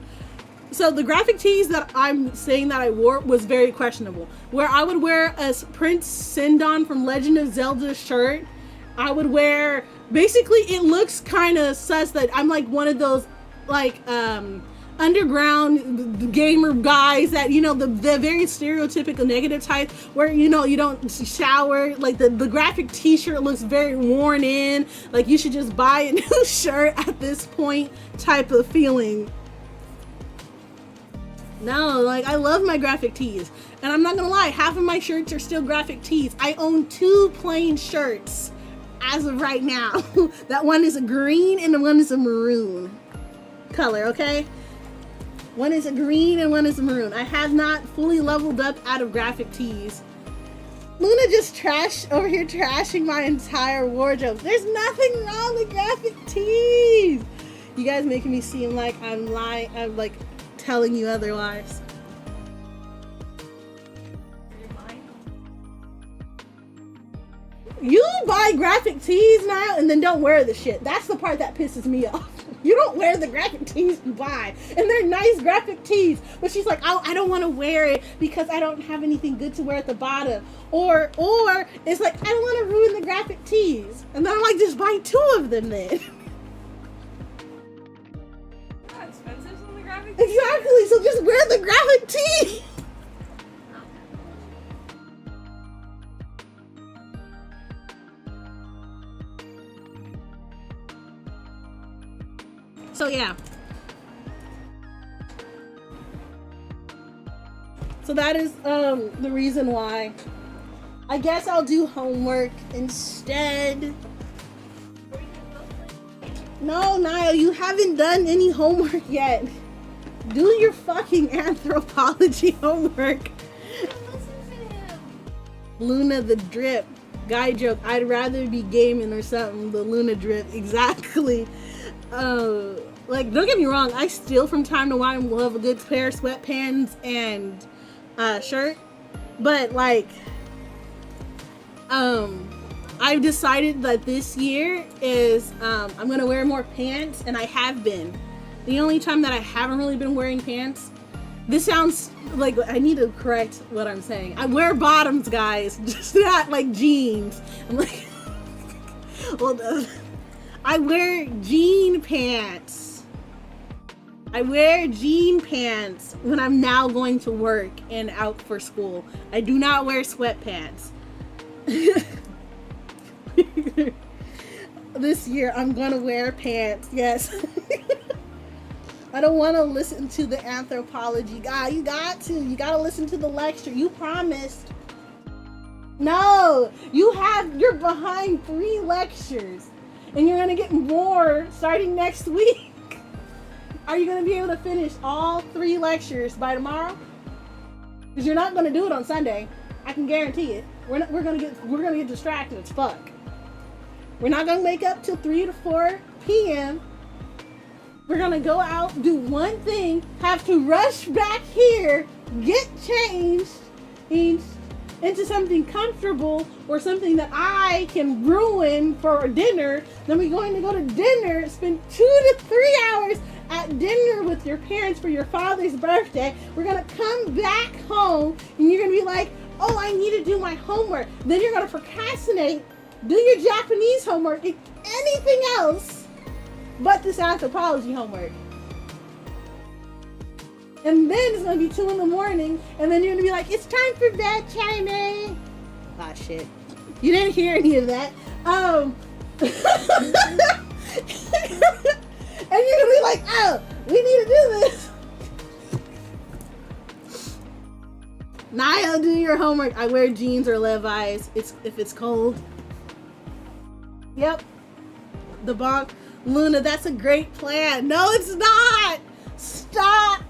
so the graphic tees that I'm saying that I wore was very questionable. Where I would wear a Prince Sindon from Legend of Zelda shirt. I would wear, basically it looks kind of sus that I'm like one of those like underground gamer guys that, you know, the very stereotypical negative type where, you know, you don't shower, like the graphic t-shirt looks very worn in, like you should just buy a new shirt at this point type of feeling. No, like I love my graphic tees, and I'm not gonna lie, half of my shirts are still graphic tees. I own 2 plain shirts as of right now. That one is a green and the one is a maroon color, okay? One is a green and one is a maroon. I have not fully leveled up out of graphic tees. Luna just trashing my entire wardrobe. There's nothing wrong with graphic tees. You guys making me seem like I'm lying. I'm like telling you otherwise. You buy graphic tees now and then don't wear the shit. That's the part that pisses me off. You don't wear the graphic tees you buy, and they're nice graphic tees, but she's like, oh, I don't want to wear it because I don't have anything good to wear at the bottom, or it's like, I don't want to ruin the graphic tees, and then I'm like, just buy 2 of them then. Not expensive on the graphic tees. Exactly, so just wear the graphic tee. So yeah. So that is the reason why. I guess I'll do homework instead. No, Niall, you haven't done any homework yet. Do your fucking anthropology homework. Luna the drip. Guy joke. I'd rather be gaming or something. The Luna drip. Exactly. Like, don't get me wrong, I still from time to time love a good pair of sweatpants and shirt, but like I've decided that this year is I'm gonna wear more pants, and I have been. The only time that I haven't really been wearing pants, this sounds like I need to correct what I'm saying. I wear bottoms, guys, just not like jeans. I'm like, well, I wear jean pants. I wear jean pants when I'm now going to work and out for school. I do not wear sweatpants. This year I'm gonna wear pants, yes. I don't want to listen to the anthropology guy. You gotta listen to the lecture. You promised. No, you're behind 3 lectures. And you're gonna get more starting next week. Are you gonna be able to finish all 3 lectures by tomorrow? Because you're not gonna do it on Sunday. I can guarantee it. We're gonna get distracted as fuck. We're not gonna wake up till 3 to 4 p.m. We're gonna go out, do one thing, have to rush back here, get changed into something comfortable or something that I can ruin for dinner. Then we're going to go to dinner, spend 2 to 3 hours at dinner with your parents for your father's birthday. We're gonna come back home and you're gonna be like, oh, I need to do my homework. Then you're gonna procrastinate, do your Japanese homework, and anything else but this anthropology homework. And then it's gonna be 2 in the morning, and then you're gonna be like, it's time for bed, China. Ah, shit. You didn't hear any of that. And you're gonna be like, oh, we need to do this. Niall, do your homework. I wear jeans or Levi's if it's cold. Yep. The bonk. Luna, that's a great plan. No, it's not. Stop.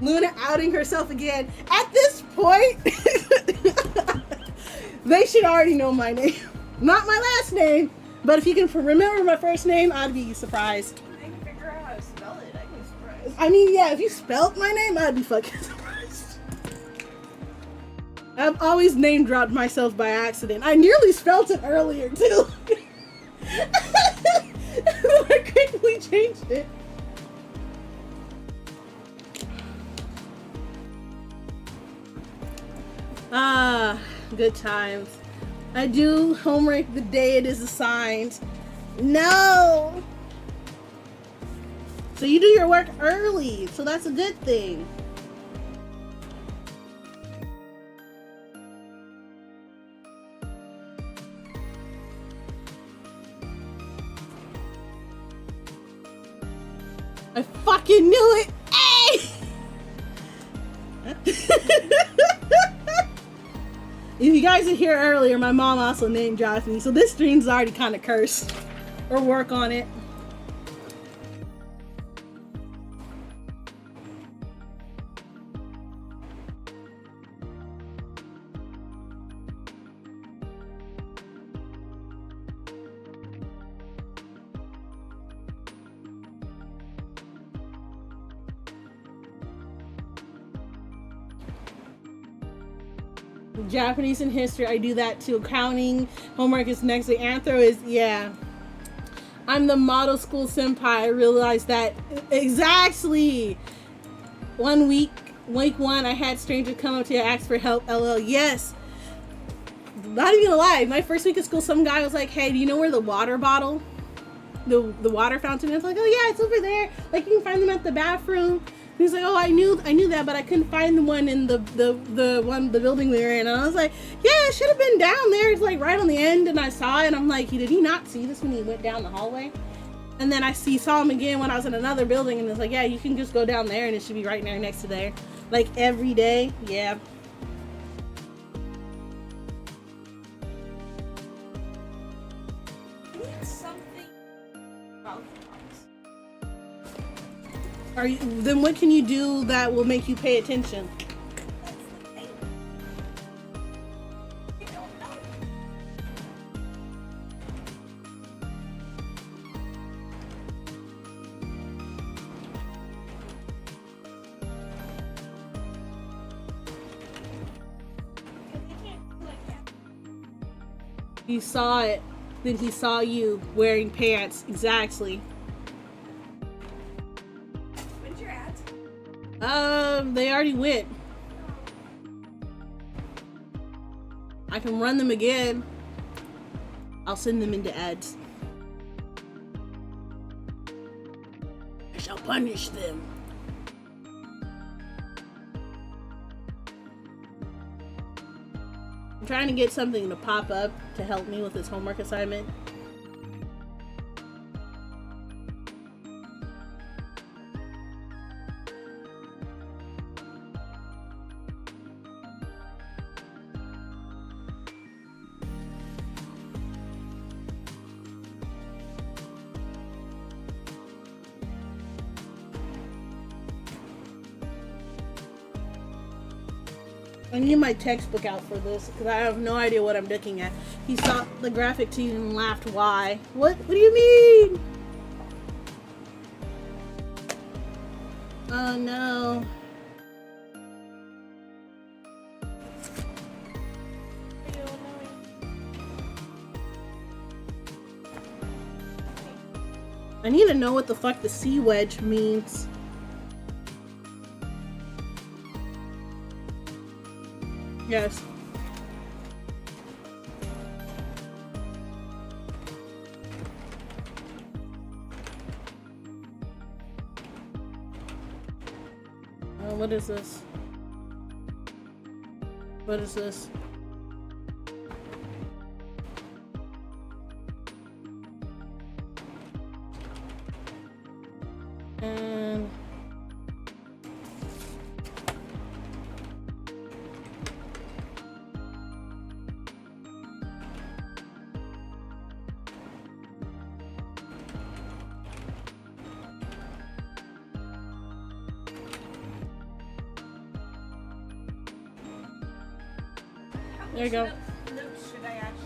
Luna outing herself again. At this point, they should already know my name. Not my last name, but if you can remember my first name, I'd be surprised. I can figure out how to spell it. I'd be surprised. I mean, yeah, if you spelled my name, I'd be fucking surprised. I've always name dropped myself by accident. I nearly spelled it earlier, too. I quickly changed it. good times. I do homework the day it is assigned. No! So you do your work early, so that's a good thing. I fucking knew it! Hey! If you guys are here earlier, my mom also name dropped me, so this stream's already kind of cursed. Or work on it. Japanese and history, I do that too. Accounting, homework is next week. Anthro is, yeah. I'm the model school senpai. I realized that. Exactly. Week one, I had strangers come up to you, ask for help. LL, yes. Not even gonna lie. My first week of school, some guy was like, hey, do you know where the water bottle, the water fountain is? Like, oh yeah, it's over there. Like, you can find them at the bathroom. He's like, oh, I knew that, but I couldn't find the one in the building we were in. And I was like, yeah, it should have been down there. It's like right on the end. And I saw it. And I'm like, did he not see this when he went down the hallway? And then I saw him again when I was in another building. And it's like, yeah, you can just go down there and it should be right there next to there. Like every day. Yeah. Then what can you do that will make you pay attention? You saw it, then he saw you wearing pants. Exactly. They already went. I can run them again. I'll send them into ads. I shall punish them. I'm trying to get something to pop up to help me with this homework assignment. I need my textbook out for this because I have no idea what I'm looking at. He saw the graphic team and laughed. Why? What do you mean? Oh no. I need to know what the fuck the C wedge means. Yes. What is this? What is this? And there you go. Notes should I actually?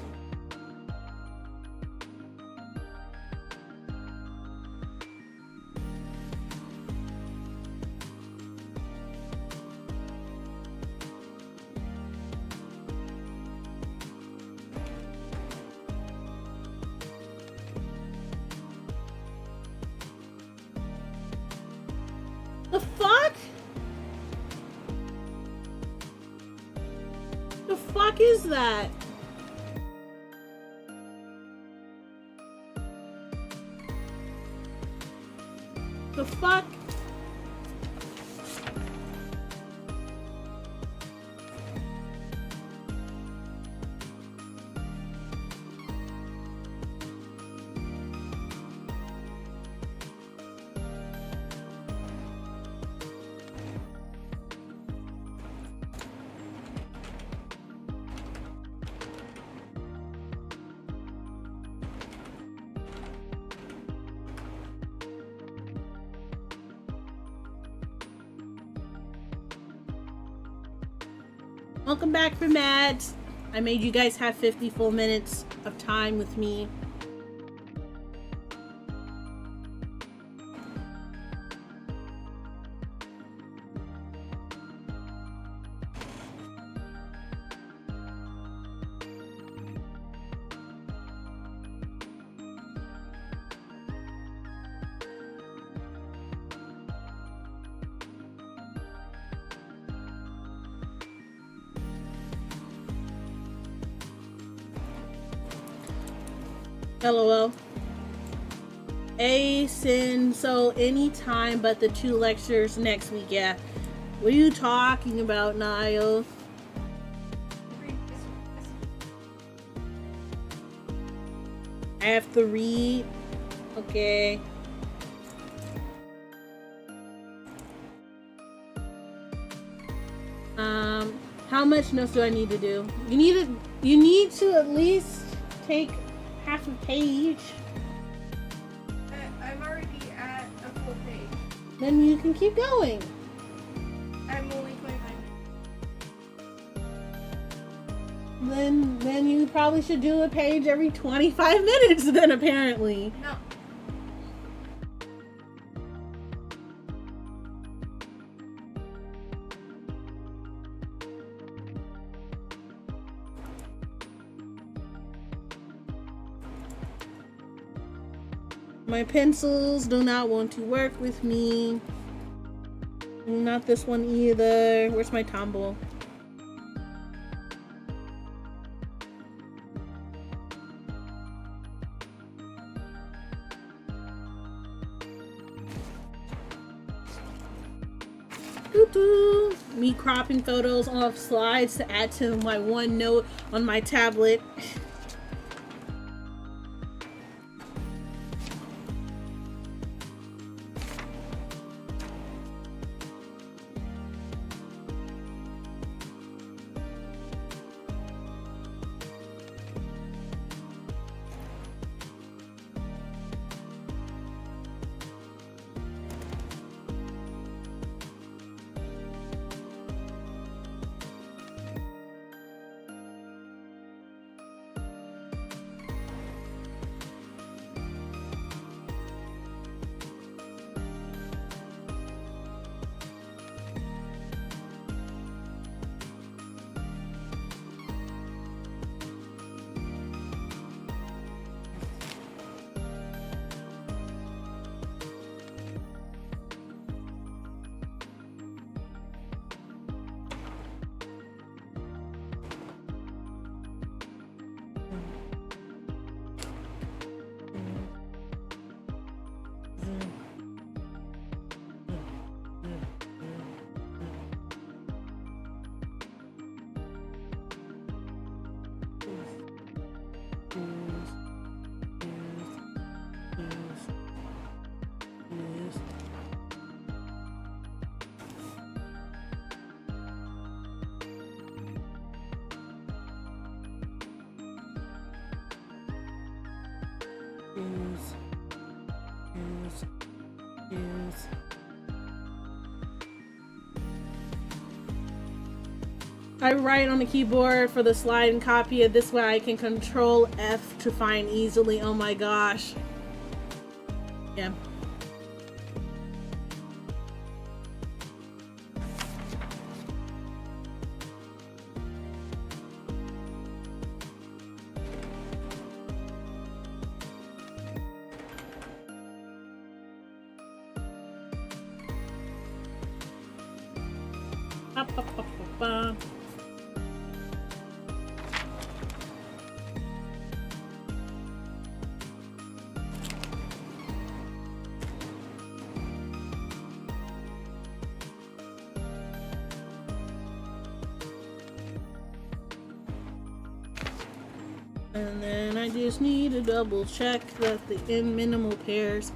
The fuck? The fuck is that? The fuck? Welcome back from ads. I made you guys have 50 full minutes of time with me. LOL. Sin, so anytime but the 2 lectures next week, yeah. What are you talking about, Niall? I have 3. Okay. How much notes do I need to do? You need to at least take half a page. I'm already at a full page. Then you can keep going. I'm only 25 minutes. Then you probably should do a page every 25 minutes then, apparently. No. My pencils do not want to work with me. Not this one either. Where's my tumble? Doo-doo. Me cropping photos off slides to add to my OneNote on my tablet. I write on the keyboard for the slide and copy it. This way I can control F to find easily. Oh my gosh. Yeah. And then I just need to double check that the in minimal pairs.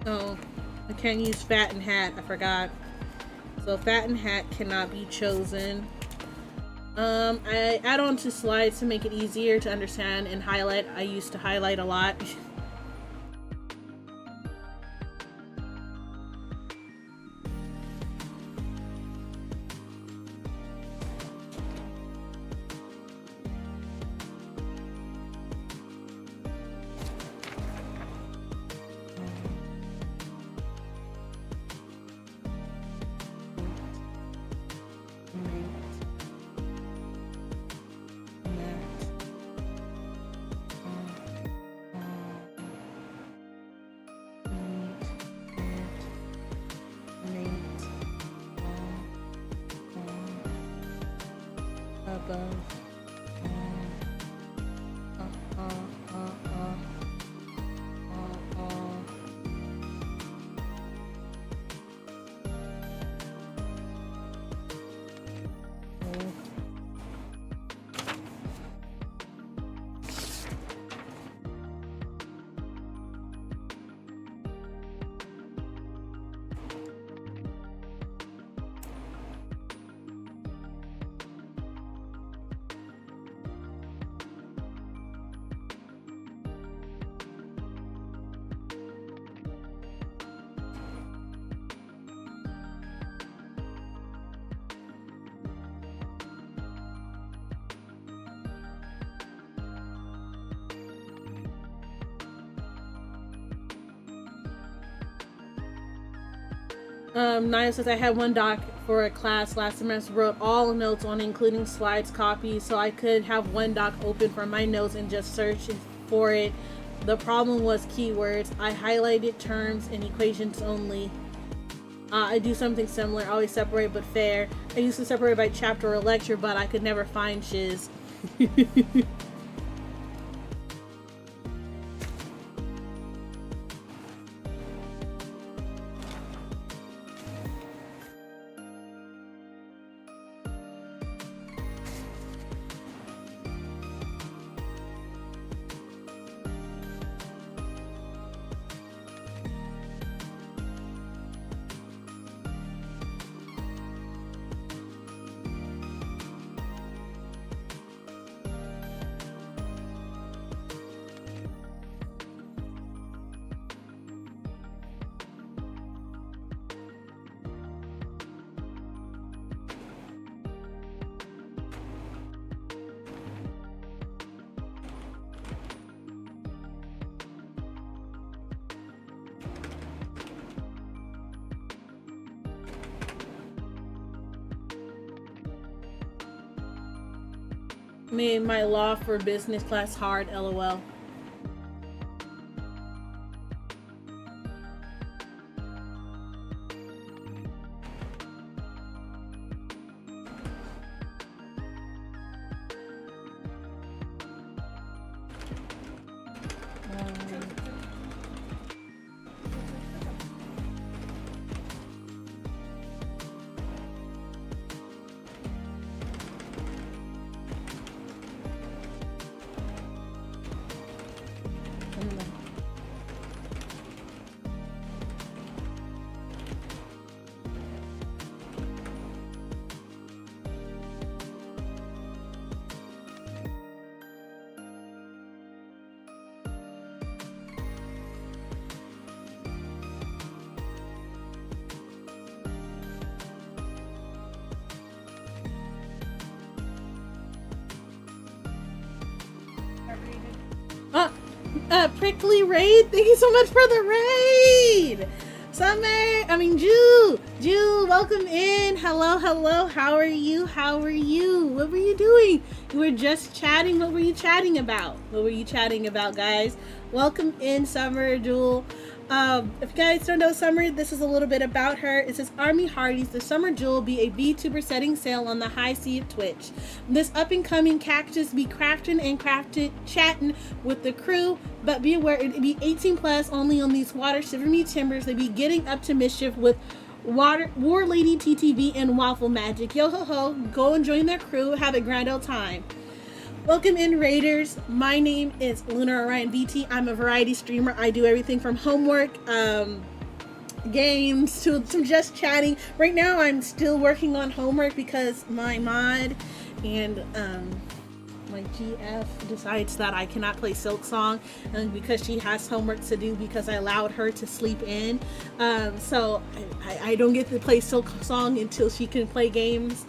Oh, I can't use fat and hat. I forgot. So fat and hat cannot be chosen. I add on to slides to make it easier to understand and highlight. I used to highlight a lot. Naya says I had one doc for a class last semester, wrote all notes on it, including slides, copies, so I could have one doc open for my notes and just search for it. The problem was keywords. I highlighted terms and equations only. I do something similar, always separate but fair. I used to separate by chapter or lecture, but I could never find shiz. Made my law for business class hard, lol. Prickly Raid, thank you so much for the raid. Jew, welcome in. Hello, how are you? What were you doing? You were just chatting. What were you chatting about? Guys? Welcome in, Summer, Jewel. If you guys don't know Summer, this is a little bit about her. It says, Army Hardy's, the Summer Jewel be a VTuber setting sail on the high sea of Twitch. This up-and-coming cactus be chatting with the crew, but be aware it be 18 plus only on these water shiver-me timbers. They be getting up to mischief with War Lady TTV and Waffle Magic. Yo ho ho, go and join their crew, have a grand old time. Welcome in, Raiders. My name is lunaorionvt. I'm a variety streamer. I do everything from homework, games, to just chatting. Right now I'm still working on homework because my mod and my GF decides that I cannot play Silksong, and because she has homework to do because I allowed her to sleep in. So I don't get to play Silksong until she can play games.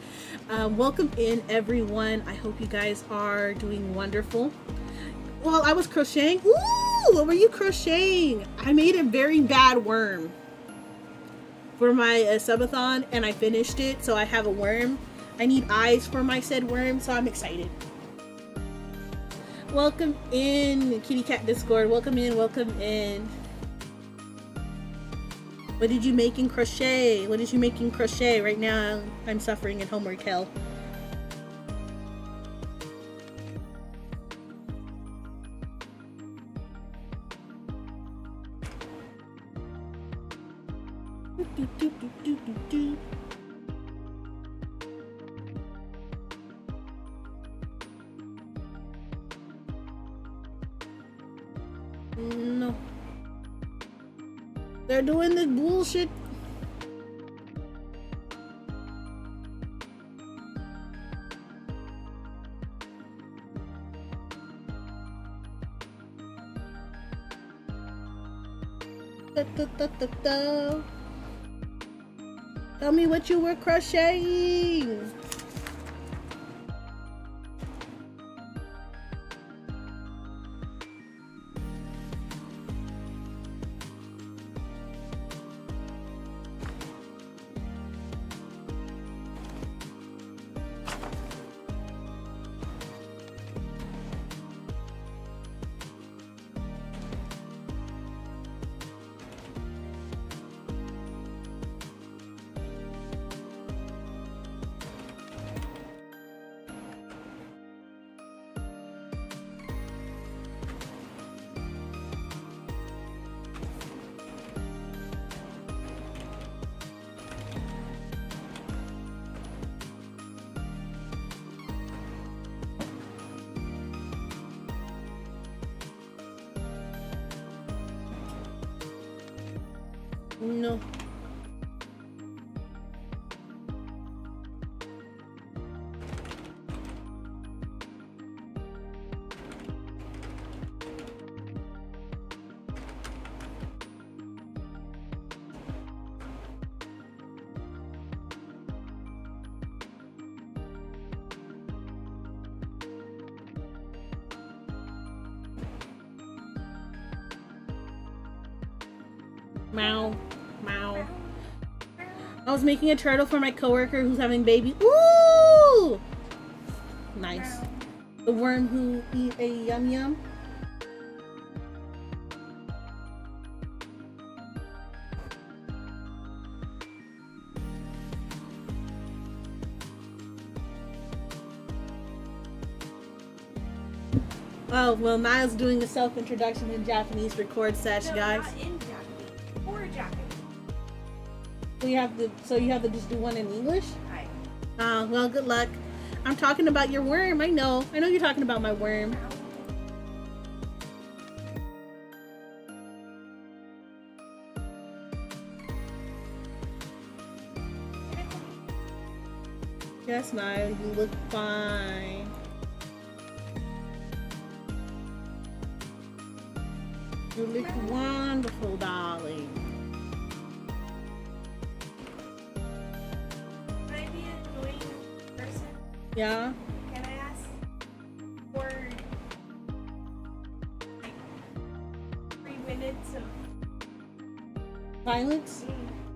Welcome in, everyone. I hope you guys are doing wonderful. Well, I was crocheting. Ooh, what were you crocheting? I made a very bad worm for my subathon, and I finished it, so I have a worm. I need eyes for my said worm, so I'm excited. Welcome in, Kitty Cat Discord. Welcome in, welcome in. What did you make in crochet? What did you make in crochet? Right now, I'm suffering in homework hell. No. They're doing this bullshit. Tell me what you were crocheting. No. Meow. Meow. I was making a turtle for my coworker who's having baby. Ooh! Nice. The worm who eat a yum yum. Oh, well, Niall's doing a self-introduction in Japanese record sesh, guys. Not in Japanese. Or Japanese. So you have to just do one in English? Right. Well, good luck. I'm talking about your worm. I know you're talking about my worm. Yes, Niall, you look fine. You look wonderful, darling. Can I be an annoying person? Yeah? Can I ask for like 3 minutes of Silence?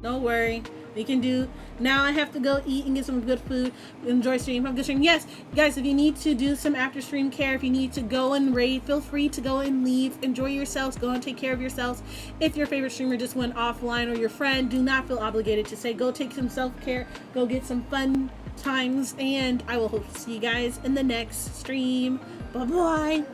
Don't worry. We can do Now I have to go eat and get some good food. Enjoy stream. Have a good stream. Yes, guys, if you need to do some after stream care, if you need to go and raid, feel free to go and leave. Enjoy yourselves. Go and take care of yourselves. If your favorite streamer just went offline or your friend, do not feel obligated to say go take some self-care. Go get some fun times. And I will hope to see you guys in the next stream. Bye-bye.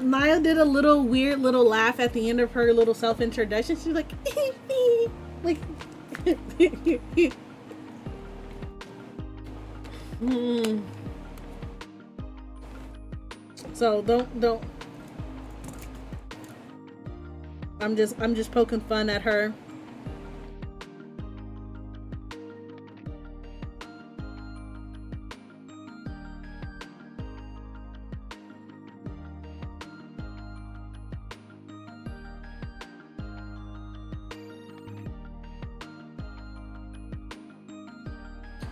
Maya did a little weird little laugh at the end of her little self-introduction. She's like, like, So don't. I'm just poking fun at her.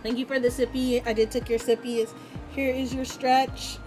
Thank you for the sippy. I did take your sippy. Here is your stretch.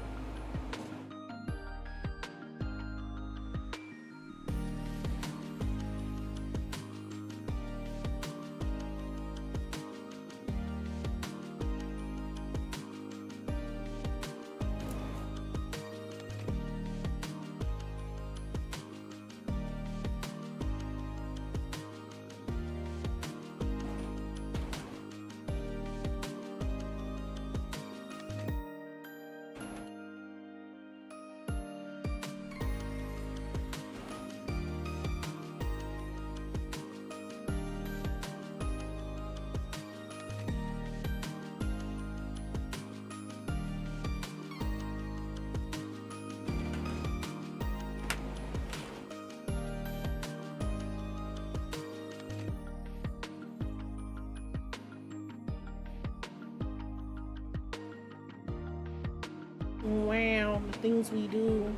Wow, the things we do.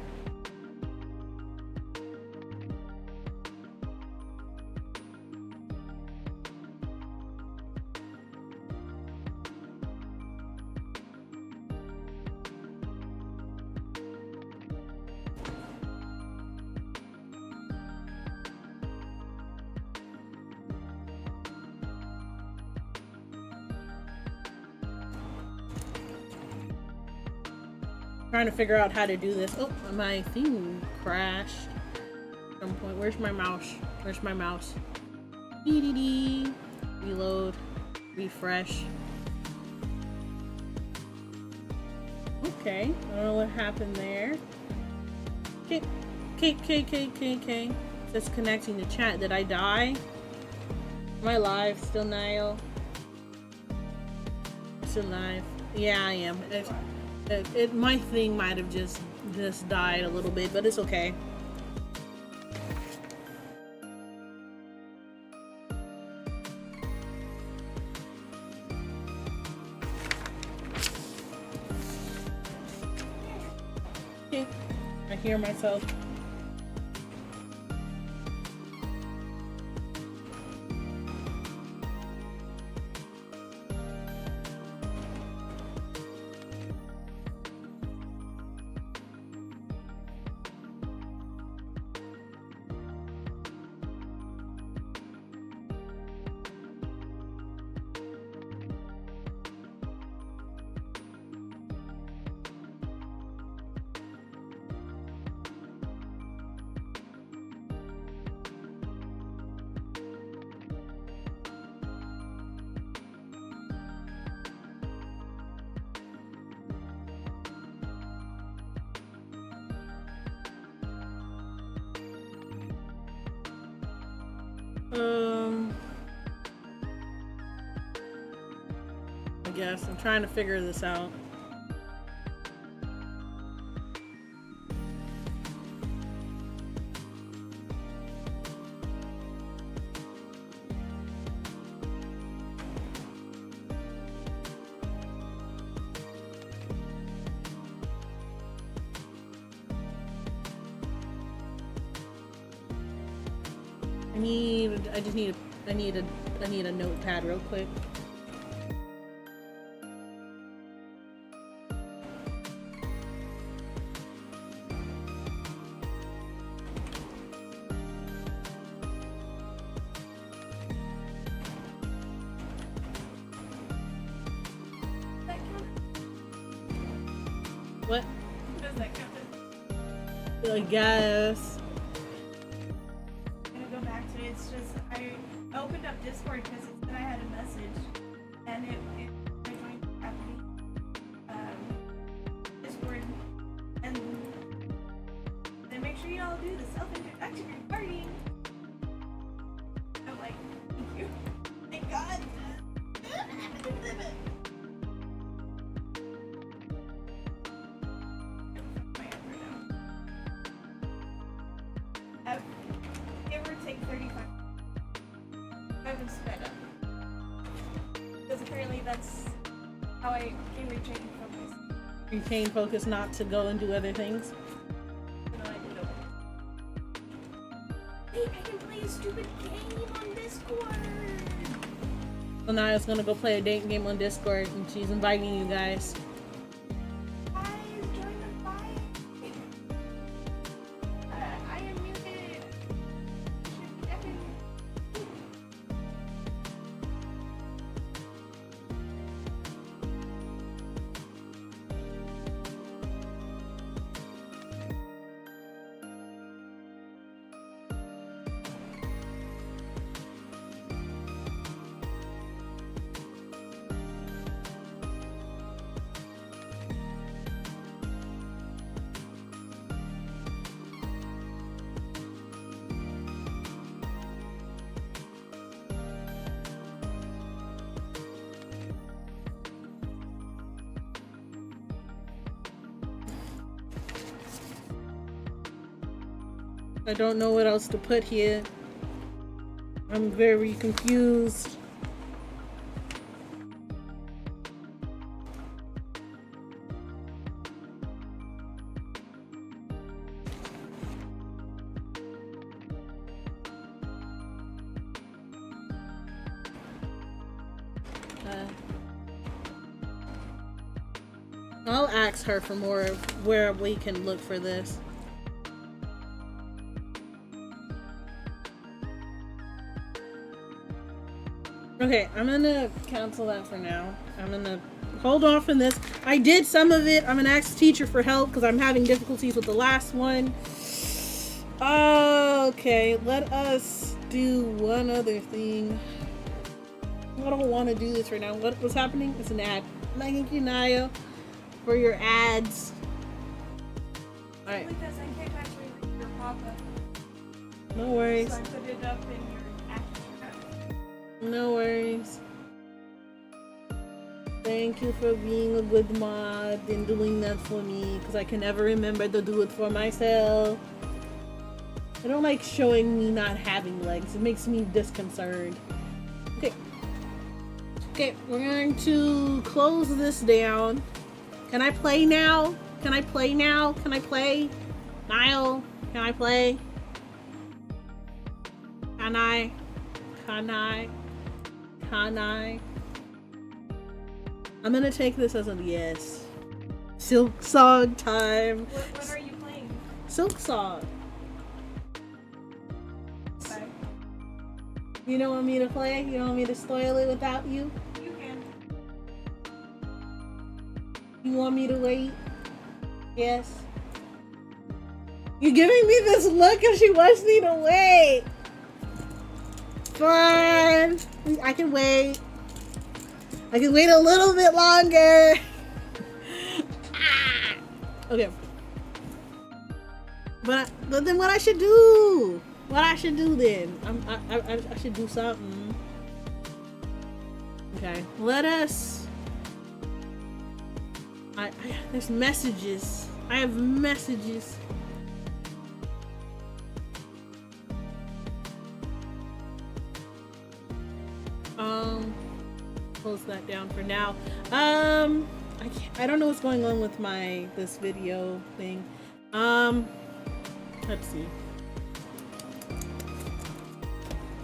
trying to figure out how to do this. Oh, my thing crashed at some point. Where's my mouse? Where's my mouse? Reload. Refresh. Okay, I don't know what happened there. Okay. Just connecting to chat. Did I die? Am I live? Still Niall? Still live? Yeah, I am. My thing might have just died a little bit, but it's okay. Okay, I hear myself. I guess I'm trying to figure this out. I need a notepad real quick. What? Does that count? I guess. I'm gonna go back to it. It's just I opened up Discord because it said I had a message, and it joined Discord, and then make sure you all do the self-introduction recording. I'm like, thank you, thank God. Give or take 35. I haven't sped up. Because apparently that's how I can retain focus. Retain focus not to go and do other things. And then I did open it. Hey, I can play a stupid game on Discord! So Naya's gonna go play a dating game on Discord and she's inviting you guys. Guys, join the fight! I am muted. I don't know what else to put here. I'm very confused. I'll ask her for more of where we can look for this. Okay, I'm gonna cancel that for now. I'm gonna hold off on this. I did some of it. I'm gonna ask the teacher for help because I'm having difficulties with the last one. Okay, let us do one other thing. I don't want to do this right now. What's happening? It's an ad. Thank you, Naya, for your ads. All right. Because I can't actually read your pop-up. No worries. So I put it up in your action. No worries. Thank you for being a good mod and doing that for me, because I can never remember to do it for myself. I don't like showing me not having legs. It makes me disconcerted. Okay. Okay, we're going to close this down. Can I play now? Can I play now? Can I play? Niall, can I play? Can I? Can I? Can I? I'm gonna take this as a yes. Silksong time. What are you playing? Silksong. Okay. You don't want me to play? You don't want me to spoil it without you? You can. You want me to wait? Yes. You're giving me this look if she wants me to wait. Fine. I can wait. I can wait a little bit longer. Okay. But then what I should do? What I should do then? I should do something. Okay. Let us. There's messages. I have messages. Close that down for now. I don't know what's going on with this video thing. Let's see.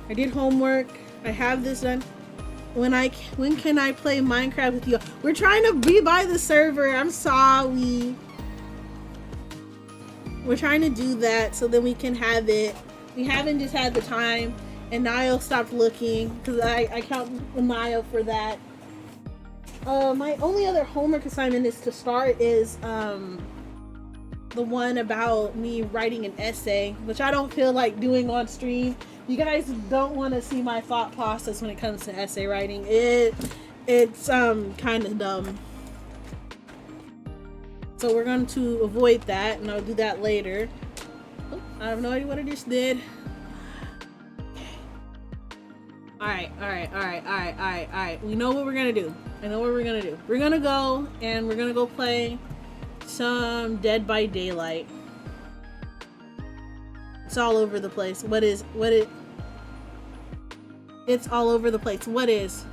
I did homework. I have this done. When can I play Minecraft with you? We're trying to rebuy the server. I'm sorry. We're trying to do that so then we can have it. We haven't just had the time. And Niall stopped looking because I count Niall for that. My only other homework assignment is to start is the one about me writing an essay, which I don't feel like doing on stream. You guys don't want to see my thought process when it comes to essay writing. It's kind of dumb. So we're going to avoid that, and I'll do that later. Oh, I have no idea what I just did. Alright. We know what we're gonna do. I know what we're gonna do. We're gonna go play some Dead by Daylight. It's all over the place. It's all over the place. What is?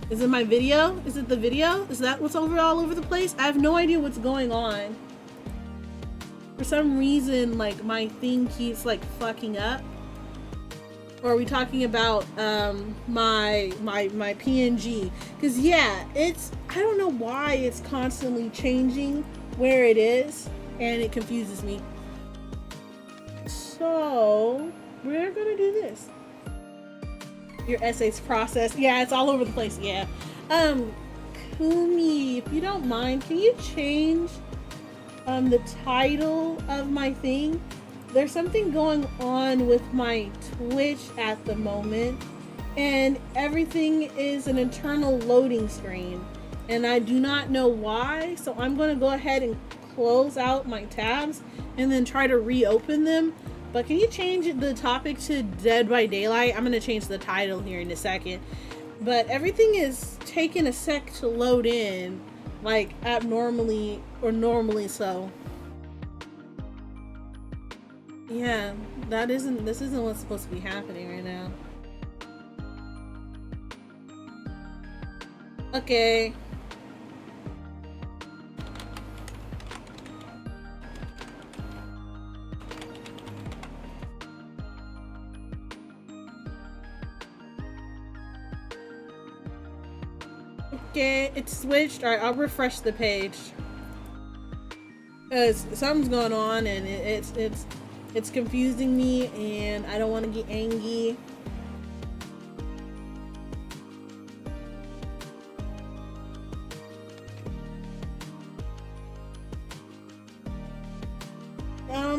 Is it my video? Is it the video? Is that what's all over the place? I have no idea what's going on. For some reason, like, my thing keeps, like, fucking up. Or are we talking about my PNG? Because yeah, I don't know why it's constantly changing where it is, and it confuses me. So we're gonna do this. Your essay's processed. Yeah, it's all over the place. Yeah. Kumi, if you don't mind, can you change the title of my thing? There's something going on with my Twitch at the moment, and everything is an internal loading screen, and I do not know why. So I'm going to go ahead and close out my tabs and then try to reopen them. But can you change the topic to Dead by Daylight? I'm going to change the title here in a second. But everything is taking a sec to load in, like abnormally or normally so. Yeah, this isn't what's supposed to be happening right now. Okay. Okay, it's switched. Alright, I'll refresh the page. Because something's going on and it's confusing me, and I don't want to get angry.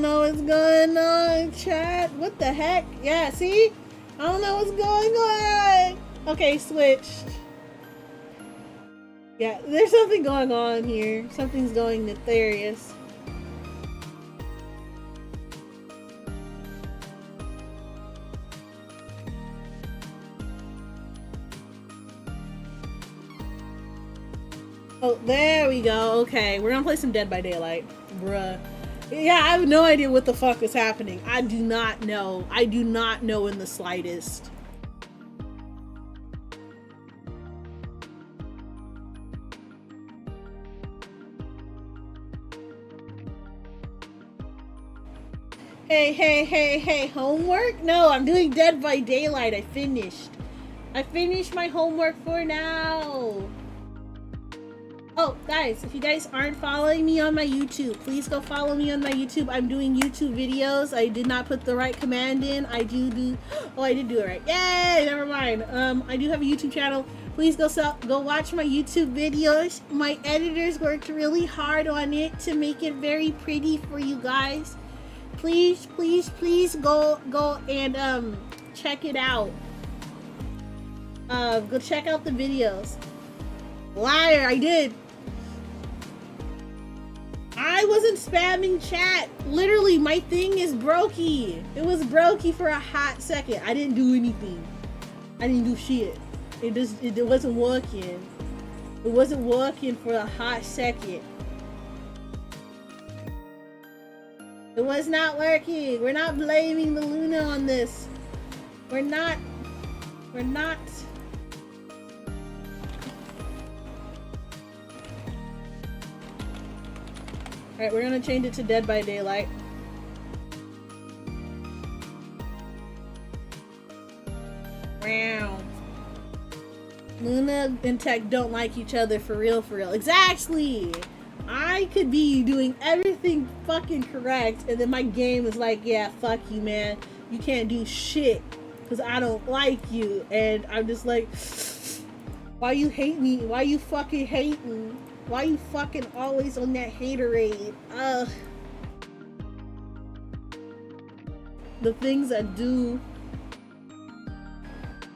know what's going on, chat. What the heck? Yeah, see? I don't know what's going on. Okay, switched. Yeah, there's something going on here. Something's going nefarious. Oh, there we go. Okay, we're gonna play some Dead by Daylight. Bruh. Yeah, I have no idea what the fuck is happening. I do not know. I do not know in the slightest. Hey, homework? No, I'm doing Dead by Daylight. I finished my homework for now. Oh, guys, if you guys aren't following me on my YouTube, please go follow me on my YouTube. I'm doing YouTube videos. I did not put the right command in. I did do it right. Yay, never mind. I do have a YouTube channel. Please go watch my YouTube videos. My editors worked really hard on it to make it very pretty for you guys. Please go and check it out. Go check out the videos. Liar, I did. I wasn't spamming chat. Literally, my thing is brokey. It was brokey for a hot second. I didn't do anything. I didn't do shit. It wasn't working. It wasn't working for a hot second. It was not working. We're not blaming the Luna on this. We're not. Alright, we're gonna change it to Dead by Daylight. Wow. Luna and Tech don't like each other for real. Exactly! I could be doing everything fucking correct, and then my game is like, yeah, fuck you, man. You can't do shit, because I don't like you. And I'm just like, why you hate me? Why you fucking hating? Why you fucking always on that haterade? The things I do.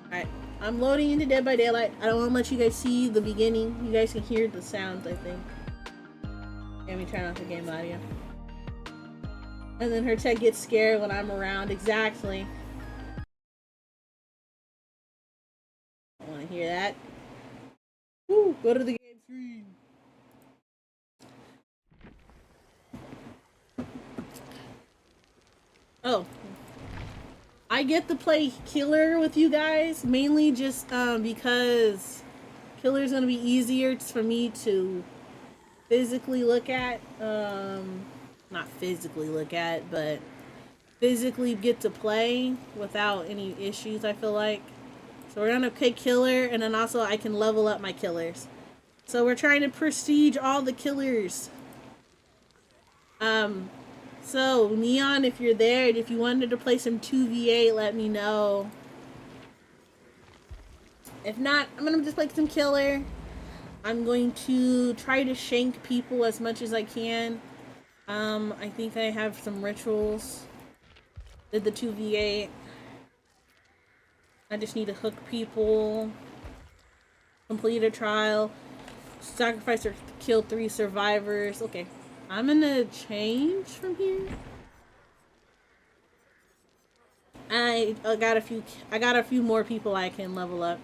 Alright, I'm loading into Dead by Daylight. I don't want to let you guys see the beginning. You guys can hear the sounds, I think. Let me turn off the game audio. And then her tech gets scared when I'm around. Exactly. I want to hear that. Woo, go to the game screen. Oh, I get to play Killer with you guys mainly just because Killer's gonna be easier for me to physically look at. Not physically look at, but physically get to play without any issues, I feel like. So we're gonna pick Killer, and then also I can level up my killers. So we're trying to prestige all the killers. So, Neon, if you're there, and if you wanted to play some 2v8, let me know. If not, I'm gonna just play some Killer. I'm going to try to shank people as much as I can. I think I have some rituals. Did the 2v8. I just need to hook people. Complete a trial. Sacrifice or kill 3 survivors. Okay. I'm gonna change from here. I got a few more people I can level up.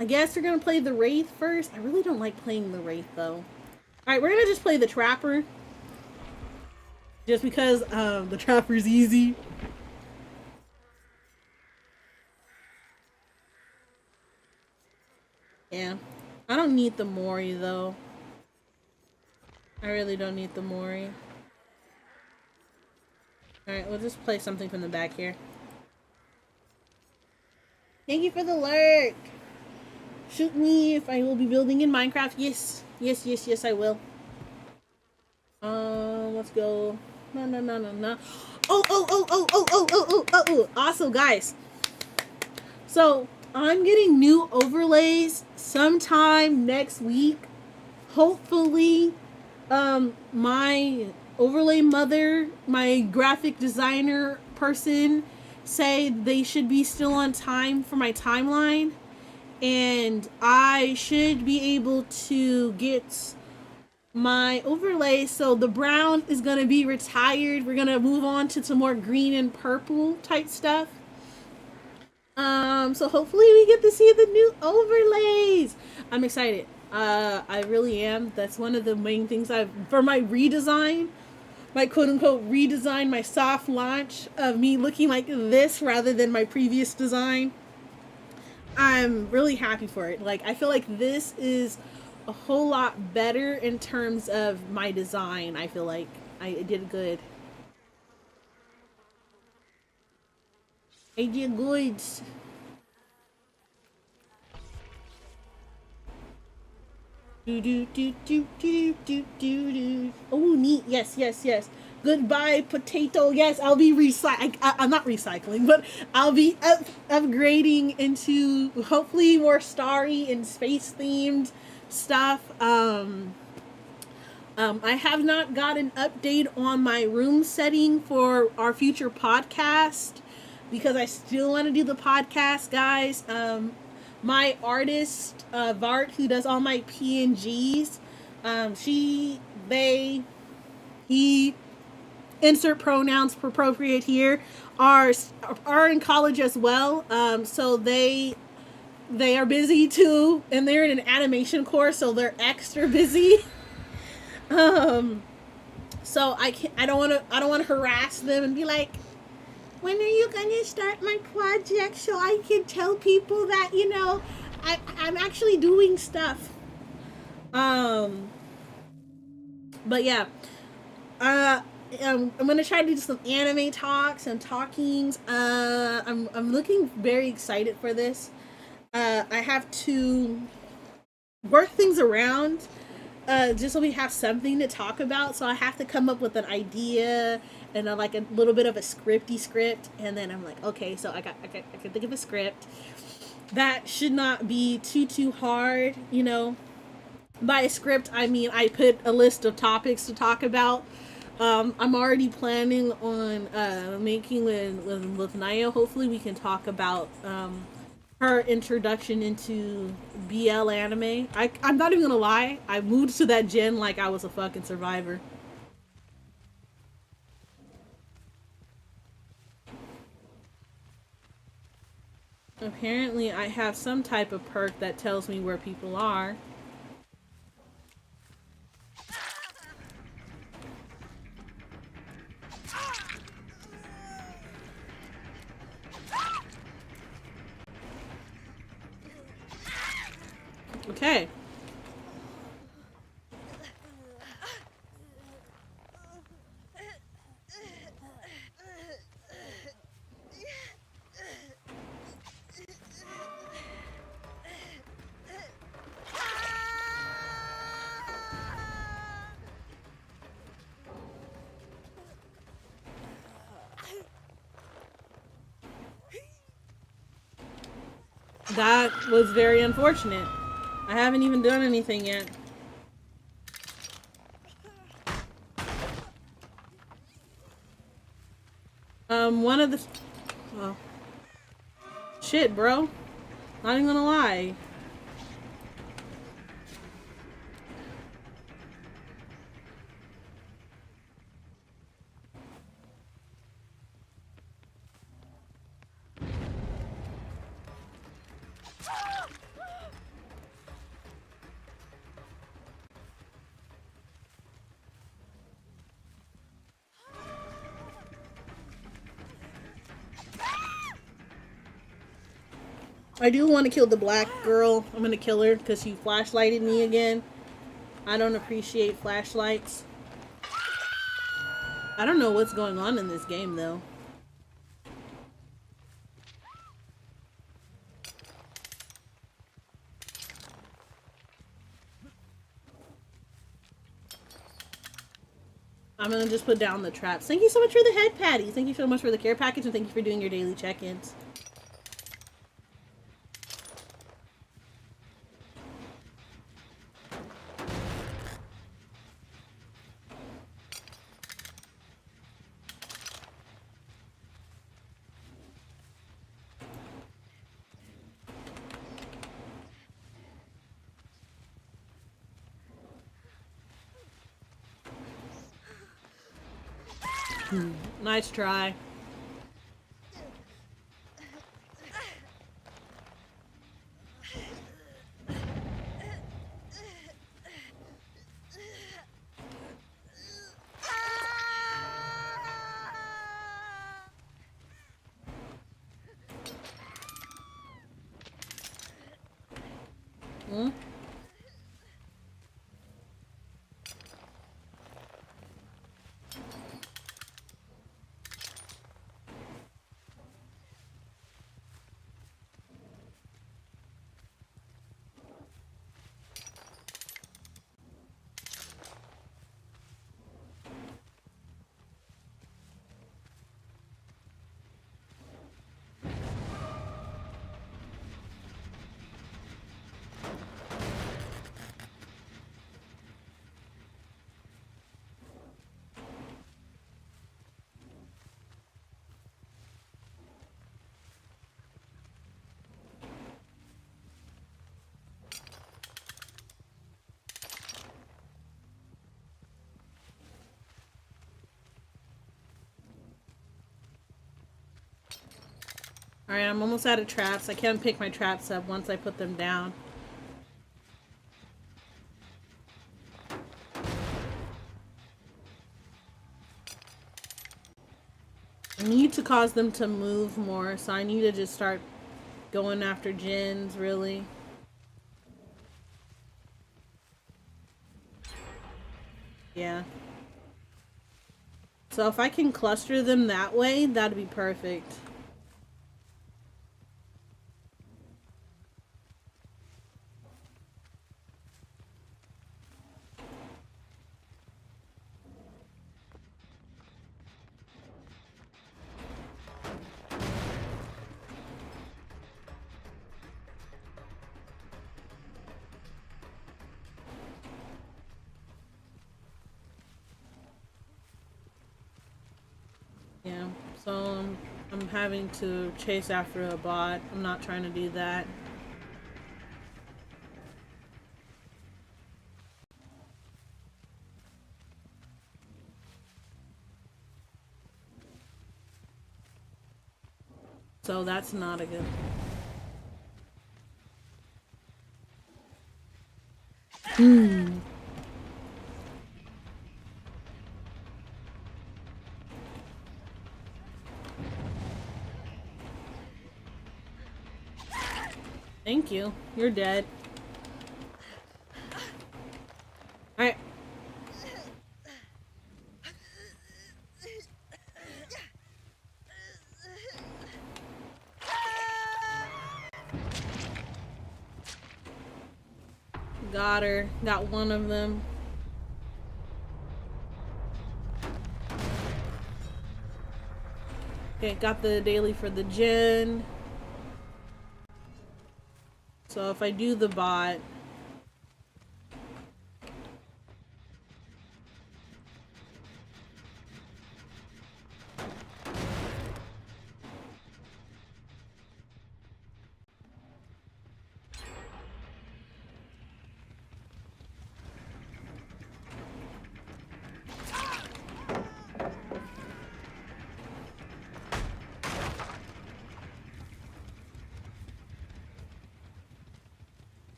I guess we're gonna play the Wraith first. I really don't like playing the Wraith though. Alright, we're gonna just play the Trapper. Just because the Trapper's easy. Yeah. I don't need the Mori though. I really don't need the Mori. Alright, we'll just play something from the back here. Thank you for the lurk! Shoot me if I will be building in Minecraft. Yes, I will. Let's go. No. Oh. Also, guys. So, I'm getting new overlays sometime next week. Hopefully, my overlay mother, my graphic designer person, say they should be still on time for my timeline, and I should be able to get my overlay. So the brown is going to be retired. We're going to move on to some more green and purple type stuff. So hopefully we get to see the new overlays. I'm excited. I really am. That's one of the main things for my redesign, my quote unquote redesign, my soft launch of me looking like this rather than my previous design. I'm really happy for it. Like, I feel like this is a whole lot better in terms of my design. I feel like I did good. I did good. Oh, neat. Yes. Goodbye, potato. Yes, I'll be I'm not recycling, but I'll be upgrading into hopefully more starry and space themed stuff. I have not got an update on my room setting for our future podcast because I still want to do the podcast, guys. My artist, Vart, who does all my PNGs, he, insert pronouns appropriate here, are in college as well. So they are busy too, and they're in an animation course, so they're extra busy. So I don't want to harass them and be like, when are you gonna start my project so I can tell people that, you know, I'm actually doing stuff. But yeah, I'm gonna try to do some anime talks and talkings. I'm looking very excited for this. I have to work things around just so we have something to talk about. So I have to come up with an idea and like a little bit of a script, and then I'm like, okay, so I can think of a script that should not be too hard, you know. By a script, I mean I put a list of topics to talk about. I'm already planning on making with Naya. Hopefully, we can talk about her introduction into BL anime. I'm not even gonna lie. I moved to that gen like I was a fucking survivor. Apparently, I have some type of perk that tells me where people are. Okay. That was very unfortunate. I haven't even done anything yet. One of the... Oh. Shit, bro. Not even gonna lie. I do want to kill the black girl. I'm gonna kill her because she flashlighted me again. I don't appreciate flashlights. I don't know what's going on in this game though. I'm gonna just put down the traps. Thank you so much for the head patties. Thank you so much for the care package, and thank you for doing your daily check-ins. Nice try. Hmm? Alright, I'm almost out of traps. I can't pick my traps up once I put them down. I need to cause them to move more, so I need to just start going after gins, really. Yeah. So if I can cluster them that way, that'd be perfect. Yeah, so I'm having to chase after a bot. I'm not trying to do that. So that's not a good... Thank you. You're dead. Alright. Got her. Got one of them. Okay, got the daily for the gen. So if I do the bot...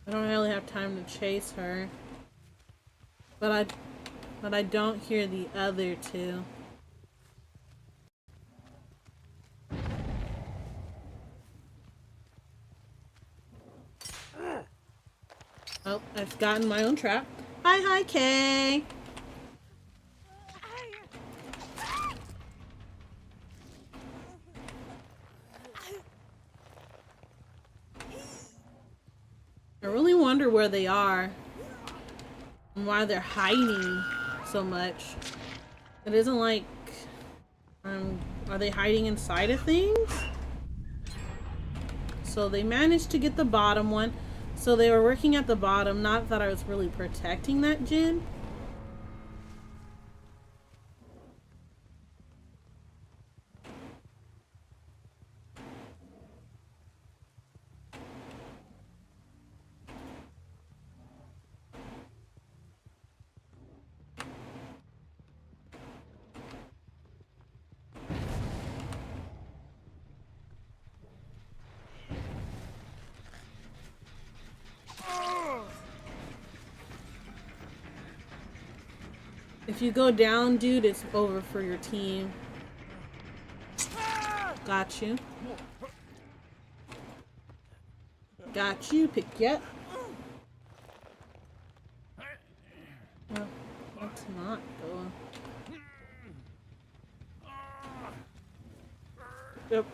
I don't really have time to chase her. But I don't hear the other two. Oh, I've gotten my own trap. Hi, Kay. I really wonder where they are and why they're hiding so much. It isn't like, are they hiding inside of things? So they managed to get the bottom one. So they were working at the bottom. Not that I was really protecting that gin. If you go down, dude, it's over for your team. Got you. Got you. Pick you up. Well, let's not go. Yep.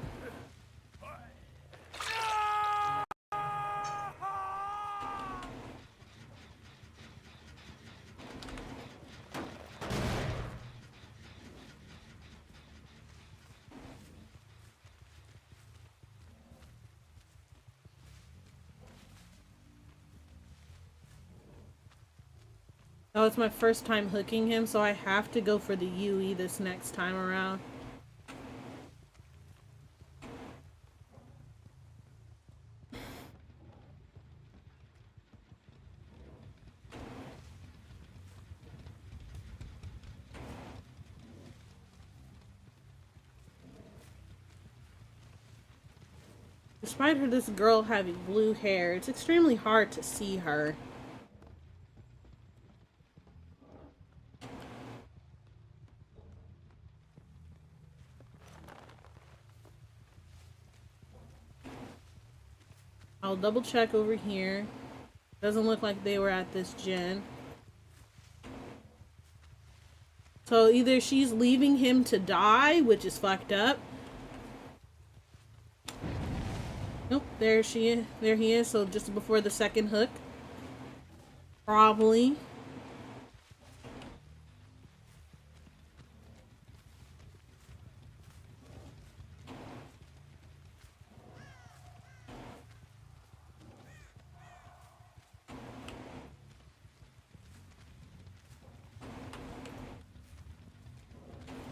Oh, it's my first time hooking him, so I have to go for the UE this next time around. Despite this girl having blue hair, it's extremely hard to see her. I'll double check over here. Doesn't look like they were at this gen. So either she's leaving him to die, which is fucked up. Nope, there she is. There he is. So just before the second hook. Probably.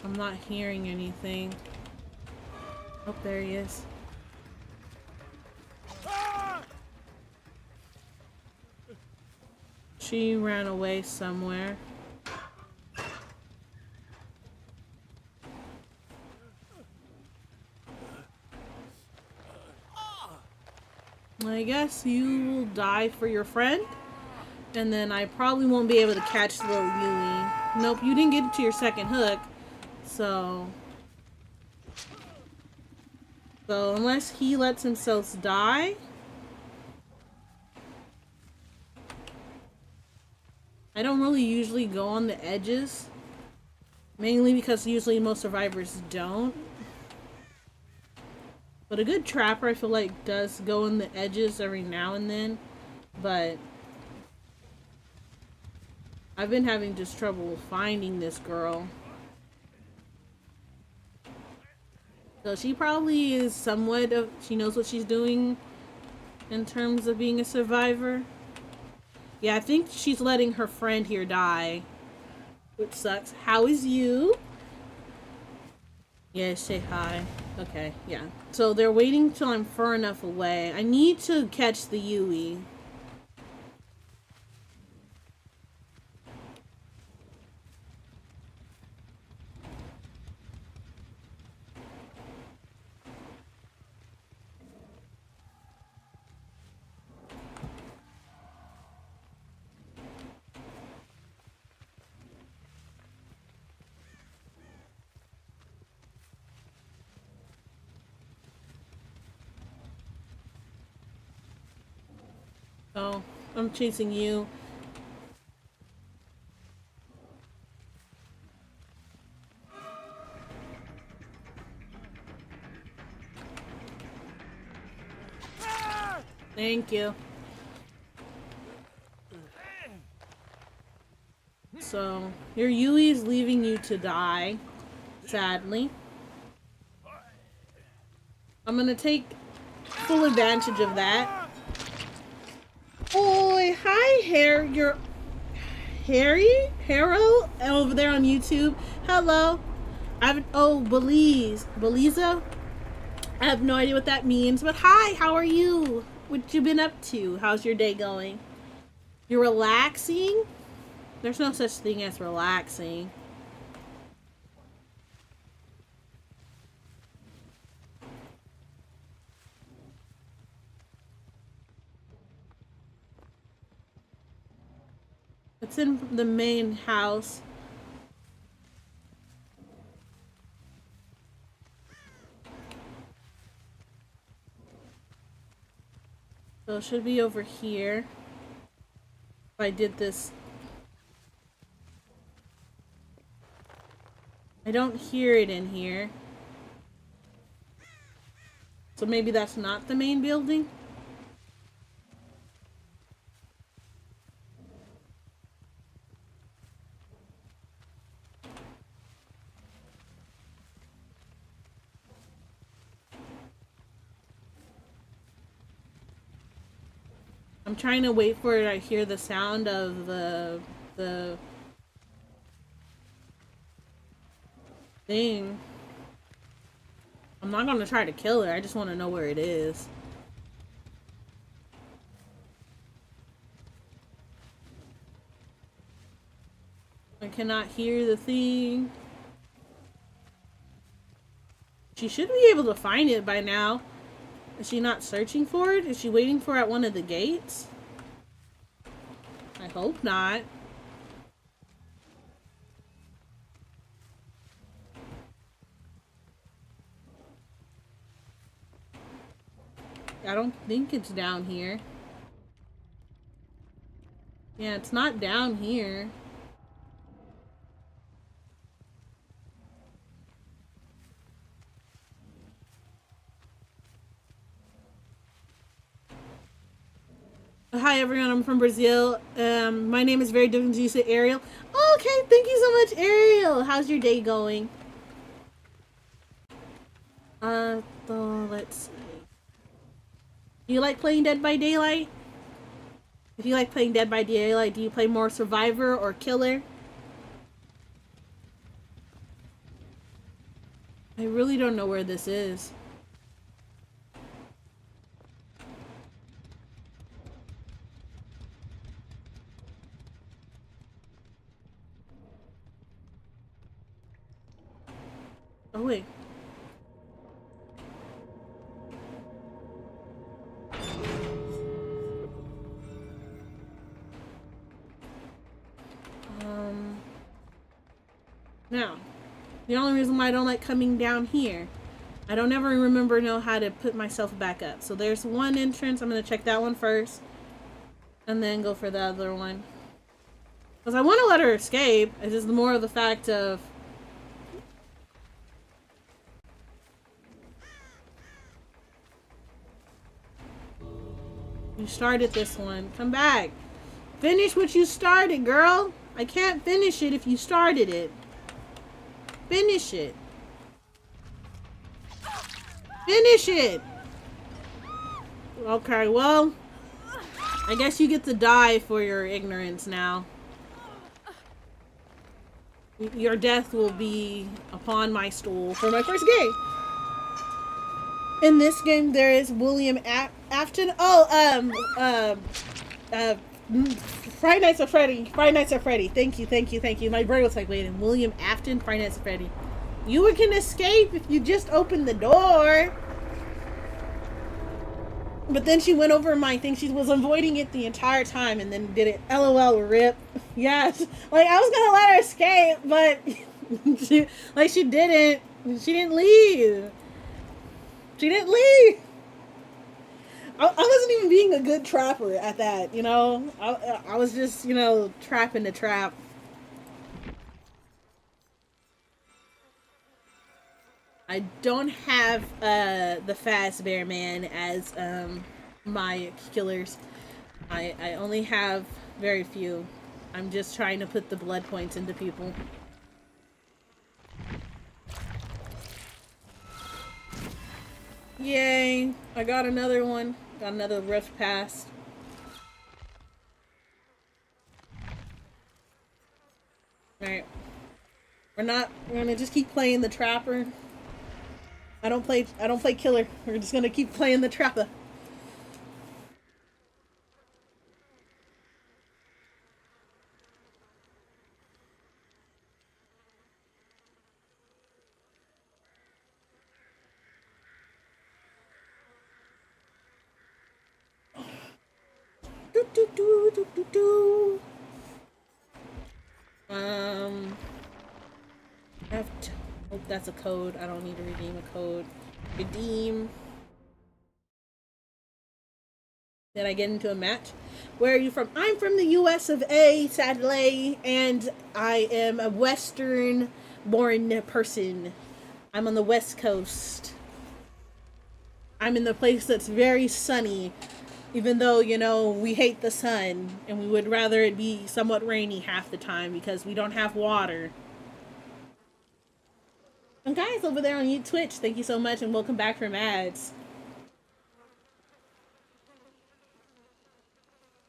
I'm not hearing anything. Oh, there he is. She ran away somewhere. I guess you will die for your friend. And then I probably won't be able to catch the little Yui. Nope, you didn't get it to your second hook. So unless he lets himself die, I don't really usually go on the edges, mainly because usually most survivors don't. But a good trapper, I feel like, does go on the edges every now and then, but I've been having just trouble finding this girl. So she probably is somewhat of, she knows what she's doing in terms of being a survivor. Yeah, I think she's letting her friend here die, which sucks. How is you? Yeah, say hi. Okay, yeah. So they're waiting till I'm far enough away. I need to catch the Yui. Oh, I'm chasing you. Thank you. So, your Yui is leaving you to die, sadly. I'm gonna take full advantage of that. Oh, hi, you're Harrow over there on YouTube. Hello. Beliza? I have no idea what that means, but hi, how are you? What you been up to? How's your day going? You're relaxing? There's no such thing as relaxing. It's in the main house. So it should be over here. If I did this. I don't hear it in here. So maybe that's not the main building? I'm trying to wait for it to hear the sound of the thing. I'm not gonna try to kill her, I just want to know where it is. I cannot hear the thing. She should be able to find it by now. Is she not searching for it? Is she waiting for it at one of the gates? I hope not. I don't think it's down here. Yeah, it's not down here. Hi everyone, I'm from Brazil. My name is very different to you, say Ariel. Oh, okay, thank you so much, Ariel. How's your day going? So let's see. Do you like playing Dead by Daylight? If you like playing Dead by Daylight, do you play more Survivor or Killer? I really don't know where this is. Oh wait. Now, the only reason why I don't like coming down here, I don't ever know how to put myself back up. So there's one entrance. I'm gonna check that one first, and then go for the other one. Because I want to let her escape. It's just more of the fact of you started this one. Come back. Finish what you started, girl. I can't finish it if you started it. Finish it. Finish it. Okay, well, I guess you get to die for your ignorance now. Your death will be upon my stool for my first game. In this game, there is William Afton. Oh, Friday Nights at Freddy. Friday Nights at Freddy. Thank you, thank you, thank you. My brain was like, wait, William Afton, Friday Nights at Freddy. You can escape if you just open the door. But then she went over my thing. She was avoiding it the entire time and then did it. LOL, rip. Yes. Like, I was gonna let her escape, but she didn't. She didn't leave. She didn't leave. I wasn't even being a good trapper at that, you know? I was just, you know, trapping the trap. I don't have the Fast Bear Man as my killers. I only have very few. I'm just trying to put the blood points into people. Yay! I got another one. Got another rift pass. Alright. We're gonna just keep playing the trapper. I don't play killer. We're just gonna keep playing the trapper. Oh, that's a code. I don't need to redeem a code. Redeem. Then I get into a match. Where are you from? I'm from the US of A, sadly, and I am a Western born person. I'm on the West Coast. I'm in the place that's very sunny, even though, you know, we hate the sun and we would rather it be somewhat rainy half the time because we don't have water. And guys over there on Twitch, thank you so much and welcome back from ads.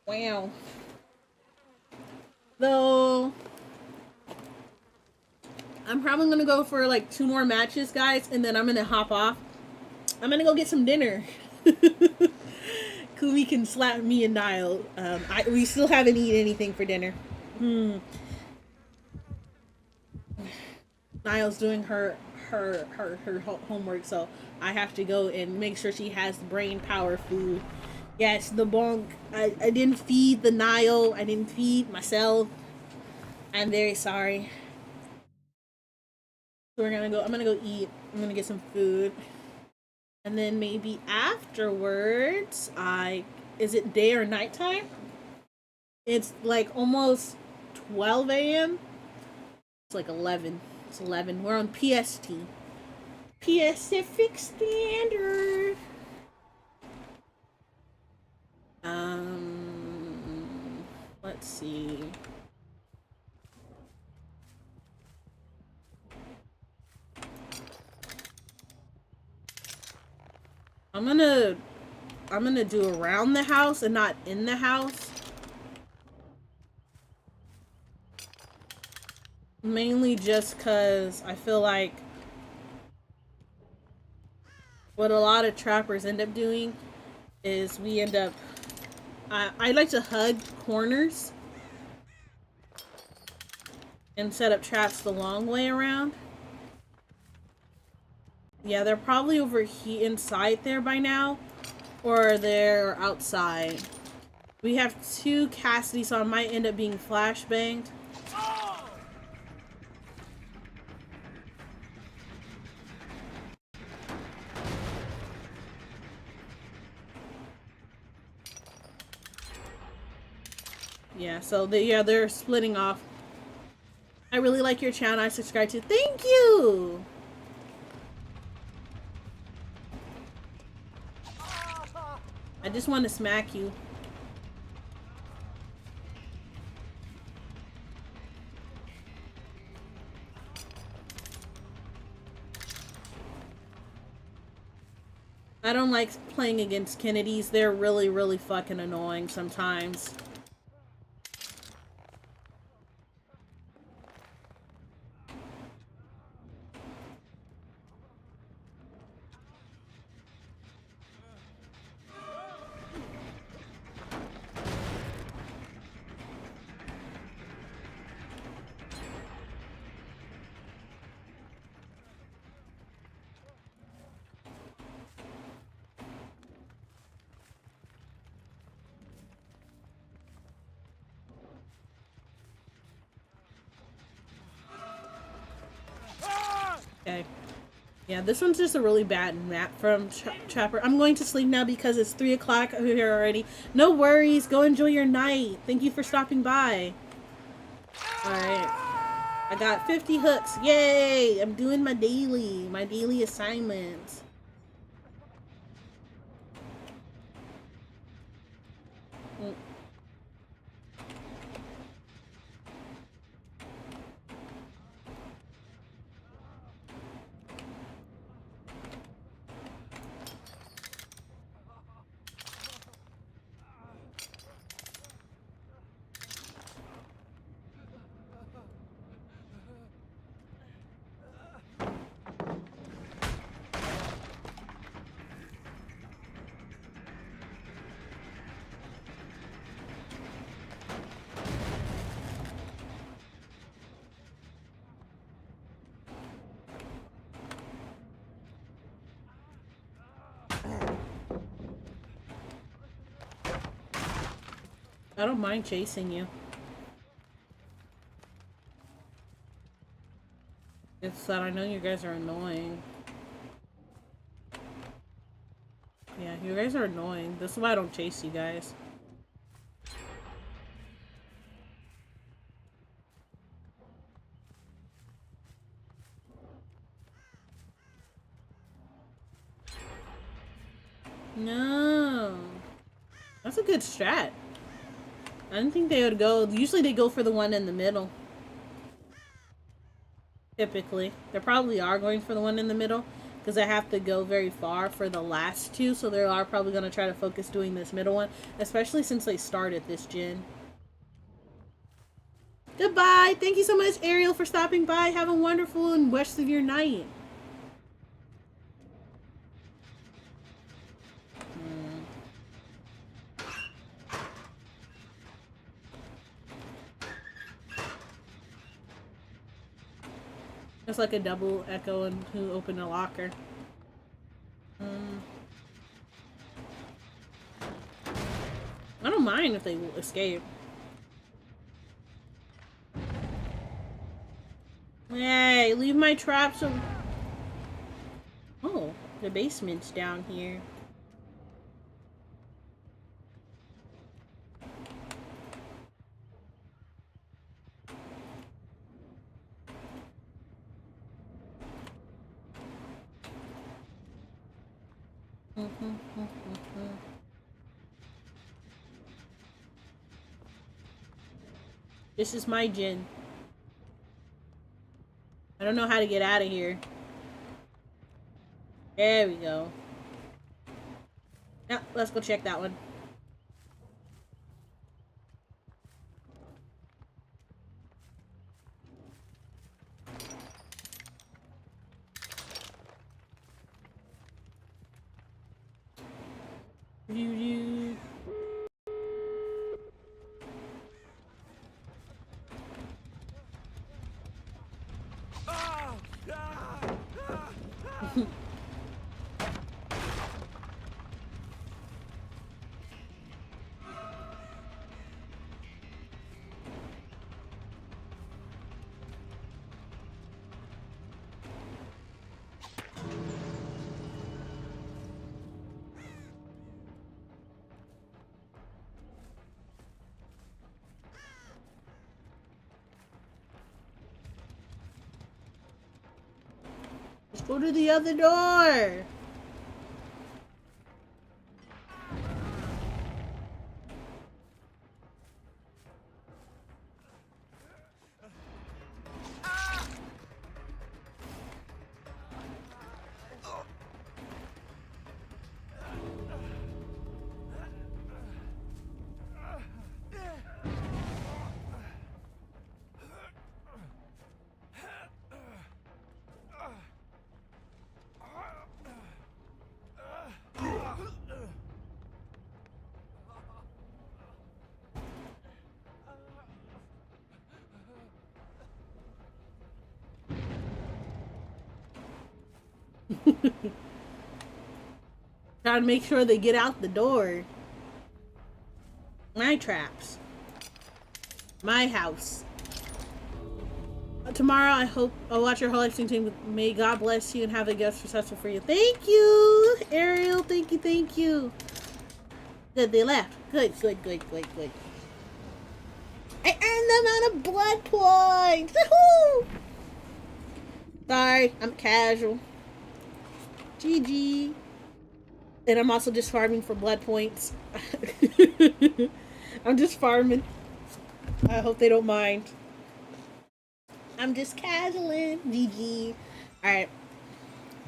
Wow. Though I'm probably gonna go for like 2 more matches, guys, and then I'm gonna hop off. I'm gonna go get some dinner. Kumi can slap me and Niall. We still haven't eaten anything for dinner. Niall's doing her homework, so I have to go and make sure she has brain power food. Yes, the bonk. I didn't feed the Niall. I didn't feed myself. I'm very sorry. So I'm gonna go eat. I'm gonna get some food. And then maybe afterwards, is it day or nighttime? It's like almost 12 a.m. It's like 11. It's 11. We're on PST. Pacific Standard. Let's see. I'm gonna do around the house and not in the house. Mainly just cause I feel like what a lot of trappers end up doing is we end up I like to hug corners and set up traps the long way around. Yeah, they're probably over here inside there by now, or they're outside. We have 2 Cassidy, so I might end up being flashbanged. Yeah, so they're splitting off. I really like your channel. I subscribe to. Thank you. I just want to smack you. I don't like playing against Kennedys. They're really, really fucking annoying sometimes. Okay. Yeah, this one's just a really bad map from Trapper. I'm going to sleep now because it's 3 o'clock over here already. No worries. Go enjoy your night. Thank you for stopping by. Alright. I got 50 hooks. Yay! I'm doing my daily assignments. I don't mind chasing you. It's that I know you guys are annoying. Yeah, You guys are annoying. This is why I don't chase you guys. No. That's a good strat. I didn't think they would go. Usually they go for the one in the middle. Typically. They probably are going for the one in the middle because I have to go very far for the last two. So they are probably going to try to focus doing this middle one, especially since they started this gen. Goodbye. Thank you so much, Ariel, for stopping by. Have a wonderful and rest of your night. It's like a double echo and who opened a locker. I don't mind if they escape. Hey, leave my traps. Oh, the basement's down here. This is my gen. I don't know how to get out of here. There we go. Now, let's go check that one. You. Let's go to the other door. Trying to make sure they get out the door. My traps. My house. Tomorrow, I hope I'll watch your whole Lexington. May God bless you and have a guest successful for you. Thank you, Ariel. Thank you, thank you. Good, they left. Good, good, good, good, good. I earned them on a blood point. Woohoo! Sorry, I'm casual. GG. And I'm also just farming for blood points. I'm just farming. I hope they don't mind. I'm just casualing. GG. Alright.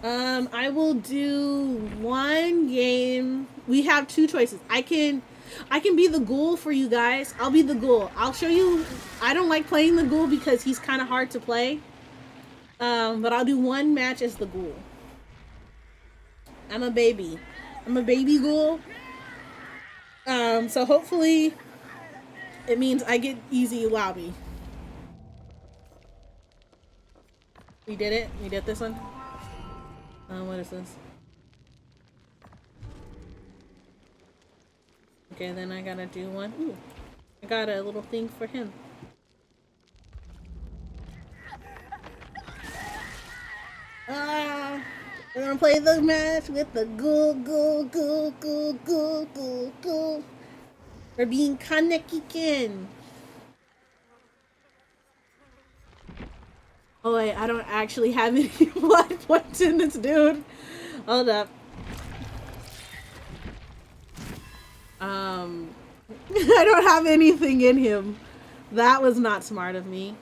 I will do one game. We have two choices. I can be the ghoul for you guys. I'll be the ghoul. I'll show you. I don't like playing the ghoul because he's kind of hard to play. But I'll do one match as the ghoul. I'm a baby. I'm a baby ghoul. So hopefully it means I get easy lobby. We did it? We did this one? What is this? Okay, then I gotta do one. Ooh, I got a little thing for him. We're gonna play the match with the ghoul. We're being Kanekiken. Oh wait, I don't actually have any blood points in this dude. Hold up. I don't have anything in him. That was not smart of me.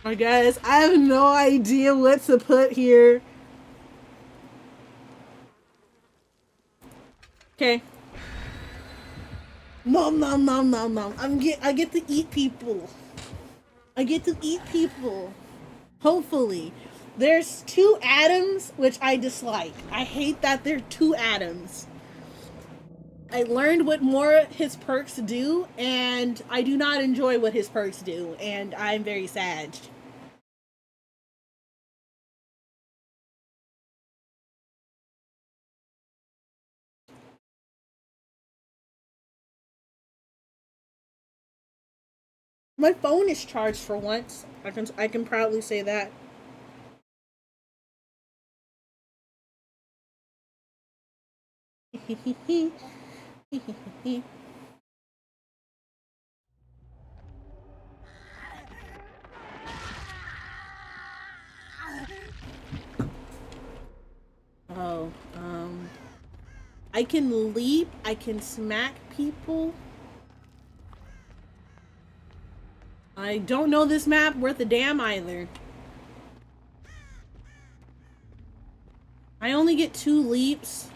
I guess I have no idea what to put here. Okay. Nom nom nom nom nom. I get to eat people. I get to eat people. Hopefully. There's 2 atoms, which I dislike. I hate that there are 2 atoms. I learned what more his perks do, and I do not enjoy what his perks do, and I'm very sad. My phone is charged for once. I can proudly say that. Oh, I can leap, I can smack people. I don't know this map worth a damn either. I only get 2 leaps.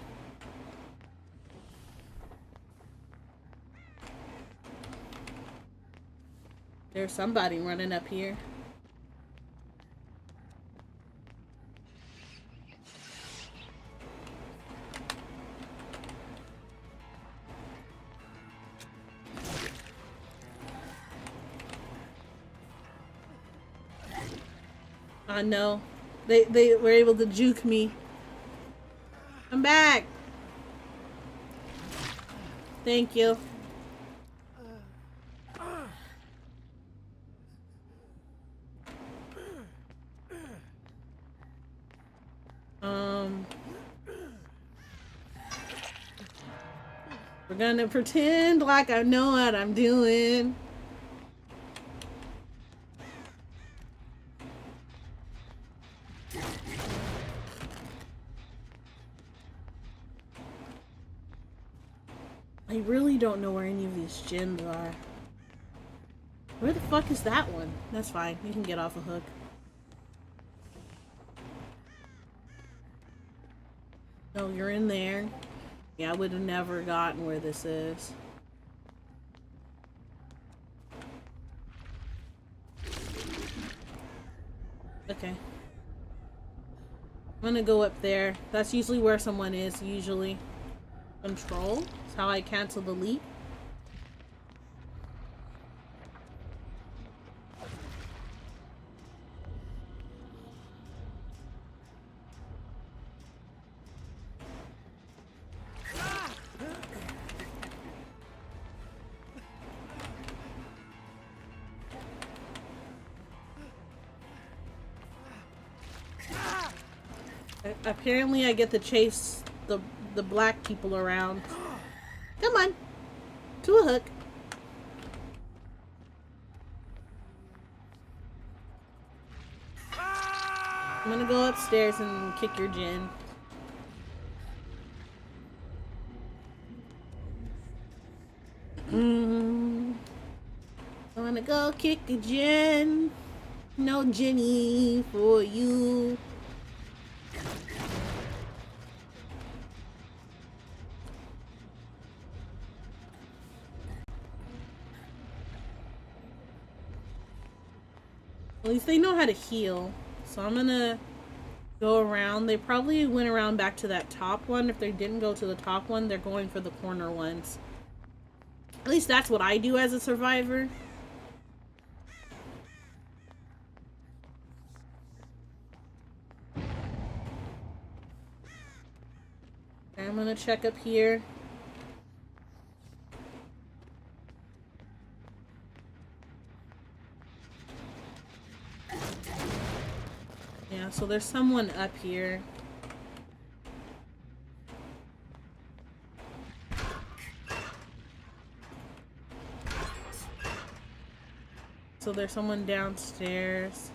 There's somebody running up here. No. They were able to juke me. I'm back. Thank you. We're gonna pretend like I know what I'm doing. I really don't know where any of these gyms are. Where the fuck is that one? That's fine. You can get off a hook. No, you're in there. Yeah, I would have never gotten where this is. Okay. I'm gonna go up there. That's usually where someone is, usually. Control. That's how I cancel the leap. Apparently I get to chase the black people around. Come on. To a hook. I'm gonna go upstairs and kick your gin. I'm gonna go kick a gin. No Jenny for you. At least they know how to heal. So I'm gonna go around. They probably went around back to that top one. If they didn't go to the top one, they're going for the corner ones. At least that's what I do as a survivor. I'm gonna check up here. Yeah, so there's someone up here. So there's someone downstairs.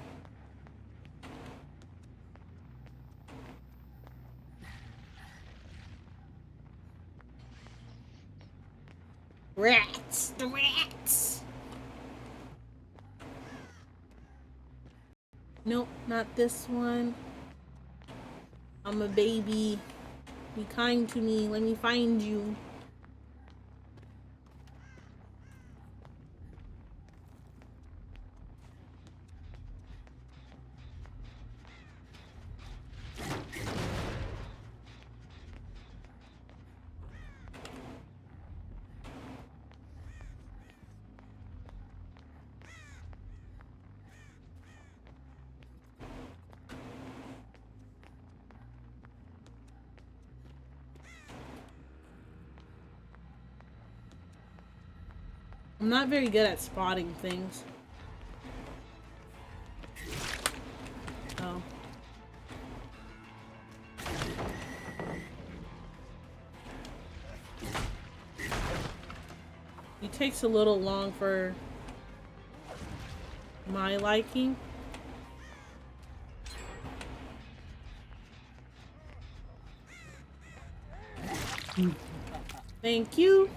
Rats! The rats! Nope, not this one. I'm a baby. Be kind to me. Let me find you. I'm not very good at spotting things. Oh. It takes a little long for my liking. Thank you.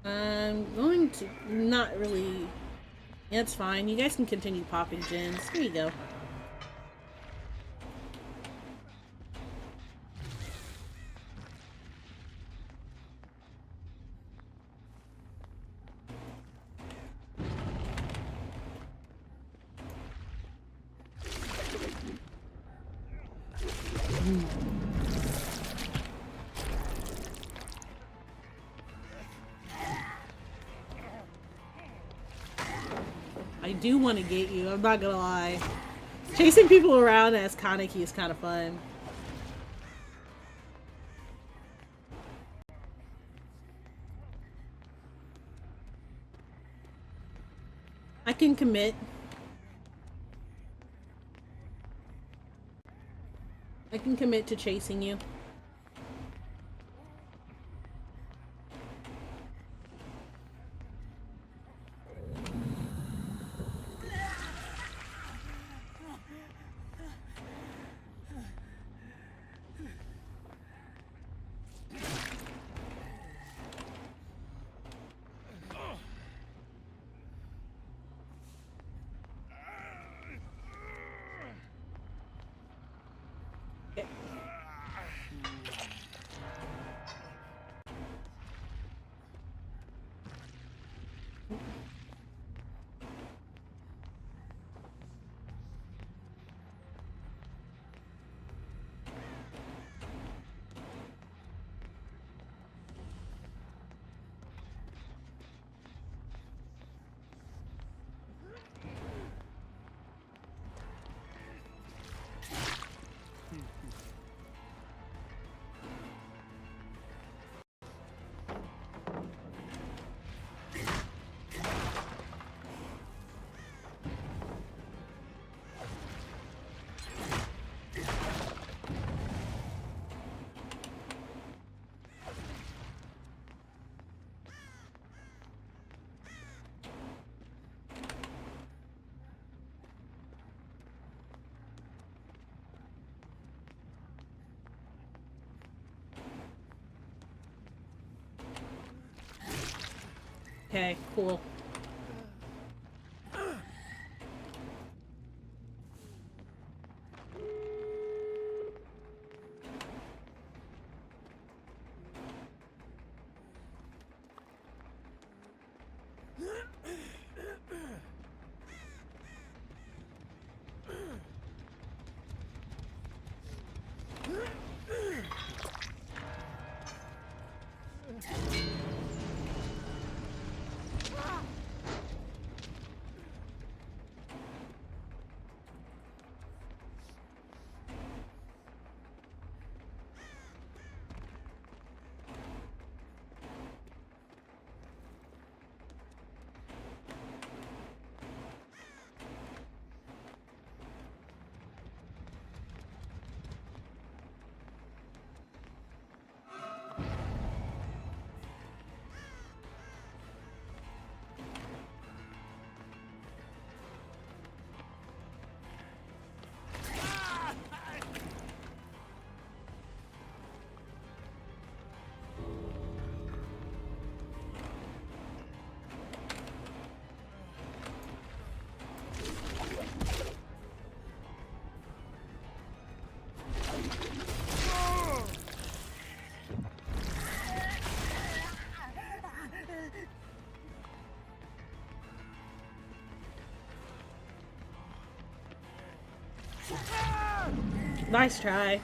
I'm going to not really. Yeah, it's fine. You guys can continue popping gens. Here you go. I do want to get you, I'm not gonna lie. Chasing people around as Kaneki is kind of fun. I can commit. I can commit to chasing you. Okay, cool. Nice try.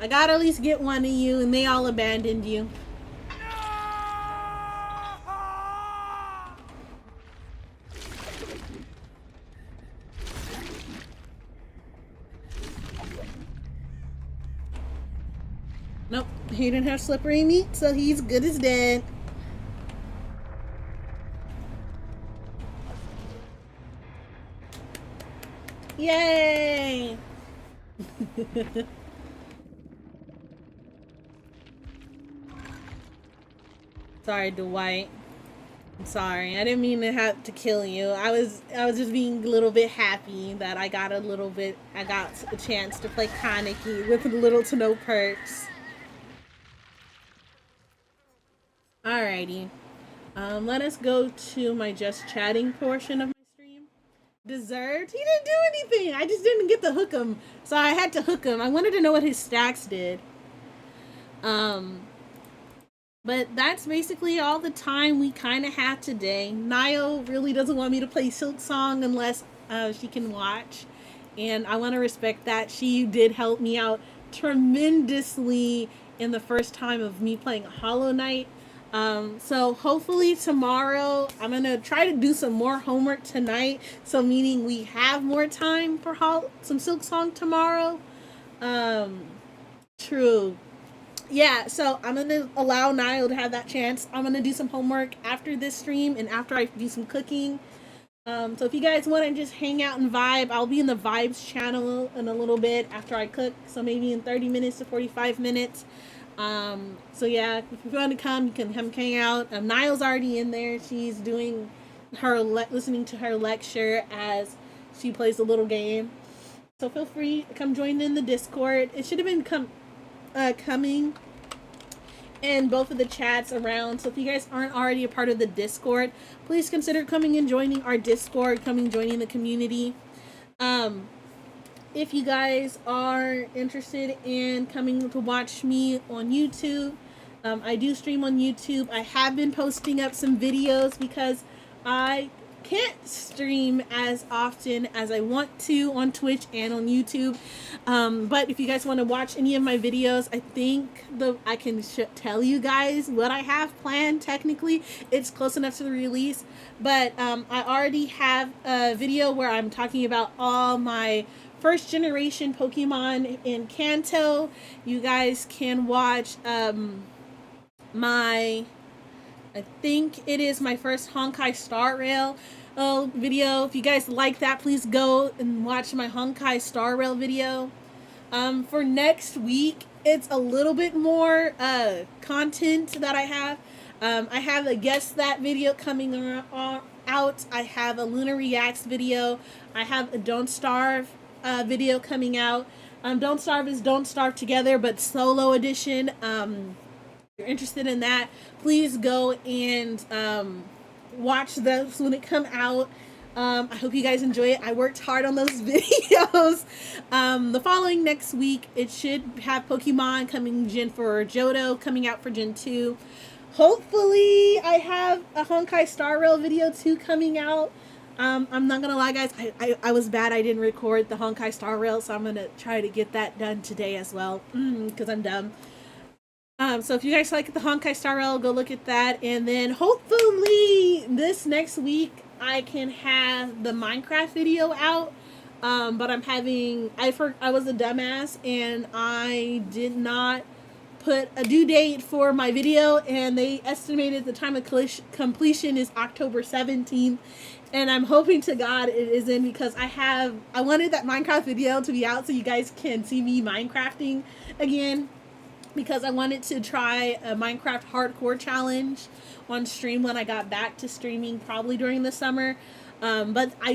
I gotta at least get one of you, and they all abandoned you. Nope, he didn't have slippery meat, so he's good as dead. Yay! Sorry, Dwight. I'm sorry. I didn't mean to have to kill you. I was just being a little bit happy that I got a chance to play Kaneki with little to no perks. Alrighty. Let us go to my just chatting portion of my stream. Deserved? He didn't do anything. I just didn't get to hook him. So I had to hook him. I wanted to know what his stacks did. But that's basically all the time we kind of have today. Nio really doesn't want me to play silksong unless she can watch. And I want to respect that. She did help me out tremendously in the first time of me playing Hollow Knight. So hopefully tomorrow, I'm going to try to do some more homework tonight. So meaning we have more time for some silksong tomorrow. True. Yeah, so I'm going to allow Niall to have that chance. I'm going to do some homework after this stream and after I do some cooking. So if you guys want to just hang out and vibe, I'll be in the Vibes channel in a little bit after I cook. So maybe in 30 minutes to 45 minutes. So yeah, if you want to come, you can come hang out. Niall's already in there. She's doing listening to her lecture as she plays a little game. So feel free to come join in the Discord. It should have been coming in both of the chats around. So if you guys aren't already a part of the Discord, please consider coming and joining our Discord, joining the community. If you guys are interested in coming to watch me on YouTube, I do stream on YouTube. I have been posting up some videos because I can't stream as often as I want to on Twitch and on YouTube. But if you guys want to watch any of my videos, I think I can tell you guys what I have planned. Technically, it's close enough to the release, but I already have a video where I'm talking about all my first generation Pokemon in Kanto. You guys can watch I think it is my first Honkai Star Rail video. If you guys like that, please go and watch my Honkai Star Rail video. For next week, it's a little bit more content that I have. I have a Guess That video coming out. I have a Luna Reacts video. I have a Don't Starve video coming out. Don't Starve is Don't Starve Together, but solo edition. If you're interested in that, please go and watch those when it come out. I hope you guys enjoy it. I worked hard on those videos. The following next week, it should have Pokemon coming for Johto, coming out for Gen 2. Hopefully, I have a Honkai Star Rail video too coming out. I'm not gonna lie, guys. I was bad. I didn't record the Honkai Star Rail, so I'm gonna try to get that done today as well, because I'm dumb. So if you guys like the Honkai Star Rail, go look at that, and then hopefully this next week I can have the Minecraft video out. But I was a dumbass and I did not put a due date for my video, and they estimated the time of completion is October 17th. And I'm hoping to God it isn't, because I wanted that Minecraft video to be out so you guys can see me Minecrafting again, because I wanted to try a Minecraft hardcore challenge on stream when I got back to streaming, probably during the summer. But I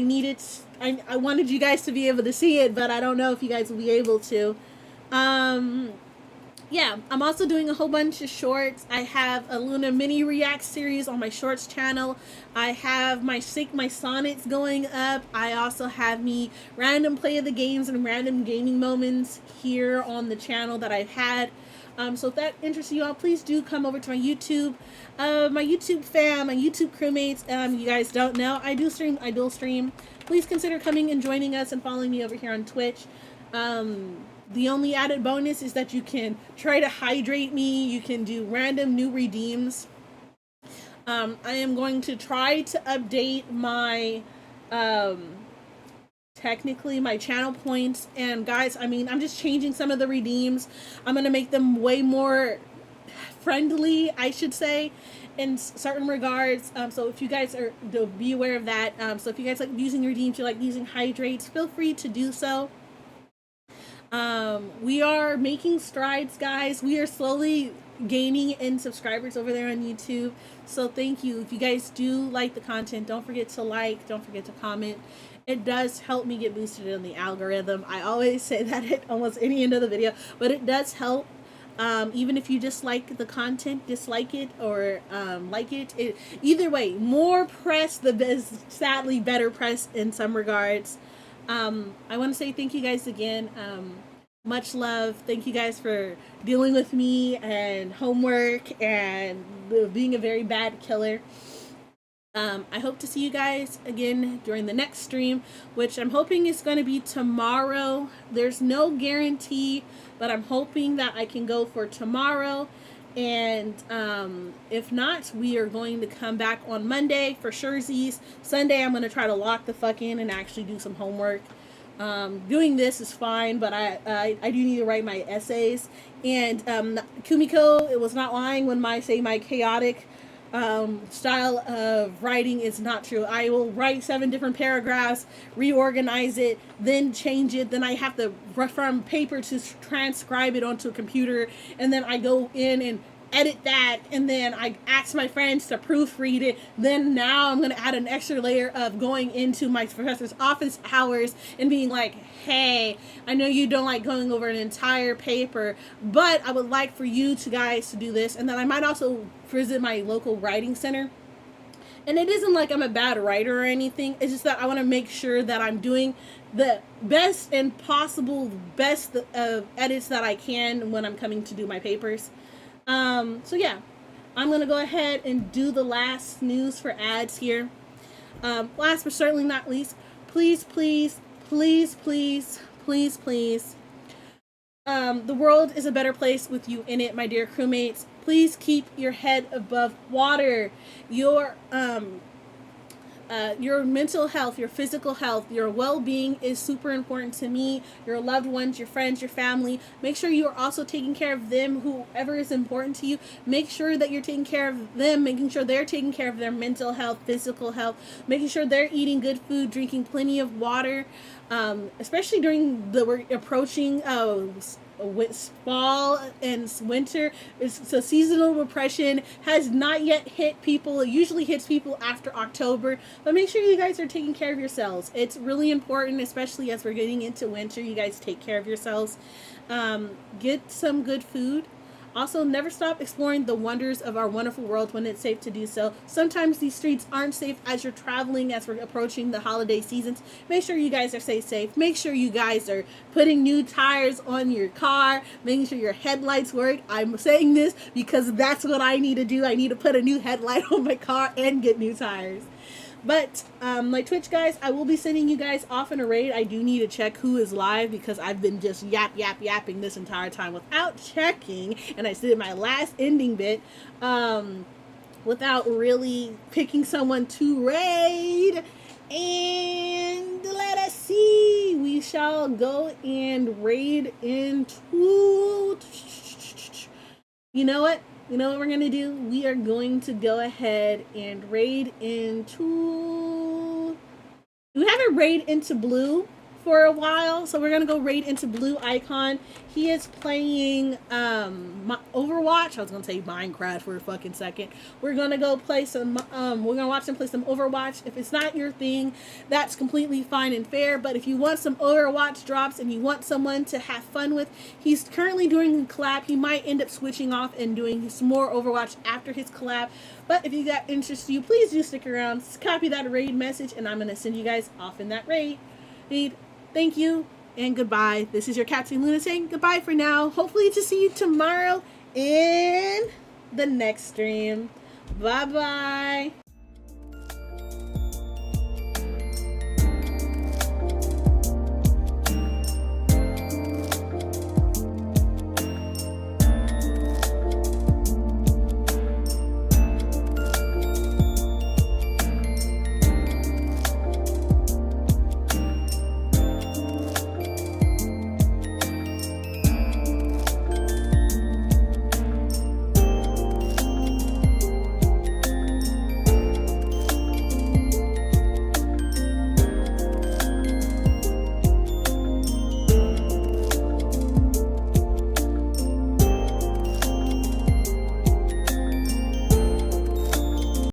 wanted you guys to be able to see it, but I don't know if you guys will be able to. Yeah, I'm also doing a whole bunch of shorts. I have a Luna mini react series on my shorts channel. I have my Sync My Sonnets going up. I also have me random play of the games and random gaming moments here on the channel that I've had. So if that interests you all, please do come over to my YouTube fam, my YouTube crewmates. You guys don't know, I dual stream. Please consider coming and joining us and following me over here on Twitch. The only added bonus is that you can try to hydrate me. You can do random new redeems. I am going to try to update my, technically my channel points. And guys, I mean, I'm just changing some of the redeems. I'm going to make them way more friendly, I should say, in certain regards. So if you guys are, be aware of that. So if you guys like using redeems, you like using hydrates, feel free to do so. We are making strides, guys. We are slowly gaining in subscribers over there on YouTube. So thank you. If you guys do like the content, don't forget to like, don't forget to comment. It does help me get boosted in the algorithm. I always say that at almost any end of the video, but it does help. Even if you dislike the content, dislike it, or like it, either way, more press, the best, sadly better press in some regards. I want to say thank you guys again. Much love. Thank you guys for dealing with me and homework and being a very bad killer. I hope to see you guys again during the next stream, which I'm hoping is going to be tomorrow. There's no guarantee, but I'm hoping that I can go for tomorrow. And if not, we are going to come back on Monday for surezies. Sunday, I'm going to try to lock the fuck in and actually do some homework. Doing this is fine, but I do need to write my essays. And Kumiko, it was not lying when I say my chaotic style of writing is not true. I will write 7 different paragraphs, reorganize it, then change it. Then I have to from paper to transcribe it onto a computer, and then I go in and edit that, and then I ask my friends to proofread it. Then now I'm going to add an extra layer of going into my professor's office hours and being like, hey, I know you don't like going over an entire paper, but I would like for you guys to do this. And then I might also visit my local writing center. And it isn't like I'm a bad writer or anything. It's just that I want to make sure that I'm doing the best and possible best edits that I can when I'm coming to do my papers. So yeah, I'm going to go ahead and do the last news for ads here. Last but certainly not least, please, please, please, please, please, please. The world is a better place with you in it, my dear crewmates. Please keep your head above water. Your mental health, your physical health, your well-being is super important to me. Your loved ones, your friends, your family. Make sure you are also taking care of them, whoever is important to you. Make sure that you're taking care of them, making sure they're taking care of their mental health, physical health, making sure they're eating good food, drinking plenty of water, especially during we're approaching fall and winter. So seasonal depression has not yet hit people. It usually hits people after October, but make sure you guys are taking care of yourselves. It's really important, especially as we're getting into winter. You guys take care of yourselves. Get some good food. Also, never stop exploring the wonders of our wonderful world when it's safe to do so. Sometimes these streets aren't safe as you're traveling, as we're approaching the holiday seasons. Make sure you guys are safe. Make sure you guys are putting new tires on your car, making sure your headlights work. I'm saying this because that's what I need to do. I need to put a new headlight on my car and get new tires. But my Twitch guys, I will be sending you guys off in a raid. I do need to check who is live because I've been just yapping this entire time without checking, and I did my last ending bit without really picking someone to raid. And let us see, we shall go and raid into, you know what we're going to do? We are going to go ahead and raid into... We haven't raid into Blue for a while, so we're going to go raid into Blue Icon. He is playing Overwatch. I was going to say Minecraft for a fucking second. We're going to go play some... we're going to watch him play some Overwatch. If it's not your thing, that's completely fine and fair, but if you want some Overwatch drops and you want someone to have fun with, he's currently doing a collab. He might end up switching off and doing some more Overwatch after his collab, but if you got interest you, please do stick around. Copy that raid message, and I'm going to send you guys off in that raid. Thank you. and goodbye. This is your Catsy Luna saying goodbye for now. Hopefully to see you tomorrow in the next stream. Bye-bye.